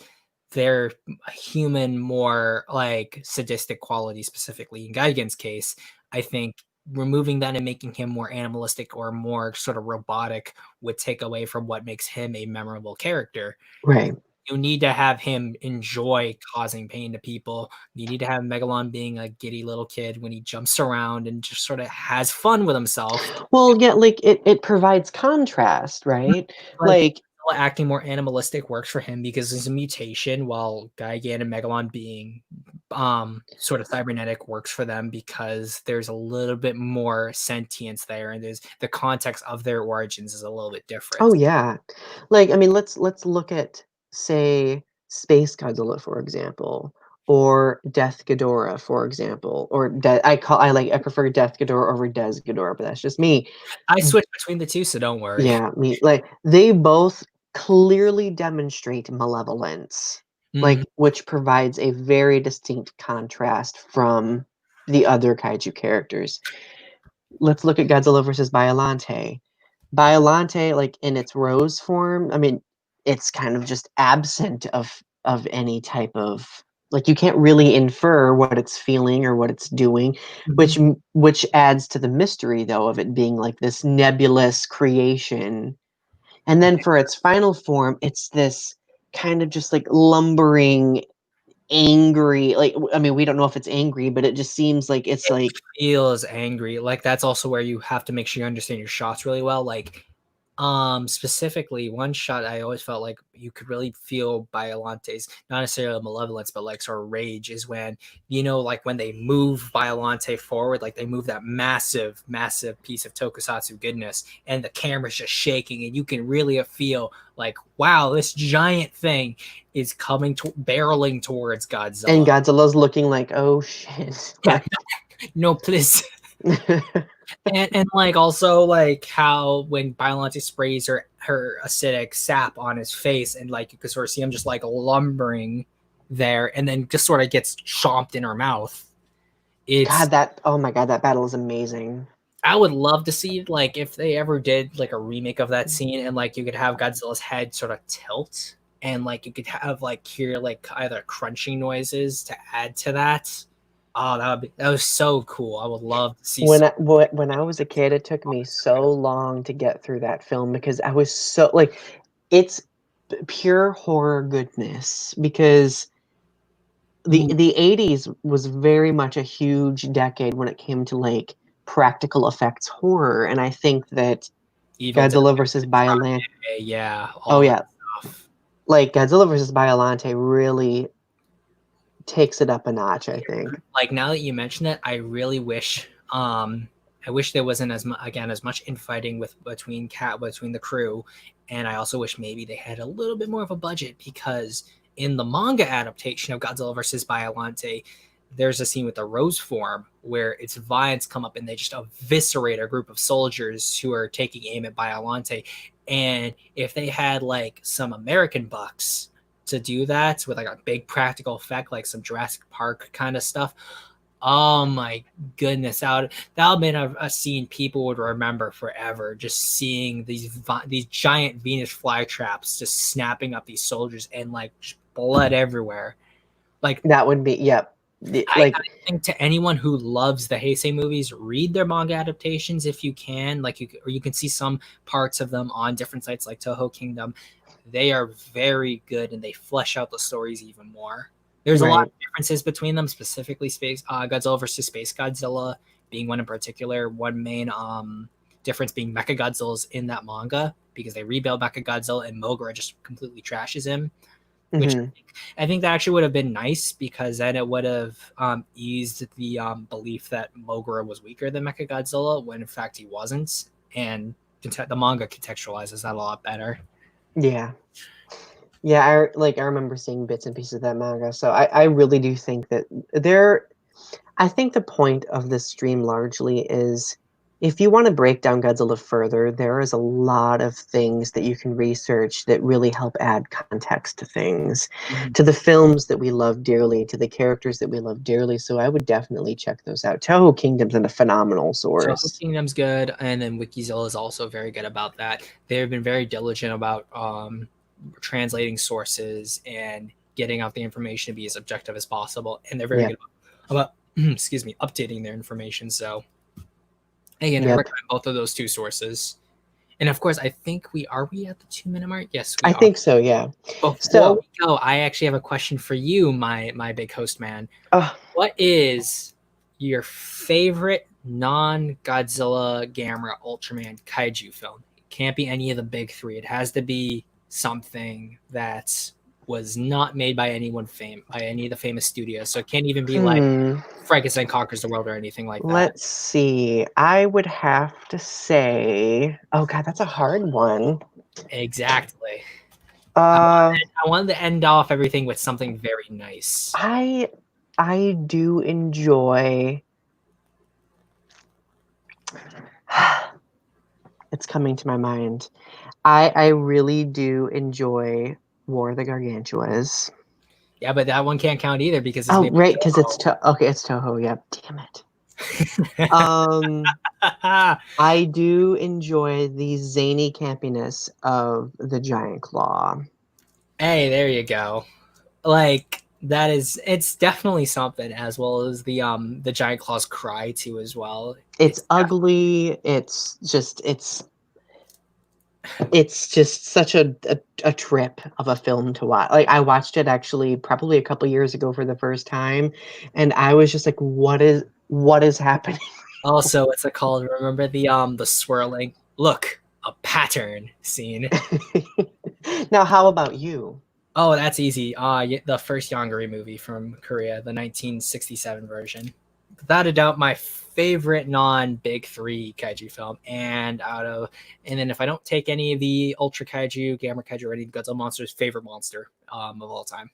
they're human, more like sadistic quality. Specifically in Gigan's case, I think removing that and making him more animalistic or more sort of robotic would take away from what makes him a memorable character. Right. You need to have him enjoy causing pain to people. You need to have Megalon being a giddy little kid when he jumps around and just sort of has fun with himself. Well, yeah, like it provides contrast, right? Like Like acting more animalistic works for him because there's a mutation, while Gigan and Megalon being sort of cybernetic works for them because there's a little bit more sentience there and there's the context of their origins is a little bit oh different. yeah. Like I mean, let's look at say Space Godzilla for example, or Death Ghidorah for example, or I prefer Death Ghidorah over Des Ghidorah, but that's just me. I switch between the two, so don't worry. Yeah, me like they both clearly demonstrate malevolence, Mhm. like which provides a very distinct contrast from the other kaiju characters. Let's look at Godzilla versus Biollante. Biollante, like in its rose form, I mean, it's kind of just absent of any type of like you can't really infer what it's feeling or what it's doing, Mhm. which adds to the mystery though of it being like this nebulous creation. And then for its final form, it's this kind of just like lumbering, angry. Like I mean, we don't know if it's angry, but it just seems like it's It like feels angry. Like that's also where you have to make sure you understand your shots really well. Like specifically one shot I always felt like you could really feel Biolante's not necessarily malevolence, but like sort of rage is when like when they move Biolante forward, like they move that massive, massive piece of tokusatsu goodness, and the camera's just shaking, and you can really feel like, wow, this giant thing is coming to barreling towards and Godzilla. Godzilla's looking like, "Oh shit." Yeah, Like no, please. And like also like how when Biollante sprays her acidic sap on his face and like you could sort of see him just like lumbering there and then just sort of gets chomped in her mouth. It's God, that oh my God, that battle is amazing. I would love to see like if they ever did like a remake of that scene and like you could have Godzilla's head sort of tilt and like you could have like hear like either crunching noises to add to that. Oh, that was so cool. I would love to see When I was a kid, it took me so long to get through that film because I was so like, it's pure horror goodness because Ooh, the 80s was very much a huge decade when it came to like practical effects horror, and I think that Evil Dead, Godzilla versus Biollante, yeah, oh all that yeah, stuff. like Godzilla versus Biollante really takes it up a notch, I think. Like now that you mention it, I wish there wasn't as much infighting between the crew, and I also wish maybe they had a little bit more of a budget because in the manga adaptation of Godzilla versus Biollante, there's a scene with the rose form where its vines come up and they just eviscerate a group of soldiers who are taking aim at Biollante. And if they had like some American bucks to do that with like a big practical effect, like some Jurassic Park kind of stuff. Oh my goodness, that would have been a scene people would remember forever. Just seeing these giant Venus flytraps just snapping up these soldiers and like blood everywhere. Like That would be, yep. I Like, think to anyone who loves the Heisei movies, read their manga adaptations if you can. Or you can see some parts of them on different sites like Toho Kingdom. They are very good and they flesh out the stories even more. There's a lot right. of differences between them, specifically Space Godzilla versus Space Godzilla being one in particular. One main difference being Mechagodzilla's in that manga because they rebuild Mechagodzilla and Mogra just completely trashes him, which Hmm. I think that actually would have been nice because then it would have eased the belief that Mogra was weaker than Mechagodzilla when in fact he wasn't, and the manga contextualizes that a lot better. Yeah. Yeah, I remember seeing bits and pieces of that manga. So I really do think that there I think the point of this stream largely is if you want to break down Godzilla further, there is a lot of things that you can research that really help add context to things, Mm-hmm. to the films that we love dearly, to the characters that we love dearly. So I would definitely check those out. Toho Kingdom's a phenomenal Toho source. Kingdom's good, and then Wikizilla is also very good about that. They've been very diligent about translating sources and getting out the information to be as objective as possible, and they're very Yep. good about excuse me, updating their information. So again, I Yep. recommend both of those two sources. And of course, I think we at the 2 minute mark? Yes, we I are. think so, yeah. Before So, we go, I actually have a question for you, my big host man. uh, What is your favorite non-Godzilla, Gamera, Ultraman kaiju film? It can't be any of the big three. It has to be something that was not made by by any of the famous studios. So it can't even be like hmm. Frankenstein conquers the world or anything like that. Let's see. I would have to say, oh God, that's a hard one. Exactly. Uh, I wanted to end off everything with something very nice. I I do enjoy. It's coming to my mind. I really do enjoy War of the Gargantuas. Yeah, but that one can't count either because it's Oh, made right, because it's okay. It's Toho. Yep. Damn it. Um, by I do enjoy the zany campiness of the Giant Claw. Hey, there you go. Like it's definitely something as well as the giant claws cry too as well. It's ugly. It's just such a trip of a film to watch. Like I watched it actually probably a couple years ago for the first time, and I was just like, what is happening? Also it's a called remember the swirling look a pattern scene. Now, how about you? Oh, that's easy. The first Yongari movie from Korea, the 1967 version. Without a doubt, my favorite non-big three kaiju film. And then if I don't take any of the Ultra Kaiju, Gamma Kaiju, or any Godzilla monsters, favorite monster of all time.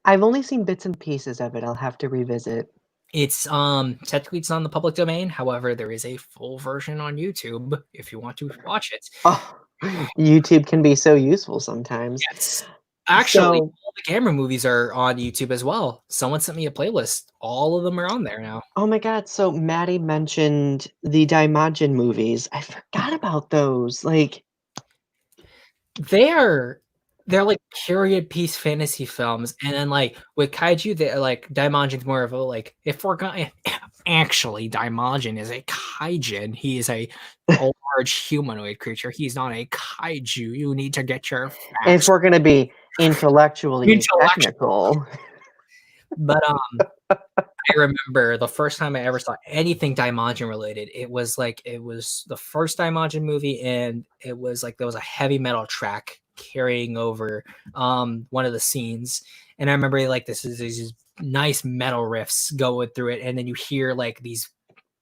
I've only seen bits and pieces of it. I'll have to revisit. It's technically it's on the public domain. However, there is a full version on YouTube if you want to watch it. Oh, YouTube can be so useful sometimes. Yes. Actually, So, all the camera movies are on YouTube as well. Someone sent me a playlist. All of them are on there now. oh my God, so Maddie mentioned the Daimajin movies. I forgot about those. Like, They are. they're like period piece fantasy films, and then like with kaiju, they're like Daimonjin's more of a like if we're gonna actually Daimajin is a kaijin. He is a large humanoid creature. He's not a kaiju. You need to get your If facts we're gonna be intellectually intellectual. technical. But I remember the first time I ever saw anything Daimajin related. It was the first Daimajin movie, and it was like there was a heavy metal track carrying over one of the scenes, and I remember like this is these nice metal riffs going through it, and then you hear like these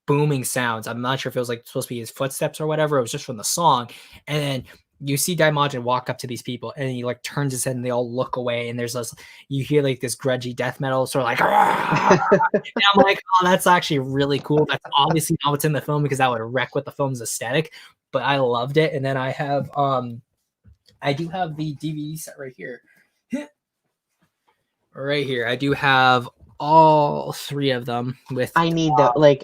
booming sounds. I'm not sure if it was like supposed to be his footsteps or whatever. It was just from the song, and then you see Daimajin walk up to these people, and he like turns his head, and they all look away, and there's this. You hear like this grudgy death metal, sort of like, and I'm like, oh, that's actually really cool. That's obviously not what's in the film because that would wreck with the film's aesthetic, but I loved it. And then I do have the DVD set right here. Right here, I do have all three of them with. I need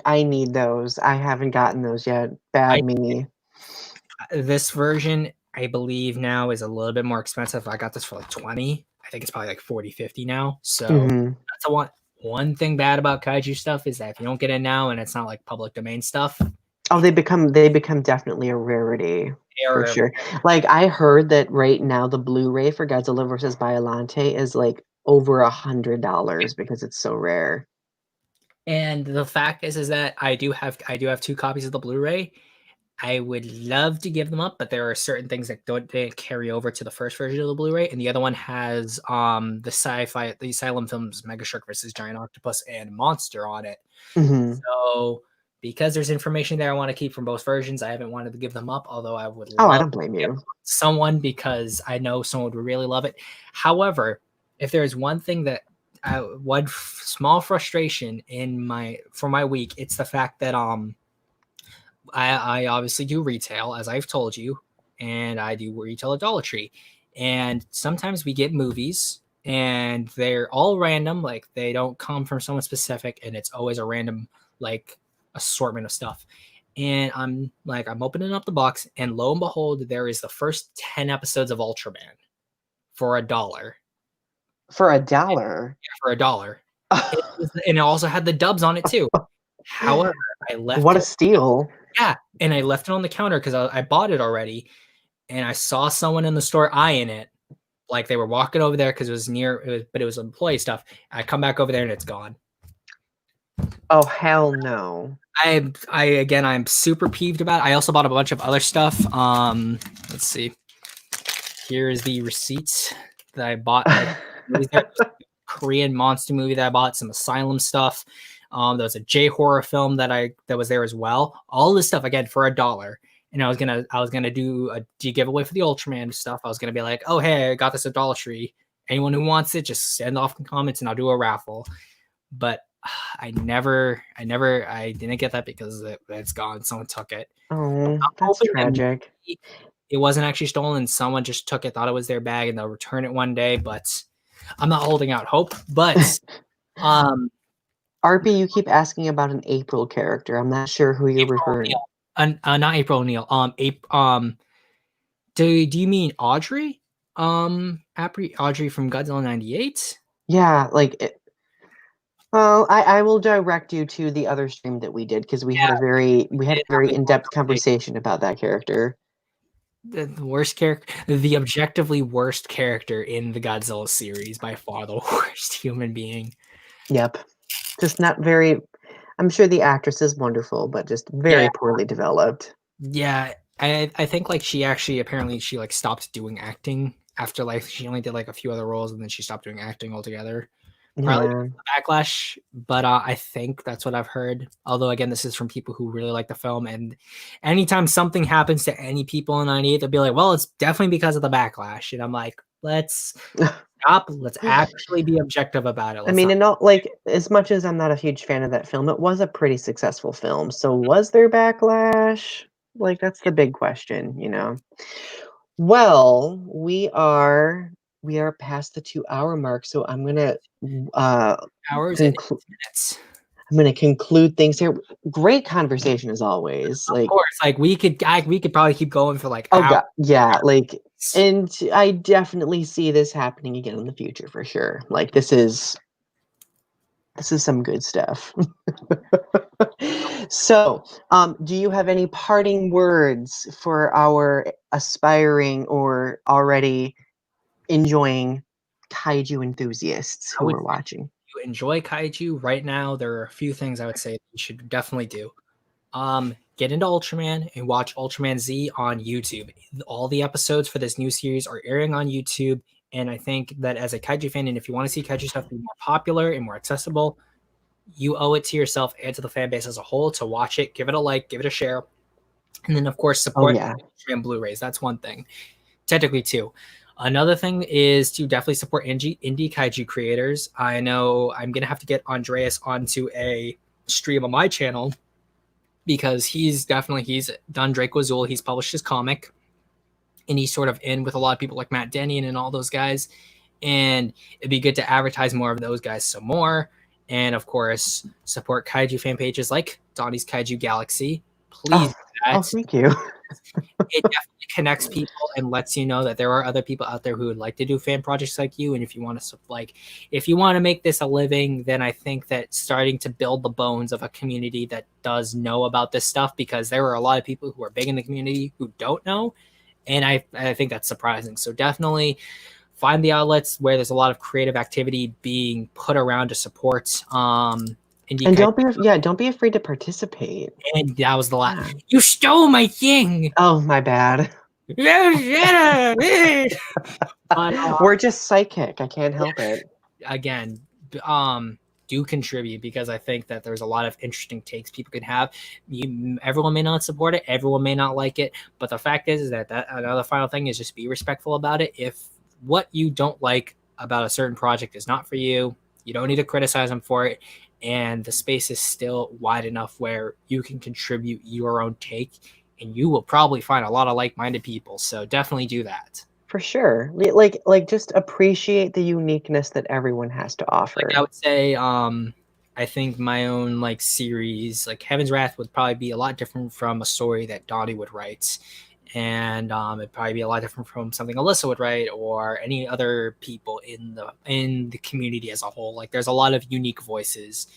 I need those. I haven't gotten those yet. Bad me. This version, I believe now is a little bit more expensive. I got this for like 20. I think it's probably like 40, 50 now. So that's one thing bad about kaiju stuff is that if you don't get it now and it's not like public domain stuff. Oh, they become definitely a rarity for sure. Like I heard that right now the Blu-ray for Godzilla versus Biollante is like over $100 because it's so rare. And the fact is that I do have 2 copies of the Blu-ray. I would love to give them up, but there are certain things that didn't carry over to the first version of the Blu-ray, and the other one has the Asylum Films Mega Shark versus Giant Octopus and Monster on it. So because there's information there I want to keep from both versions, I haven't wanted to give them up, although I would love I don't blame you. Someone because I know someone would really love it. However, if there's one thing that one small frustration for my week, it's the fact that I obviously do retail, as I've told you, and I do retail at Dollar Tree. And sometimes we get movies, and they're all random, like they don't come from someone specific, and it's always a random like assortment of stuff. And I'm opening up the box, and lo and behold, there is the first 10 episodes of Ultraman for $1. For $1? For $1. And it also had the dubs on it too. However, I left. What a steal! Yeah, and I left it on the counter because I bought it already, and I saw someone in the store eyeing it, like they were walking over there because it was employee stuff. I come back over there and it's gone. Oh hell no! I'm super peeved about it. I also bought a bunch of other stuff. Let's see. Here is the receipts that I bought. Korean monster movie that I bought, some Asylum stuff. There was a J horror film that was there as well. All this stuff again for $1. And I was gonna do a giveaway for the Ultraman stuff. I was gonna be like, oh hey, I got this at Dollar Tree. Anyone who wants it, just send off in comments and I'll do a raffle. But I didn't get that because it's gone. Someone took it. Oh, that's tragic. It wasn't actually stolen. Someone just took it, thought it was their bag, and they'll return it one day. But I'm not holding out hope. But RP, you keep asking about an April character. I'm not sure who you're referring to. Not April O'Neil. Do you mean Audrey? Audrey from Godzilla 98? Yeah, well, I will direct you to the other stream that we did because we had a very in-depth conversation about that character. The worst character, the objectively worst character in the Godzilla series, by far the worst human being. Yep. Just not very. I'm sure the actress is wonderful, but just very poorly developed. Yeah, I think like she stopped doing acting after like she only did like a few other roles and then she stopped doing acting altogether. Probably backlash, but I think that's what I've heard. Although again, this is from people who really like the film, and anytime something happens to any people in '98, they'll be like, "Well, it's definitely because of the backlash." And I'm like, "Let's stop. Let's actually be objective about it." As much as I'm not a huge fan of that film, it was a pretty successful film. So was there backlash? Like that's the big question, you know. Well, we are past the 2-hour mark, so I'm gonna hours and minutes. I'm gonna conclude things here. Great conversation as always. Of course, like we could probably keep going for like hours. God, yeah, like And I definitely see this happening again in the future for sure. Like this is some good stuff. So, do you have any parting words for our aspiring or already enjoying kaiju enthusiasts I who would are say watching? if you enjoy kaiju right now, there are a few things I would say you should definitely do. Get into Ultraman and watch Ultraman Z on YouTube. All the episodes for this new series are airing on YouTube, and I think that as a kaiju fan, and if you want to see kaiju stuff be more popular and more accessible, you owe it to yourself and to the fan base as a whole to watch it, give it a like, give it a share, and then of course Oh support yeah. Ultraman Blu-rays. That's one thing. Technically, two. Another thing is to definitely support indie kaiju creators. I know I'm gonna have to get Andreas onto a stream on my channel because he's done Draco Azul. He's published his comic, and he's sort of in with a lot of people like Matt Denny and all those guys. And it'd be good to advertise more of those guys some more. And of course, support kaiju fan pages like Donny's Kaiju Galaxy. Please Oh, do that. thank you. It definitely connects people and lets you know that there are other people out there who would like to do fan projects like you. And if you want to if you want to make this a living, then I think that starting to build the bones of a community that does know about this stuff, because there are a lot of people who are big in the community who don't know, and I think that's surprising. So definitely find the outlets where there's a lot of creative activity being put around to support indie And kaiju. don't be afraid to participate. And that was the last. Yeah. You stole my thing. Oh, my bad. But We're just psychic. I can't help it. again, do contribute, because I think that there's a lot of interesting takes people can have. Everyone may not support it, everyone may not like it, but the fact is that another final thing is just be respectful about it. If what you don't like about a certain project is not for you, you don't need to criticize them for it, and the space is still wide enough where you can contribute your own take, and you will probably find a lot of like-minded people. So definitely do that. For sure. Just appreciate the uniqueness that everyone has to offer. Like I would say, I think my own like series, like Heaven's Wrath, would probably be a lot different from a story that Donnie would write, and it'd probably be a lot different from something Alyssa would write or any other people in the community as a whole. Like there's a lot of unique voices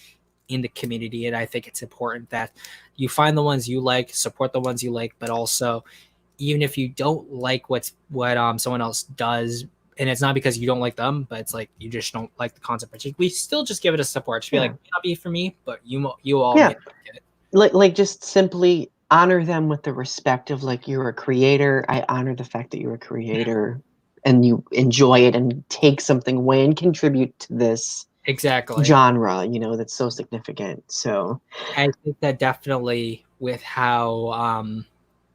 in the community, and I think it's important that you find the ones you like, support the ones you like, but also even if you don't like what someone else does, and it's not because you don't like them, but it's like you just don't like the concept, we still just give it a support. Just be like, it may not be for me, but you all Yeah. get it. Like just simply honor them with the respect of like you're a creator. I honor the fact that you're a creator and you enjoy it and take something away and contribute to this Exactly. genre, that's so significant. So I think that definitely with how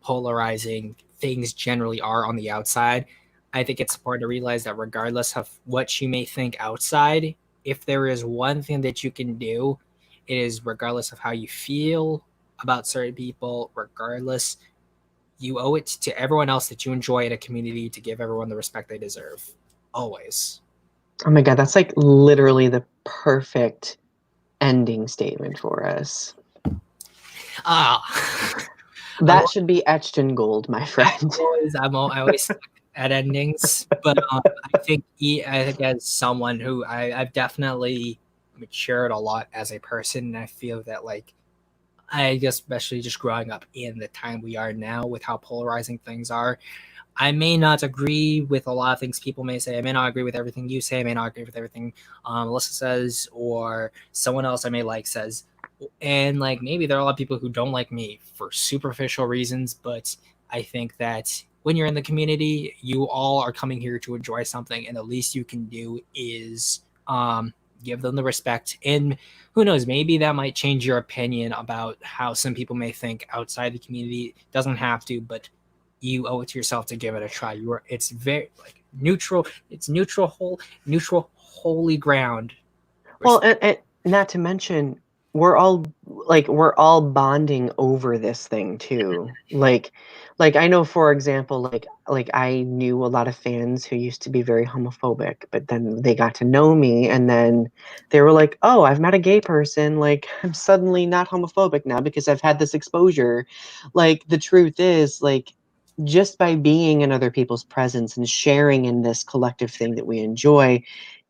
polarizing things generally are on the outside, I think it's important to realize that regardless of what you may think outside, if there is one thing that you can do, it is, regardless of how you feel about certain people, regardless, you owe it to everyone else that you enjoy in a community to give everyone the respect they deserve. Always. oh my God, that's like literally the perfect ending statement for us. That should be etched in gold, my friend. I always suck at endings, but I think as someone who I've definitely matured a lot as a person, and I feel that like I guess especially just growing up in the time we are now with how polarizing things are, I may not agree with a lot of things people may say. I may not agree with everything you say. I may not agree with everything Alyssa says or someone else I may like says. And like maybe there are a lot of people who don't like me for superficial reasons, but I think that when you're in the community, you all are coming here to enjoy something, and the least you can do is give them the respect. And who knows, maybe that might change your opinion about how some people may think outside the community. It doesn't have to, but you owe it to yourself to give it a try. It's very like neutral. It's neutral, holy ground. Well, and not to mention, we're all bonding over this thing too. Like I know, for example, like I knew a lot of fans who used to be very homophobic, but then they got to know me, and then they were like, "Oh, I've met a gay person. Like I'm suddenly not homophobic now because I've had this exposure." Like the truth is, like just by being in other people's presence and sharing in this collective thing that we enjoy,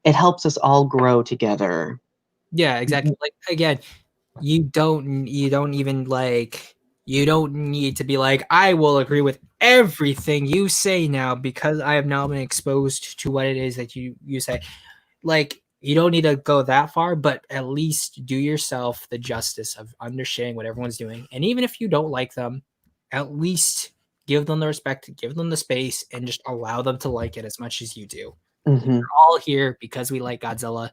it helps us all grow together. Yeah, exactly. Like again, you don't need to be like, I will agree with everything you say now because I have now been exposed to what it is that you say. Like, you don't need to go that far, but at least do yourself the justice of understanding what everyone's doing. And even if you don't like them, at least give them the respect, give them the space, and just allow them to like it as much as you do. We're Mm-hmm. all here because we like Godzilla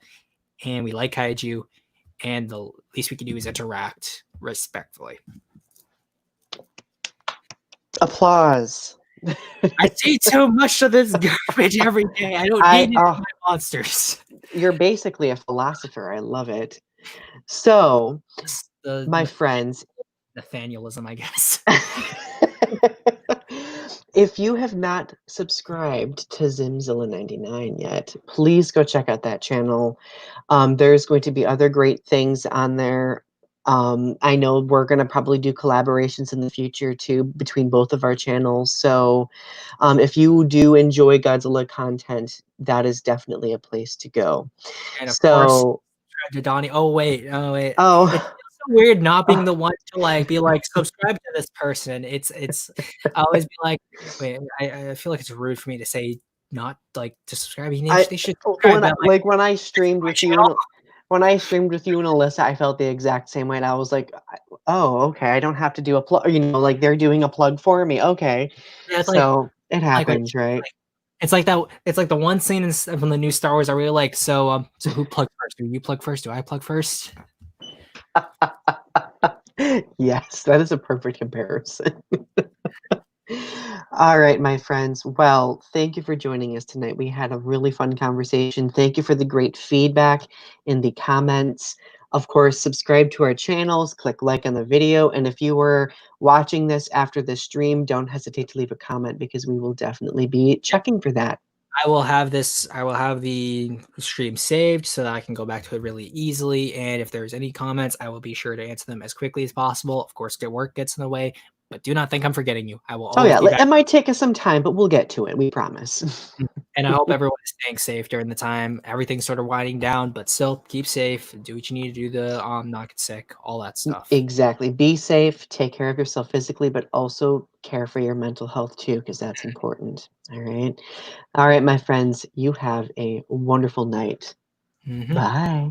and we like kaiju, and the least we can do is interact respectfully. Applause. I see too much of this garbage every day. I don't need it in my monsters. You're basically a philosopher. I love it. So, my The friends, Nathanielism, I guess. if you have not subscribed to Zimzilla 99 yet, please go check out that channel. There's going to be other great things on there. I know we're going to probably do collaborations in the future too between both of our channels. So if you do enjoy Godzilla content, that is definitely a place to go. And of course, So, to Donny. Oh wait. oh, It's so weird not being the one to like be like subscribe to this person. It's I always be like, wait, I feel like it's rude for me to say not like to subscribe. They should subscribe. But like, when I streamed my with you channel. and when I streamed with you and Alyssa, I felt the exact same way. And I was like, oh, okay, I don't have to do a plug, like they're doing a plug for me. Okay. Yeah, it's So it like wait, happens, right? it's like that. It's like the one scene from the new Star Wars I really like. So who plugged first? Do you plug first? Do I plug first? Yes, that is a perfect comparison. All right, my friends. Well, thank you for joining us tonight. We had a really fun conversation. Thank you for the great feedback in the comments. Of course, subscribe to our channels, click like on the video, and if you were watching this after the stream, don't hesitate to leave a comment because we will definitely be checking for that. I will have this. I will have the stream saved so that I can go back to it really easily. And if there's any comments, I will be sure to answer them as quickly as possible. Of course, work gets in the way, but do not think I'm forgetting you. I will Oh always yeah, be back. it might take us some time, but we'll get to it. We promise. And I hope everyone is staying safe during the time. Everything's sort of winding down, but still keep safe. Do what you need to do to not get sick. All that stuff. Exactly. Be safe. Take care of yourself physically, but also care for your mental health too, because that's important. All right. All right, my friends. You have a wonderful night. Mm-hmm. Bye.